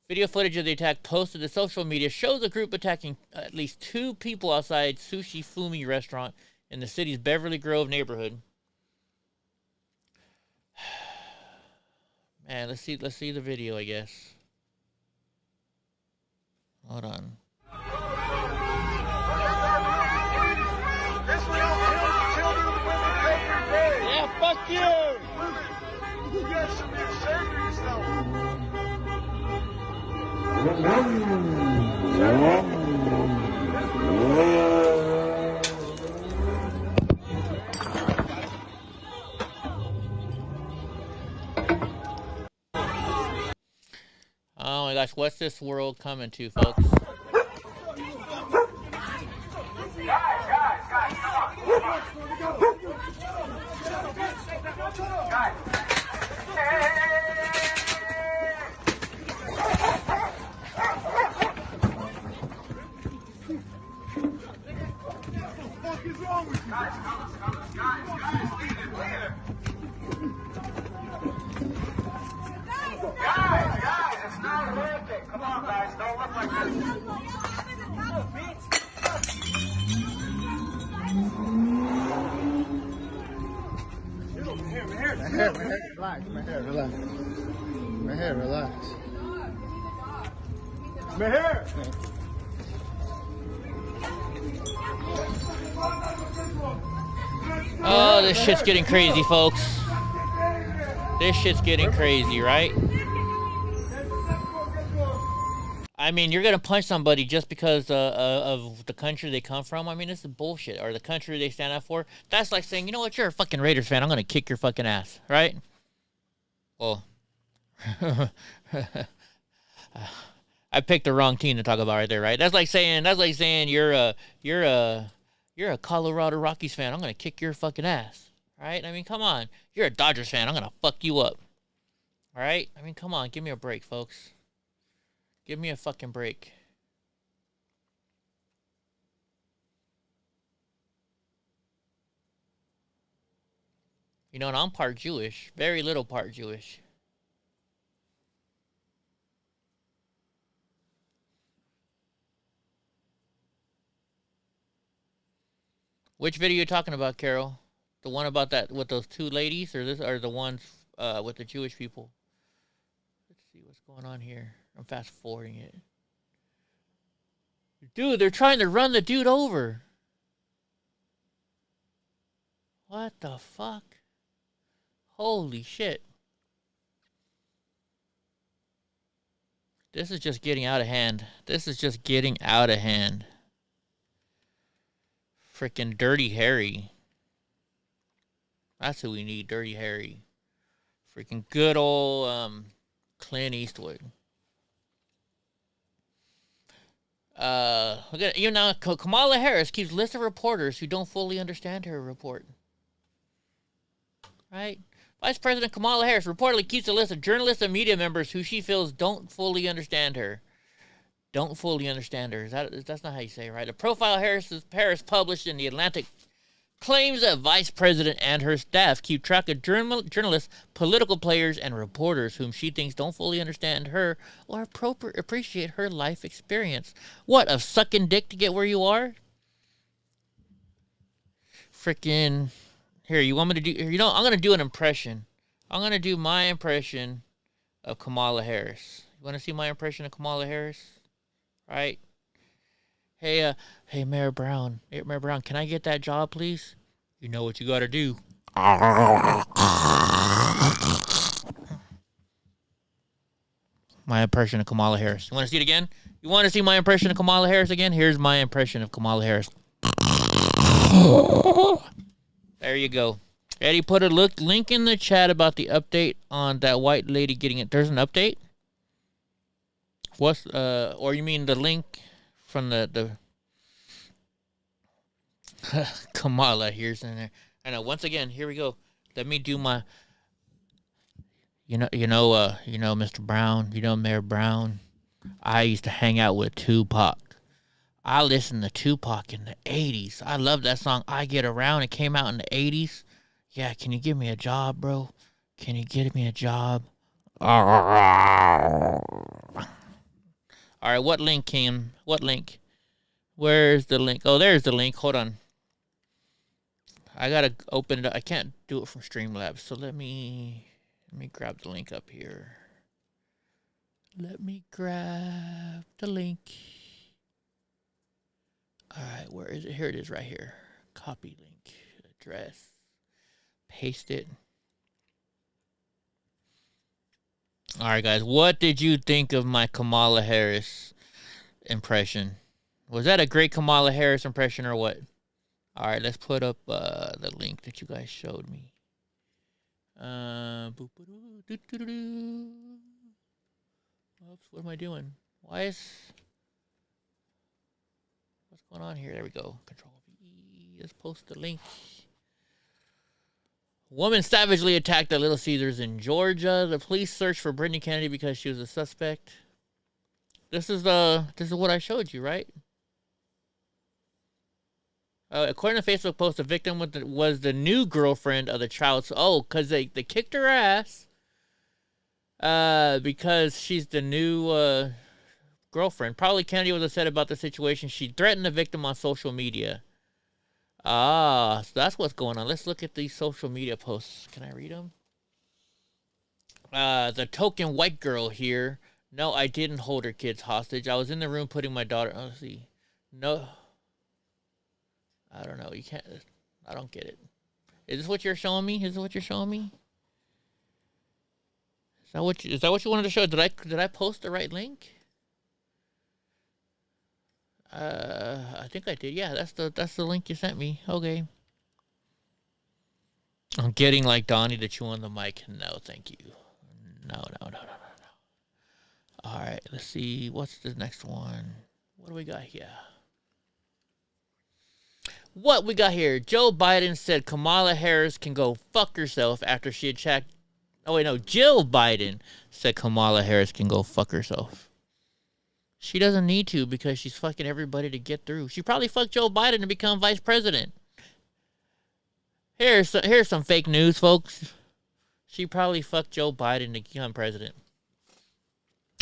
Video footage of the attack posted to social media shows a group attacking at least 2 people outside Sushi Fumi restaurant in the city's Beverly Grove neighborhood. Man, let's see the video, I guess. Hold on.
Yeah, fuck you! You guys should be ashamed of yourself.
Oh my gosh, what's this world coming to, folks?
Relax.
Oh, this shit's getting crazy, folks. This shit's getting crazy, right? I mean, you're gonna punch somebody just because of the country they come from. I mean, this is bullshit. Or the country they stand up for. That's like saying, you know what, you're a fucking Raiders fan. I'm gonna kick your fucking ass, right? Well, I picked the wrong team to talk about right there, right? That's like saying you're a Colorado Rockies fan. I'm gonna kick your fucking ass, right? I mean, come on. You're a Dodgers fan. I'm gonna fuck you up, all right? I mean, come on. Give me a break, folks. Give me a fucking break. You know, and I'm part Jewish. Very little part Jewish. Which video are you talking about, Carol? The one about that with those 2 ladies, or the ones with the Jewish people? Let's see what's going on here. I'm fast forwarding it. Dude, they're trying to run the dude over. What the fuck? Holy shit. This is just getting out of hand. This is just getting out of hand. Freaking Dirty Harry. That's who we need, Dirty Harry. Freaking good old Clint Eastwood. Look at, you know, Kamala Harris keeps lists of reporters who don't fully understand her report. Right? Vice President Kamala Harris reportedly keeps a list of journalists and media members who she feels don't fully understand her. Don't fully understand her. That's not how you say it, right? A profile Harris published in The Atlantic claims that Vice President and her staff keep track of journalists, political players, and reporters whom she thinks don't fully understand her or appreciate her life experience. What, of sucking dick to get where you are? Freaking... Here, you want me to do... You know, I'm going to do an impression. I'm going to do my impression of Kamala Harris. You want to see my impression of Kamala Harris? Right? Hey, Mayor Brown. Hey, Mayor Brown, can I get that job, please? You know what you got to do. My impression of Kamala Harris. You want to see it again? You want to see my impression of Kamala Harris again? Here's my impression of Kamala Harris. There you go. Eddie put a link in the chat about the update on that white lady getting it. There's an update?
What's or you mean the link from the Kamala here's in there. I know. Once again, here we go. Let me do my. Mr. Brown. You know Mayor Brown. I used to hang out with Tupac. I listened to Tupac in the 80s. I love that song, I Get Around. It came out in the 80s. Yeah, can you give me a job, bro? Can you get me a job? All right, what link, Kim? What link? Where's the link? Oh, there's the link. Hold on. I got to open it up. I can't do it from Streamlabs, so let me grab the link up here. Let me grab the link. All right, where is it? Here it is right here. Copy link, address, paste it. All right, guys, what did you think of my Kamala Harris impression? Was that a great Kamala Harris impression or what? All right, let's put up the link that you guys showed me. Oops, what am I doing? What's going on here? There we go. Control V. Let's post the link. Woman savagely attacked at Little Caesars in Georgia. The police searched for Brittany Kennedy because she was a suspect. This is what I showed you, right? According to Facebook post, the victim was the new girlfriend of the child. Because they kicked her ass. Because she's the new girlfriend. Probably Kennedy was upset about the situation. She threatened the victim on social media. So that's what's going on. Let's look at these social media posts. Can I read them? The token white girl here. No, I didn't hold her kids hostage. I was in the room putting my daughter. Oh, let's see. No. I don't know. You can't. I don't get it. Is this what you're showing me? Is this what you're showing me? Is that what you wanted to show? Did I post the right link? I think I did. Yeah, that's the link you sent me. Okay. I'm getting like Donnie to chew on the mic. No, thank you. No. All right, let's see. What's the next one? What do we got here? What we got here? Joe Biden said Kamala Harris can go fuck herself after she attacked. Oh wait, no. Jill Biden said Kamala Harris can go fuck herself. She doesn't need to because she's fucking everybody to get through. She probably fucked Joe Biden to become vice president. Here's some fake news, folks. She probably fucked Joe Biden to become president.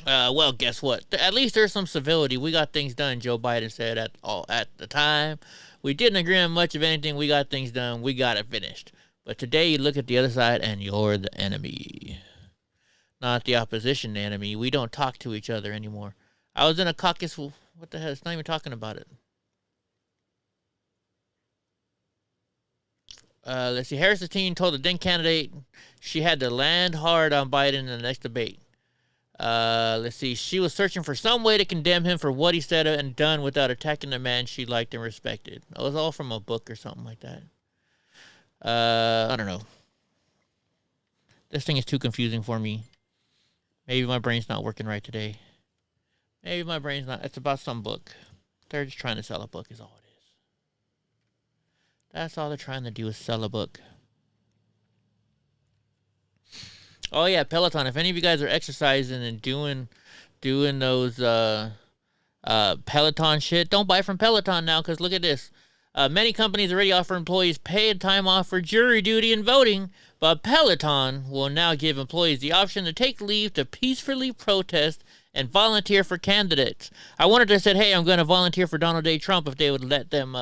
Well, guess what? At least there's some civility. We got things done, Joe Biden said at the time. We didn't agree on much of anything. We got things done. We got it finished. But today you look at the other side and you're the enemy. Not the opposition enemy. We don't talk to each other anymore. I was in a caucus. What the hell? It's not even talking about it. Let's see. Harris's team told the then candidate she had to land hard on Biden in the next debate. Let's see. She was searching for some way to condemn him for what he said and done without attacking the man she liked and respected. It was all from a book or something like that. I don't know. This thing is too confusing for me. Maybe my brain's not working right today. Maybe my brain's not. It's about some book. They're just trying to sell a book is all it is. That's all they're trying to do is sell a book. Oh yeah, Peloton. If any of you guys are exercising and doing those Peloton shit, don't buy from Peloton now because look at this. Many companies already offer employees paid time off for jury duty and voting, but Peloton will now give employees the option to take leave to peacefully protest and volunteer for candidates. I wanted to say, hey, I'm going to volunteer for Donald J. Trump if they would let them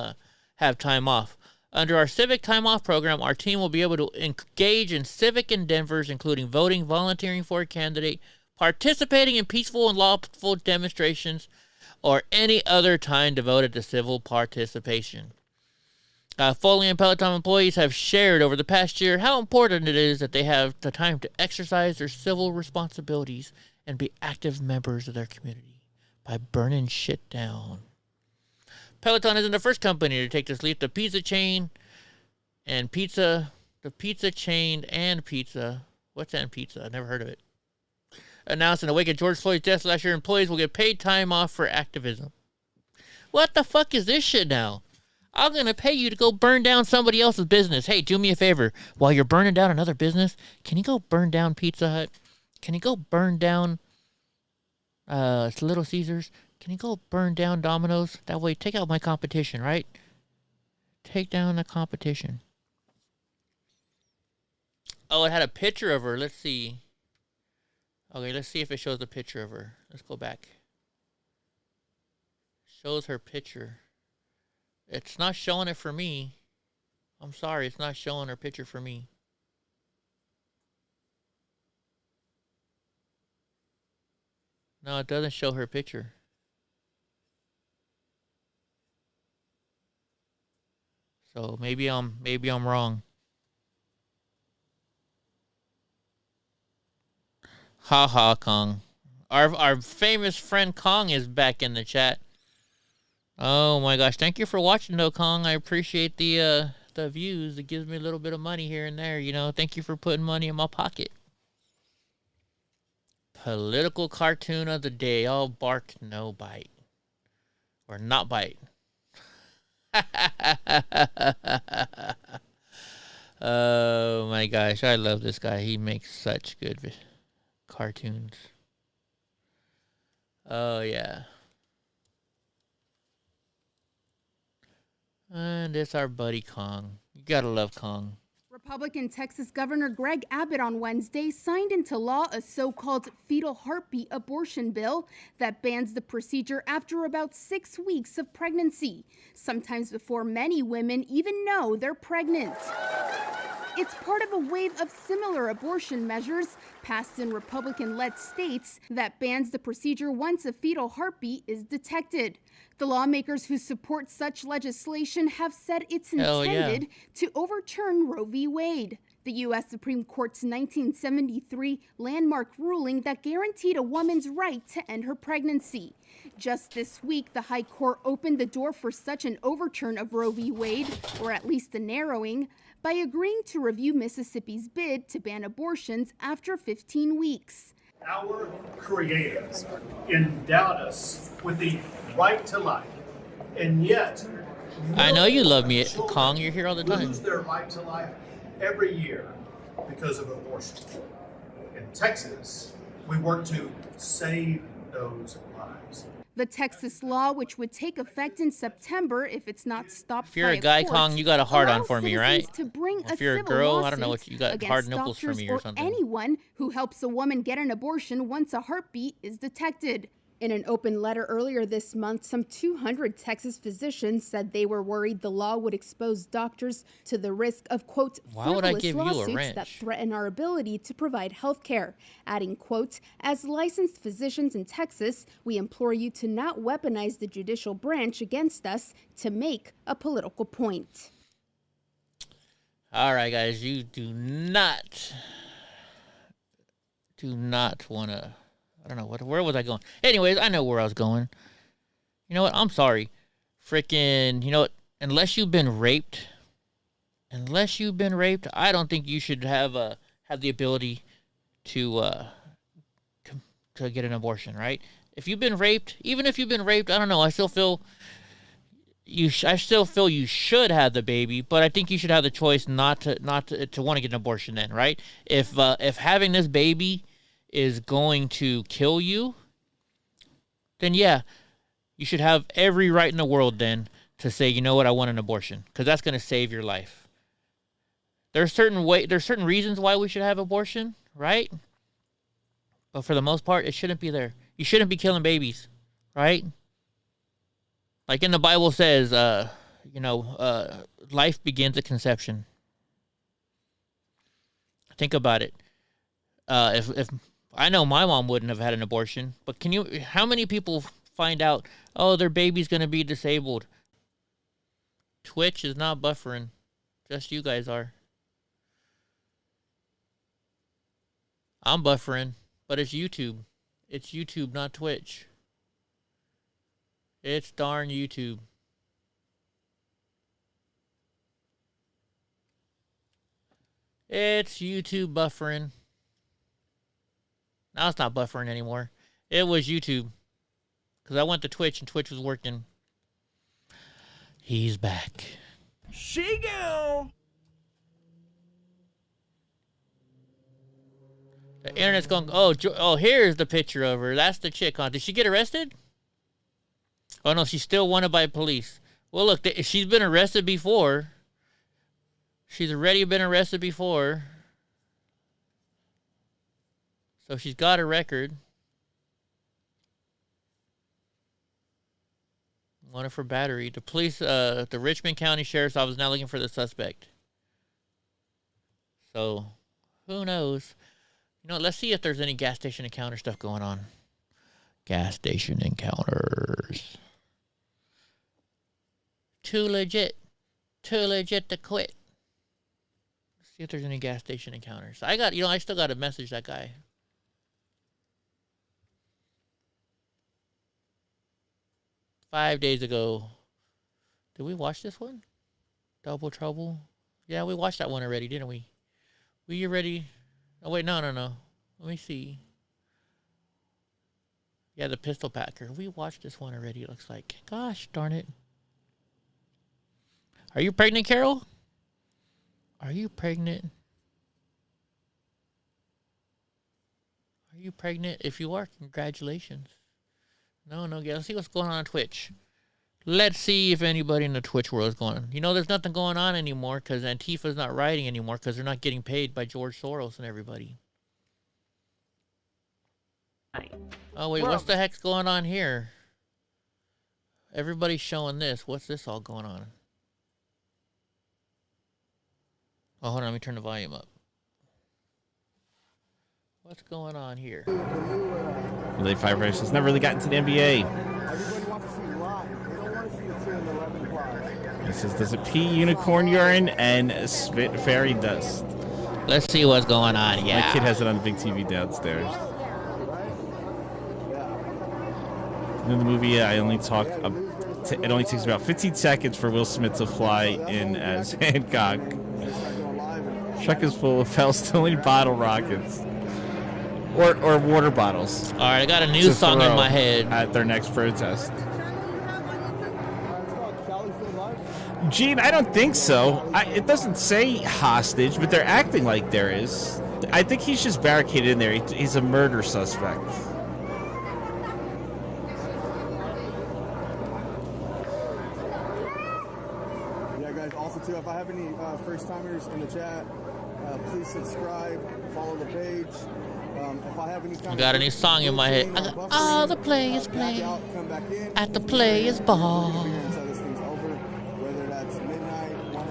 have time off. Under our civic time off program, our team will be able to engage in civic endeavors, including voting, volunteering for a candidate, participating in peaceful and lawful demonstrations, or any other time devoted to civil participation. Foley and Peloton employees have shared over the past year how important it is that they have the time to exercise their civil responsibilities and be active members of their community by burning shit down. Peloton isn't the first company to take this leap. The pizza chain and pizza. What's that in pizza? I've never heard of it. announced in the wake of George Floyd's death last year, employees will get paid time off for activism. What the fuck is this shit now? I'm going to pay you to go burn down somebody else's business. Hey, do me a favor. While you're burning down another business, can you go burn down Pizza Hut? Can you go burn down Little Caesars? Can you go burn down Domino's? That way, take out my competition, right? Take down the competition. Oh, it had a picture of her. Let's see. Okay, let's see if it shows a picture of her. Let's go back. Shows her picture. It's not showing it for me. I'm sorry, it's not showing her picture for me. No, it doesn't show her picture. So maybe I'm wrong. Ha ha, Kong. Our famous friend Kong is back in the chat. Oh my gosh, thank you for watching though, Kong. I appreciate the views. It gives me a little bit of money here and there, you know. Thank you for putting money in my pocket. Political cartoon of the day. All bark, no bite. Or not bite. Oh my gosh, I love this guy. He makes such good cartoons. Oh yeah. And it's our buddy Kong. You gotta love Kong.
Republican Texas Governor Greg Abbott on Wednesday signed into law a so-called fetal heartbeat abortion bill that bans the procedure after about 6 weeks of pregnancy, sometimes before many women even know they're pregnant. It's part of a wave of similar abortion measures passed in Republican-led states that bans the procedure once a fetal heartbeat is detected. The lawmakers who support such legislation have said it's intended to overturn Roe v. Wade, the U.S. Supreme Court's 1973 landmark ruling that guaranteed a woman's right to end her pregnancy. Just this week, the High Court opened the door for such an overturn of Roe v. Wade, or at least a narrowing, by agreeing to review Mississippi's bid to ban abortions after 15 weeks.
Our creators endowed us with the right to life, and yet
I know you love me, Kong. You're here all the time.
Lose their right to life every year because of abortion. In Texas, we work to save those lives.
The Texas law, which would take effect in September if it's not stopped.
If you're a guy, Kong, you got a hard on for me, right?
To bring
if you're a girl, I don't know what you got, hard nipples for me or something.
Anyone who helps a woman get an abortion once a heartbeat is detected. In an open letter earlier this month, some 200 Texas physicians said they were worried the law would expose doctors to the risk of, quote, frivolous lawsuits that threaten our ability to provide health care. Adding, quote, as licensed physicians in Texas, we implore you to not weaponize the judicial branch against us to make a political point.
All right, guys, you do not want to... I don't know, where was I going? Anyways, I know where I was going. You know what? I'm sorry. Freaking, you know what? Unless you've been raped, I don't think you should have the ability to get an abortion, right? If you've been raped, even if you've been raped, I don't know. I still feel you should have the baby, but I think you should have the choice not to want to get an abortion then, right? If having this baby is going to kill you, then yeah, you should have every right in the world then to say, you know what, I want an abortion, because that's going to save your life. There's certain reasons why we should have abortion, right? But for the most part, it shouldn't be there. You shouldn't be killing babies, right? Like in the Bible says, life begins at conception. Think about it. If I know my mom wouldn't have had an abortion, but how many people find out, oh, their baby's going to be disabled? Twitch is not buffering. Just you guys are. I'm buffering, but it's YouTube. It's YouTube, not Twitch. It's darn YouTube. It's YouTube buffering. Now it's not buffering anymore. It was YouTube. Because I went to Twitch and Twitch was working. He's back.
She go.
The internet's going, oh, here's the picture of her. That's the chick, huh? Did she get arrested? Oh, no, she's still wanted by police. Well, look, she's been arrested before. She's already been arrested before. So she's got a record. Wanted for battery. The police, the Richmond County Sheriff's Office is now looking for the suspect. So, who knows? You know, let's see if there's any gas station encounter stuff going on. Gas station encounters. Too legit to quit. Let's see if there's any gas station encounters. I still got to message that guy. $5 days ago. Did we watch this one? Double Trouble? Yeah, we watched that one already, didn't we? Were you ready? Oh, wait, no. Let me see. Yeah, the Pistol Packer. We watched this one already, it looks like. Gosh, darn it. Are you pregnant, Carol? Are you pregnant? Are you pregnant? If you are, congratulations. No, yeah, let's see what's going on Twitch. Let's see if anybody in the Twitch world is going on. You know, there's nothing going on anymore because Antifa's not rioting anymore because they're not getting paid by George Soros and everybody. Oh, wait, what's the heck's going on here? Everybody's showing this. What's this all going on? Oh, hold on, let me turn the volume up. What's going on here?
Late Five Race has never really gotten to the NBA. He says, does it pee unicorn urine and spit fairy dust?
Let's see what's going on. Yeah.
My kid has it on the big TV downstairs. In the movie, it only takes about 15 seconds for Will Smith to fly in as Hancock. Truck is full of fell-stealing bottle rockets. Or water bottles.
All right, I got a new song in my head.
At their next protest. Gene, I don't think so. It doesn't say hostage, but they're acting like there is. I think he's just barricaded in there. He's a murder suspect.
Yeah, guys, also, too, if I have any first-timers in the chat, please subscribe, follow the page. If I have any
I got a new song in my head. I got all the players play at the players' ball.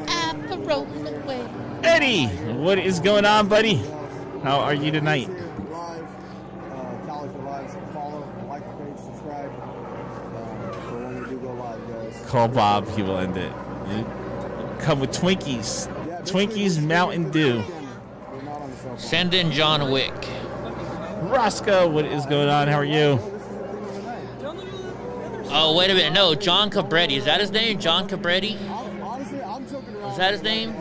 At the roll away.
Eddie, what is going on, buddy? How are you tonight? Call Bob, he will end it. Come with Twinkies. Twinkies, Mountain Dew.
Send in John Wick.
Roscoe, what is going on? How are you?
Oh, wait a minute. No, John Cabretti. Is that his name? John Cabretti? Is that his name?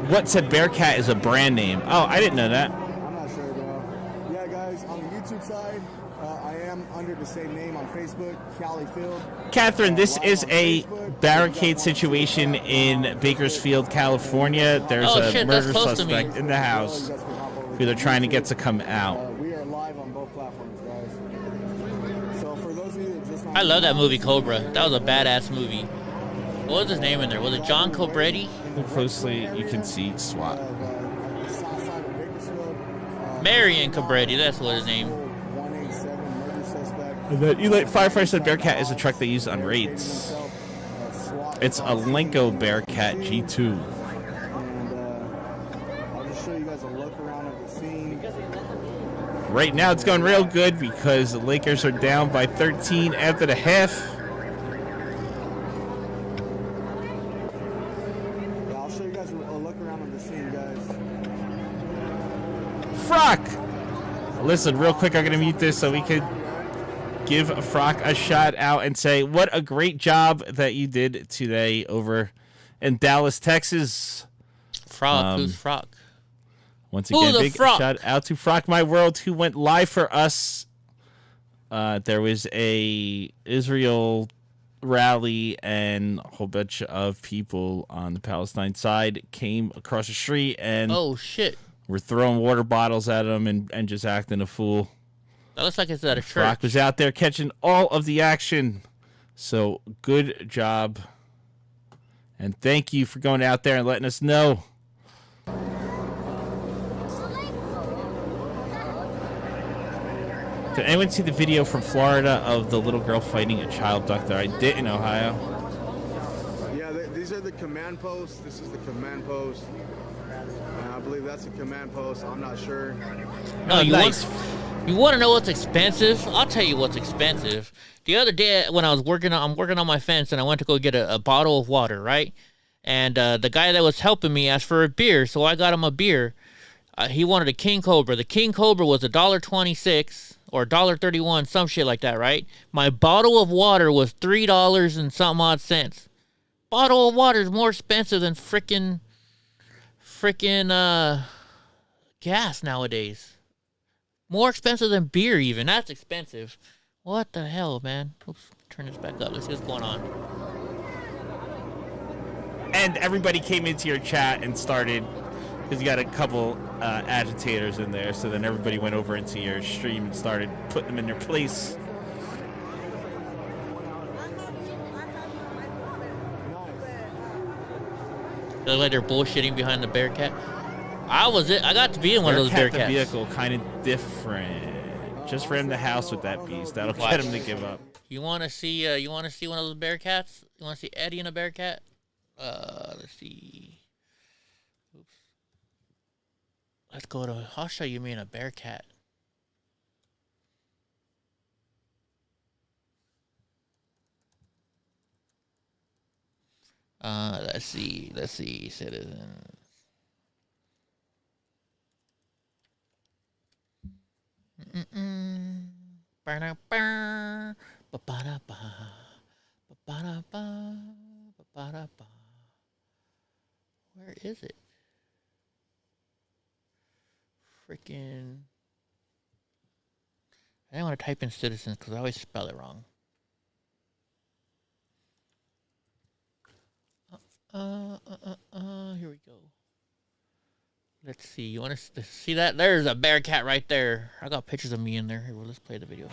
What said Bearcat is a brand name? Oh, I didn't know that.
I'm not sure, bro. Yeah, guys, on the YouTube side, I am under the same name on Facebook, Cali Field.
Catherine, this is a barricade situation in Bakersfield, California. There's a murder suspect in the house who they're trying to get to come out.
We are live on both platforms, guys. So for those of you that just
I love that movie, Cobra. That was a badass movie. What was his name in there? Was it John Cabretti?
Look closely, you can see SWAT.
Marion Cabretti, that's what his name.
The Elite Firefighter said Bearcat is a truck they use on raids. It's a Lenko Bearcat G2.
I'll just show you guys a look around at the scene.
Right now it's going real good because the Lakers are down by 13 after the half.
Yeah, I'll show you guys a look around at the scene, guys.
Frock! Listen, real quick, I'm going to mute this so we could give Frock a shout out and say what a great job that you did today over in Dallas, Texas.
Frock? Who's Frock?
Once again, big shout out to Frock My World, who went live for us. There was a Israel rally, and a whole bunch of people on the Palestine side came across the street and
oh shit,
were throwing water bottles at him and just acting a fool.
That looks like it's at a church.
Frock was out there catching all of the action. So good job. And thank you for going out there and letting us know. Did anyone see the video from Florida of the little girl fighting a child abductor? I did in Ohio.
Yeah, these are the command posts. This is the command post. I believe that's a command post. I'm not sure.
No, you want to know what's expensive? I'll tell you what's expensive. The other day when I'm working on my fence, and I went to go get a bottle of water, right? And the guy that was helping me asked for a beer, so I got him a beer. He wanted a King Cobra. The King Cobra was $1.26 or $1.31, some shit like that, right? My bottle of water was $3 and some odd cents. Bottle of water is more expensive than freaking gas nowadays. More expensive than beer even. That's expensive. What the hell, man? Oops, turn this back up. Let's see what's going on.
And everybody came into your chat and started, because you got a couple agitators in there, so then everybody went over into your stream and started putting them in their place.
They look like they're bullshitting behind the Bearcat. I got to be in one of those Bearcats.
The vehicle kind of different. Just ram the house with that beast. That'll get him to give up.
You want to see? You want to see one of those Bearcats? You want to see Eddie in a Bearcat? Let's see. Oops. Let's go to. I'll show you me in a Bearcat. Let's see. Citizens. Where is it? Freaking. I didn't want to type in citizens because I always spell it wrong. Here we go. Let's see. You want to see that? There's a Bearcat right there. I got pictures of me in there. Here, well, let's play the video.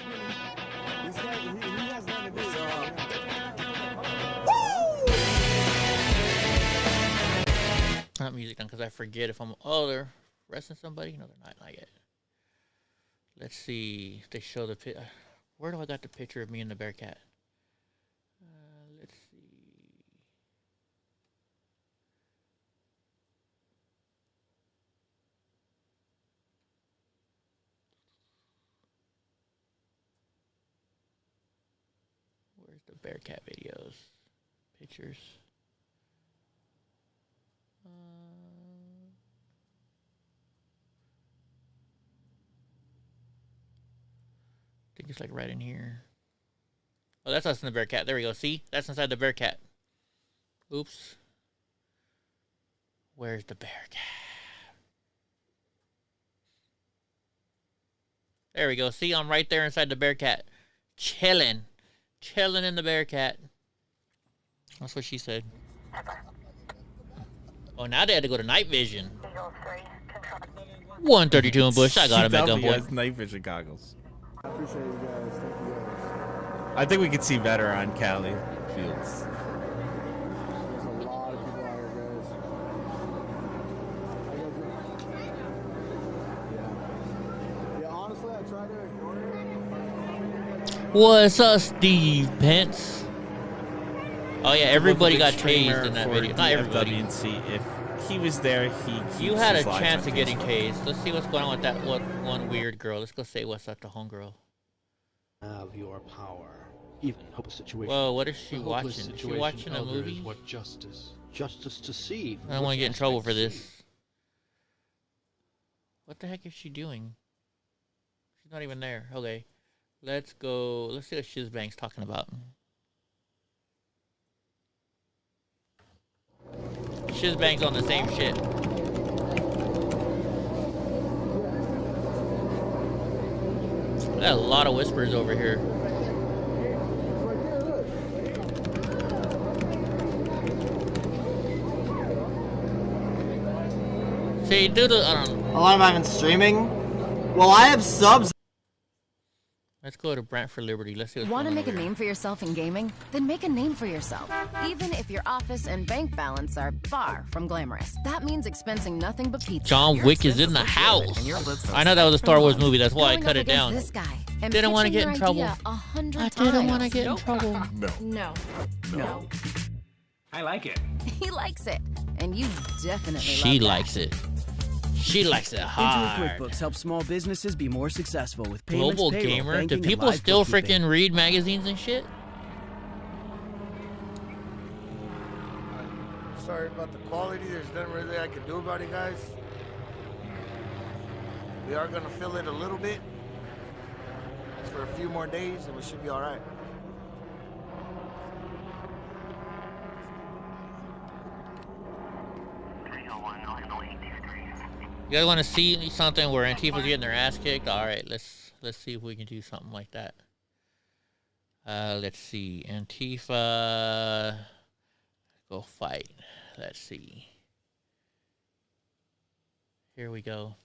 Not music done because I forget if I'm. Oh, they're arresting somebody. No, they're not yet. Let's see if they show the pit. Where do I got the picture of me and the Bearcat? Let's see. Where's the Bearcat videos? Pictures. I think it's like right in here. Oh, that's us in the Bearcat. There we go. See? That's inside the Bearcat. Oops. Where's the Bearcat? There we go. See? I'm right there inside the Bearcat. Chilling. Chilling in the Bearcat. That's what she said. Oh, now they had to go to night vision. 132 in Bush. I got him at gunpoint.
Night vision goggles.
I appreciate you guys. Thank you guys.
I think we could see better on Cali Fields.
There's a lot of people out here, guys. Yeah, honestly, I tried to ignore it.
What's up, Steve Pence? Oh yeah, everybody got tased in that video. Not everybody.
If he was there,
You had a chance of getting tased. Let's see what's going on with that one weird girl. Let's go say what's up to homegirl.
Have your power, even in hopeless situations.
Whoa, what is she watching? Is she watching a movie?
What justice to see.
I don't want to get in trouble for this. What the heck is she doing? She's not even there. Okay, let's go. Let's see what Shizbang's talking about. Shizbang's on the same shit. Got a lot of whispers over here. See, dude, I don't know.
Oh, I'm not even streaming. Well, I have subs.
Let's go to Brantford Liberty. Let's see what's
Want to
going
make
on
a name for yourself in gaming? Then make a name for yourself. Even if your office and bank balance are far from glamorous. That means expensing nothing but pizza.
John Wick is in the house. I know that was a Star Wars movie. That's why I cut it down.
This guy and
Didn't want to get in
pitching your
trouble.
idea 100
I didn't want to
times.
get in trouble.
No.
I like it.
He likes it. And you definitely
She
love
likes it. She likes it hard.
Intuit QuickBooks helps small businesses be more successful with payments,
Global
payroll,
gamer?
banking,
Do
and
people
live
still
bookkeeping.
freaking read magazines and shit?
Sorry about the quality. There's nothing really I can do about it, guys. We are gonna fill it a little bit. It's for a few more days, and we should be all right.
You guys want to see something where Antifa's getting their ass kicked? All right, let's see if we can do something like that. Let's see, Antifa, go fight. Let's see. Here we go.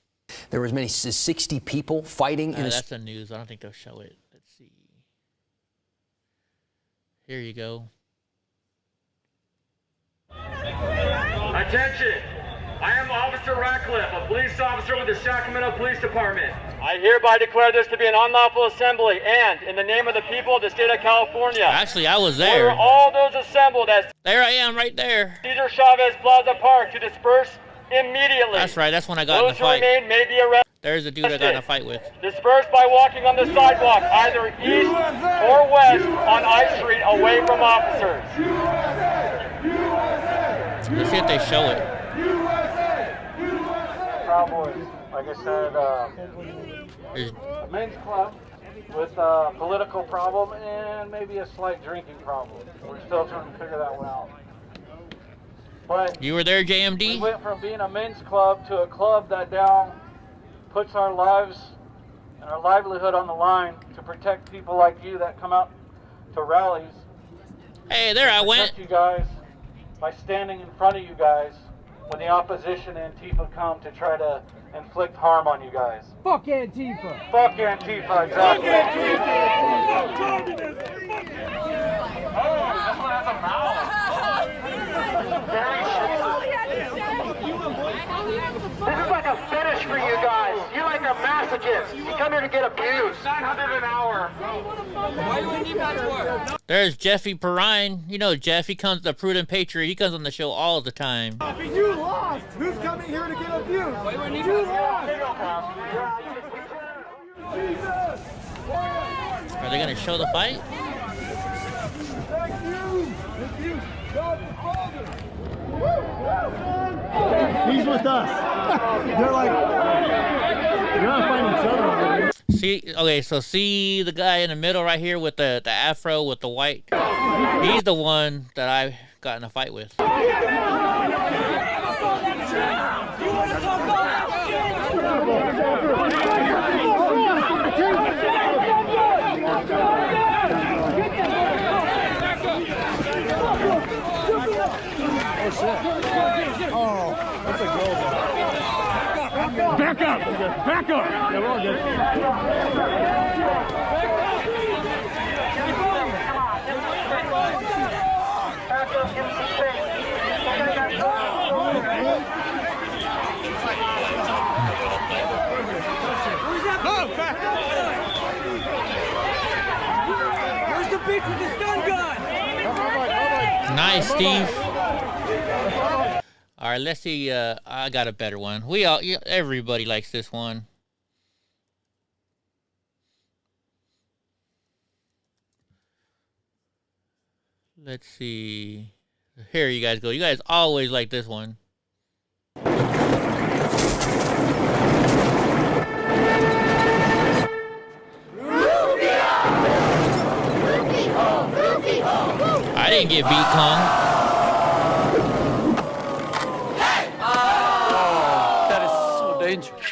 There were as many as 60 people fighting in a...
That's the news. I don't think they'll show it. Let's see. Here you go.
Attention! I am Officer Ratcliffe, a police officer with the Sacramento Police Department. I hereby declare this to be an unlawful assembly and, in the name of the people of the state of California...
Actually, I was there.
Order all those assembled at...
There I am, right there.
Cesar Chavez Plaza Park to disperse immediately.
That's right, that's when I got in the
Those who
fight.
remain may be arrested.
There's the dude I got in a fight with.
Disperse by walking on the sidewalk, either east or west on I Street, away from officers.
Let's see if they show it.
Proud Boys, like I said, a men's club with a political problem and maybe a slight drinking problem. We're still trying to figure that one out. But
you were there, JMD?
we went from being a men's club to a club that now puts our lives and our livelihood on the line to protect people like you that come out to rallies.
Hey, there I went.
Protect you guys by standing in front of you guys when the opposition and Antifa come to try to inflict harm on you guys.
Fuck Antifa.
Fuck Antifa, exactly.
Fuck Antifa.
Oh, this one has a mouth. This is like a fetish for you guys. You're like a masochist. You come here to get abused. 900 an hour. Why do we need that for?
There's Jeffy Perrine. You know Jeff, he comes, the Prudent Patriot. He comes on the show all the time.
You lost. Who's coming here to get abused? You lost.
Are they going to show the fight?
Thank you. God the Father.
He's with us. They're like, you're not fighting each other.
See, okay, so see the guy in the middle right here with the afro with the white? He's the one that I got in a fight with.
Oh, shit. Oh, that's a goal. Back up. Back up. Yeah, we're all good. Where's the bitch with the stun gun?
Nice, Steve. All right, let's see. I got a better one. Everybody likes this one. Let's see. Here you guys go. You guys always like this one. I didn't get beat, Kong.
That is so dangerous.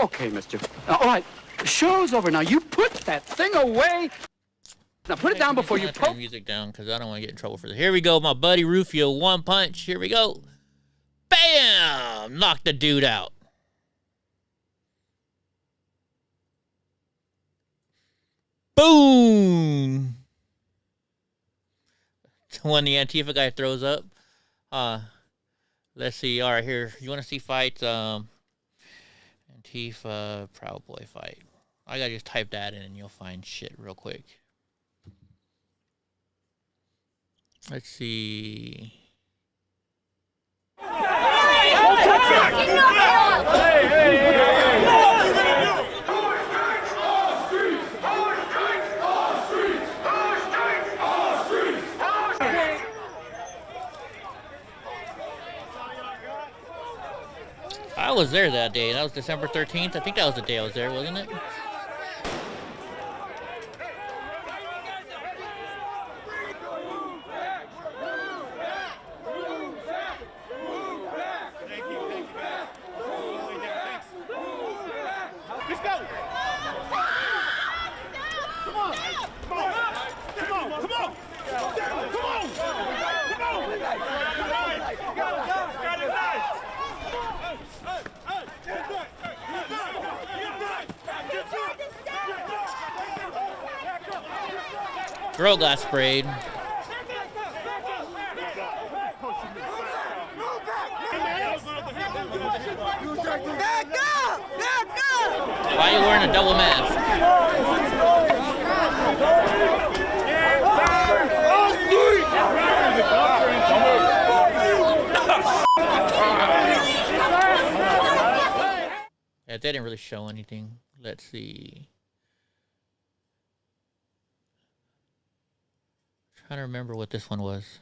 Okay, mister. All right, the show's over now. You put that thing away. Now put it down before you
turn music down because I don't want to get in trouble for this. Here we go, my buddy Rufio, one punch. Here we go. Bam! Knock the dude out. Boom! When the Antifa guy throws up. Let's see. All right, here. You want to see fights? Antifa Proud Boy fight. I gotta just type that in and you'll find shit real quick. Let's see. I was there that day. That was December 13th. I think that was the day I was there, wasn't it? Girl got sprayed. Why are you wearing a double mask? Yeah, they didn't really show anything. Let's see. Trying to remember what this one was.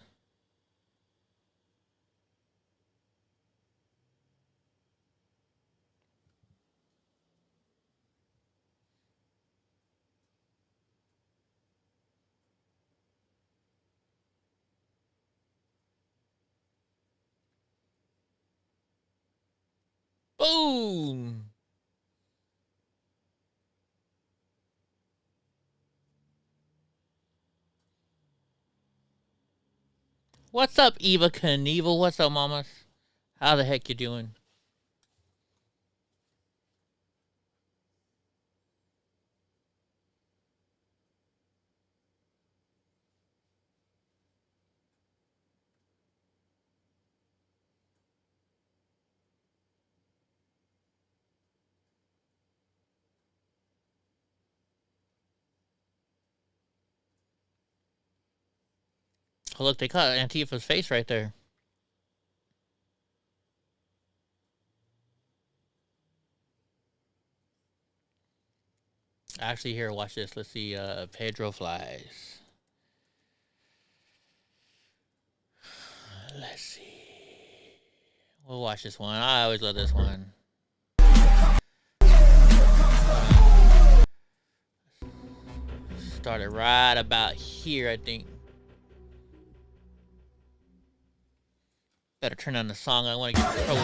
Boom! What's up, Eva Knievel? What's up, mamas? How the heck you doing? Oh, look, they caught Antifa's face right there. Actually, here, watch this. Let's see. Pedro flies. Let's see. We'll watch this one. I always love this one. Started right about here, I think. Better turn on the song. I want to get in trouble.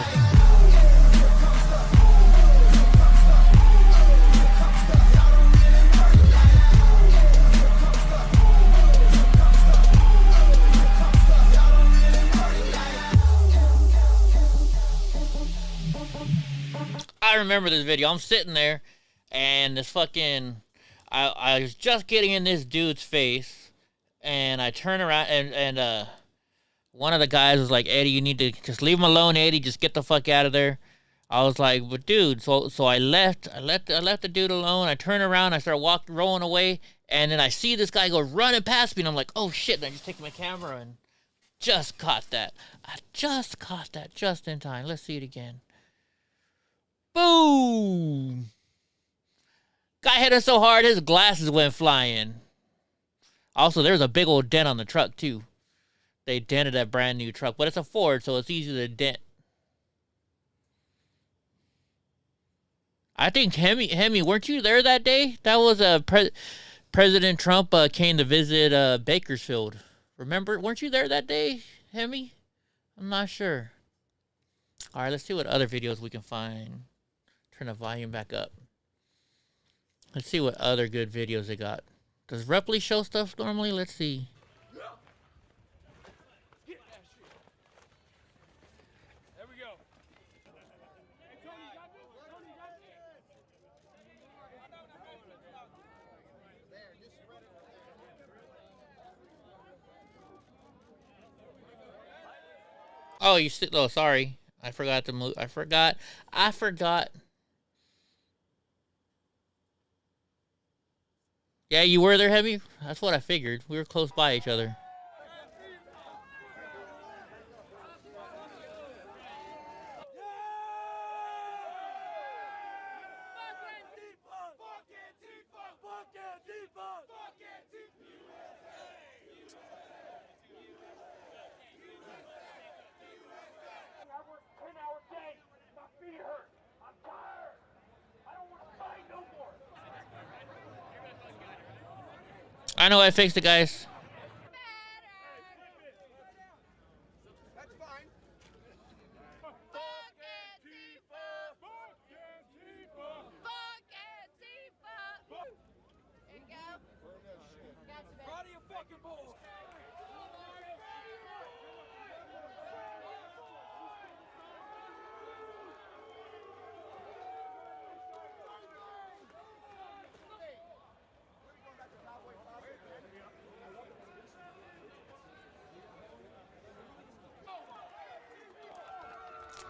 I remember this video. I'm sitting there, and this fucking... I was just getting in this dude's face, and I turn around, and one of the guys was like, Eddie, you need to just leave him alone, Eddie. Just get the fuck out of there. I was like, but dude, so I left the dude alone. I turn around, I start rolling away, and then I see this guy go running past me, and I'm like, oh shit! And I just take my camera and just caught that. I just caught that just in time. Let's see it again. Boom! Guy hit us so hard his glasses went flying. Also, there's a big old dent on the truck too. They dented that brand new truck, but it's a Ford, so it's easy to dent. I think Hemi, weren't you there that day? That was President Trump came to visit Bakersfield. Remember? Weren't you there that day, Hemi? I'm not sure. All right, let's see what other videos we can find. Turn the volume back up. Let's see what other good videos they got. Does Repley show stuff normally? Let's see. Oh, you still? Oh, sorry. I forgot to move. I forgot. Yeah, you were there, Heavy? That's what I figured. We were close by each other. I know I fixed it, guys.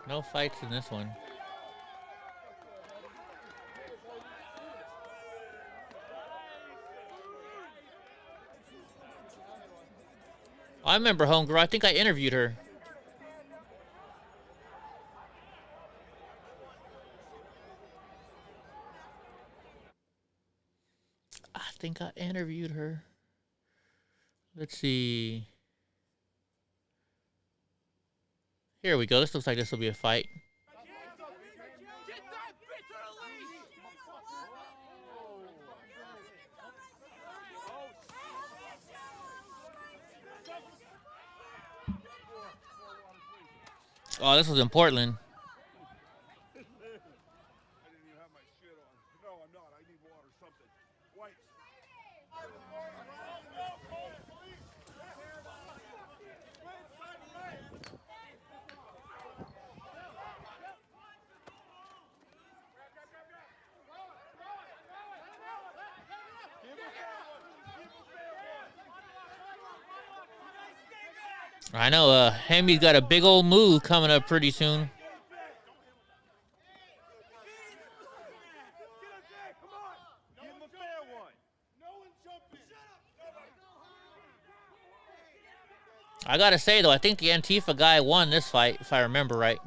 No fights in this one. I remember Homegirl. I think I interviewed her. Let's see. Here we go. This looks like this will be a fight. Oh, this was in Portland. I know, Hemi's got a big old move coming up pretty soon. I gotta say, though, I think the Antifa guy won this fight, if I remember right.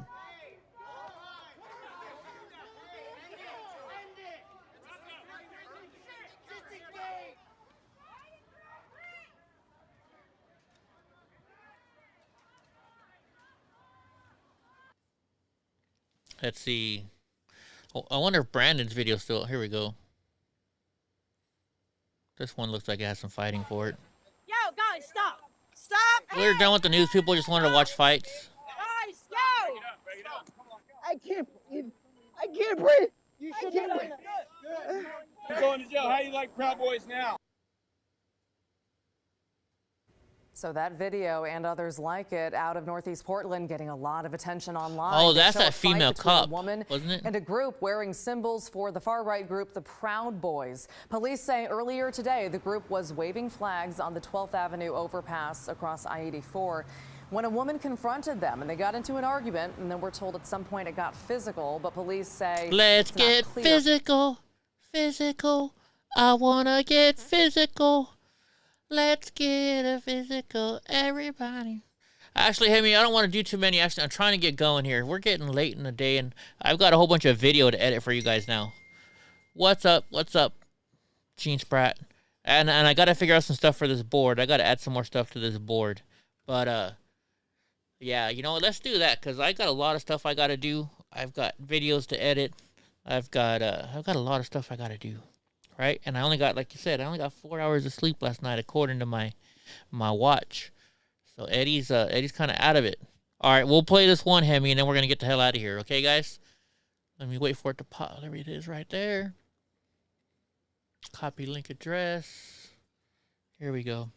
Let's see. Oh, I wonder if Brandon's video still. Here we go. This one looks like it has some fighting for it.
Yo, guys, stop! Stop!
We're done with the news. People just wanted to watch fights.
Guys, yo!
I can't breathe. I can't breathe. You should be
You're going to jail. How you like Proud Boys now?
So that video and others like it out of Northeast Portland getting a lot of attention online.
Oh,
They
that's
show a
that
fight
female
between a
cop,
woman
wasn't it?
and a group wearing symbols for the far-right group, the Proud Boys. Police say earlier today the group was waving flags on the 12th Avenue overpass across I-84 when a woman confronted them and they got into an argument, and then we're told at some point it got physical, but police say
Let's
it's not
get
clear.
physical. I wanna get physical. Let's get a physical, everybody. Actually, Hemi, I don't want to do too many. Actually, I'm trying to get going here. We're getting late in the day, and I've got a whole bunch of video to edit for you guys now. What's up? What's up, Gene Spratt? And I got to figure out some stuff for this board. I got to add some more stuff to this board. But, yeah, you know what? Let's do that, because I got a lot of stuff I got to do. I've got videos to edit. I've got a lot of stuff I got to do. Right, and I only got, like you said, I only got 4 hours of sleep last night, according to my watch. So Eddie's kind of out of it. All right, we'll play this one, Hemi, and then we're gonna get the hell out of here. Okay, guys? Let me wait for it to pop. There it is right there. Copy link address. Here we go.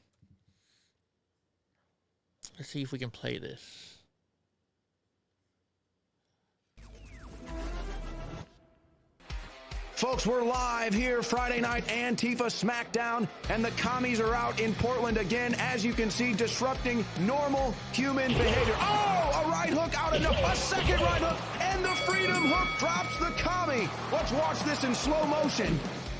Let's see if we can play this.
Folks, we're live here Friday night Antifa Smackdown, and the commies are out in Portland again, as you can see, disrupting normal human behavior. Oh, a right hook out enough, a second right hook, and the freedom hook drops the commie. Let's watch this in slow motion.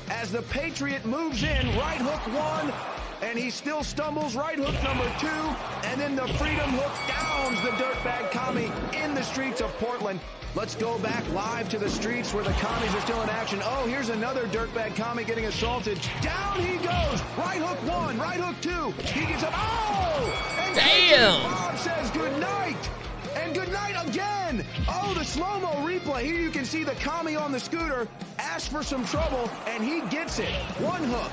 As the Patriot moves in, right hook one, and he still stumbles, right hook number two, and then the freedom hook downs the dirtbag commie in the streets of Portland. Let's go back live to the streets where the commies are still in action. Oh, here's another dirtbag commie getting assaulted. Down he goes. Right hook one, right hook two. He gets up. Oh! And
damn!
Bob says good night. And good night again. Oh, the slow-mo replay. Here you can see the commie on the scooter ask for some trouble, and he gets it. One hook.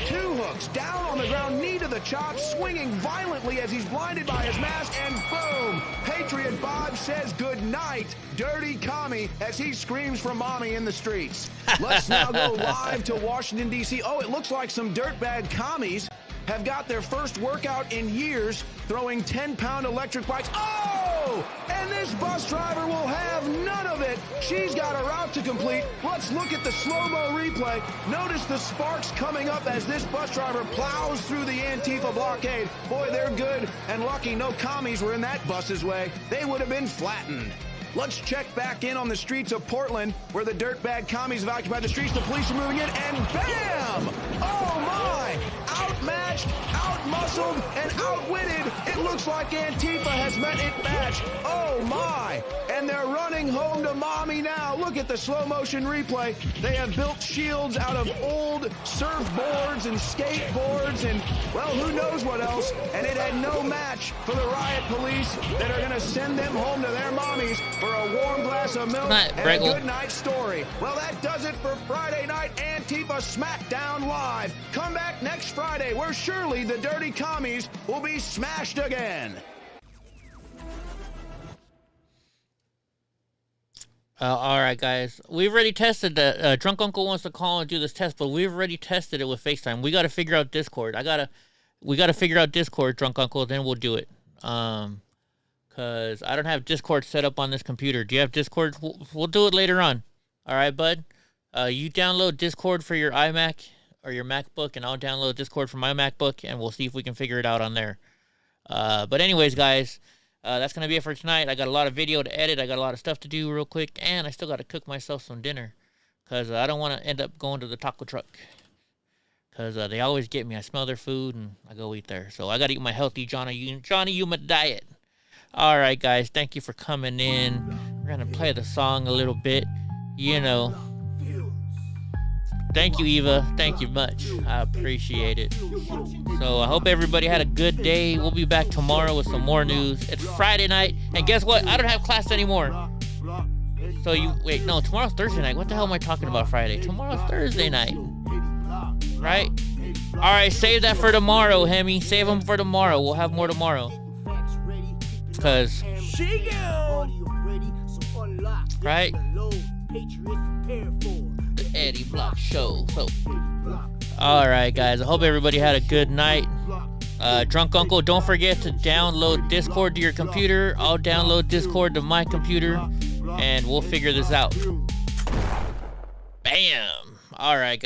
Two hooks, down on the ground, knee to the chop, swinging violently as he's blinded by his mask, and boom! Patriot Bob says goodnight, dirty commie, as he screams for mommy in the streets. Let's now go live to Washington, D.C. Oh, it looks like some dirtbag commies have got their first workout in years throwing 10-pound electric bikes. Oh! And this bus driver will have none of it. She's got a route to complete. Let's look at the slow-mo replay. Notice the sparks coming up as this bus driver plows through the Antifa blockade. Boy, they're good and lucky no commies were in that bus's way. They would have been flattened. Let's check back in on the streets of Portland, where the dirtbag commies have occupied the streets. The police are moving in, and bam! Oh, my! Outmatched, outmuscled, and outwitted. It looks like Antifa has met its match. Oh, my! And they're running home to mommy now. Look at the slow-motion replay. They have built shields out of old surfboards and skateboards and, well, who knows what else. And it had no match for the riot police that are going to send them home to their mommies for a warm glass of milk and a good night story. Well, that does it for Friday night Antifa Smackdown Live. Come back next Friday, where surely the dirty commies will be smashed again.
All right, guys. We've already tested that. Drunk Uncle wants to call and do this test, but we've already tested it with FaceTime. We got to figure out Discord. We got to figure out Discord, Drunk Uncle, then we'll do it. Because I don't have Discord set up on this computer. Do you have Discord? We'll do it later on. All right, bud? You download Discord for your iMac or your MacBook, and I'll download Discord for my MacBook, and we'll see if we can figure it out on there. But anyways, guys, that's going to be it for tonight. I got a lot of video to edit. I got a lot of stuff to do real quick, and I still got to cook myself some dinner because I don't want to end up going to the taco truck because they always get me. I smell their food, and I go eat there. So I got to eat my healthy Johnny Yuma diet. All right, guys, thank you for coming in. We're going to play the song a little bit, you know. Thank you, Eva. Thank you much. I appreciate it. So I hope everybody had a good day. We'll be back tomorrow with some more news. It's Friday night, and guess what? I don't have class anymore. So no, tomorrow's Thursday night. What the hell am I talking about Friday? Tomorrow's Thursday night. Right? All right, save that for tomorrow, Hemi. Save them for tomorrow. We'll have more tomorrow. Because, right? The Eddie Block Show. So, all right, guys. I hope everybody had a good night. Drunk Uncle, don't forget to download Discord to your computer. I'll download Discord to my computer, and we'll figure this out. Bam. All right, guys.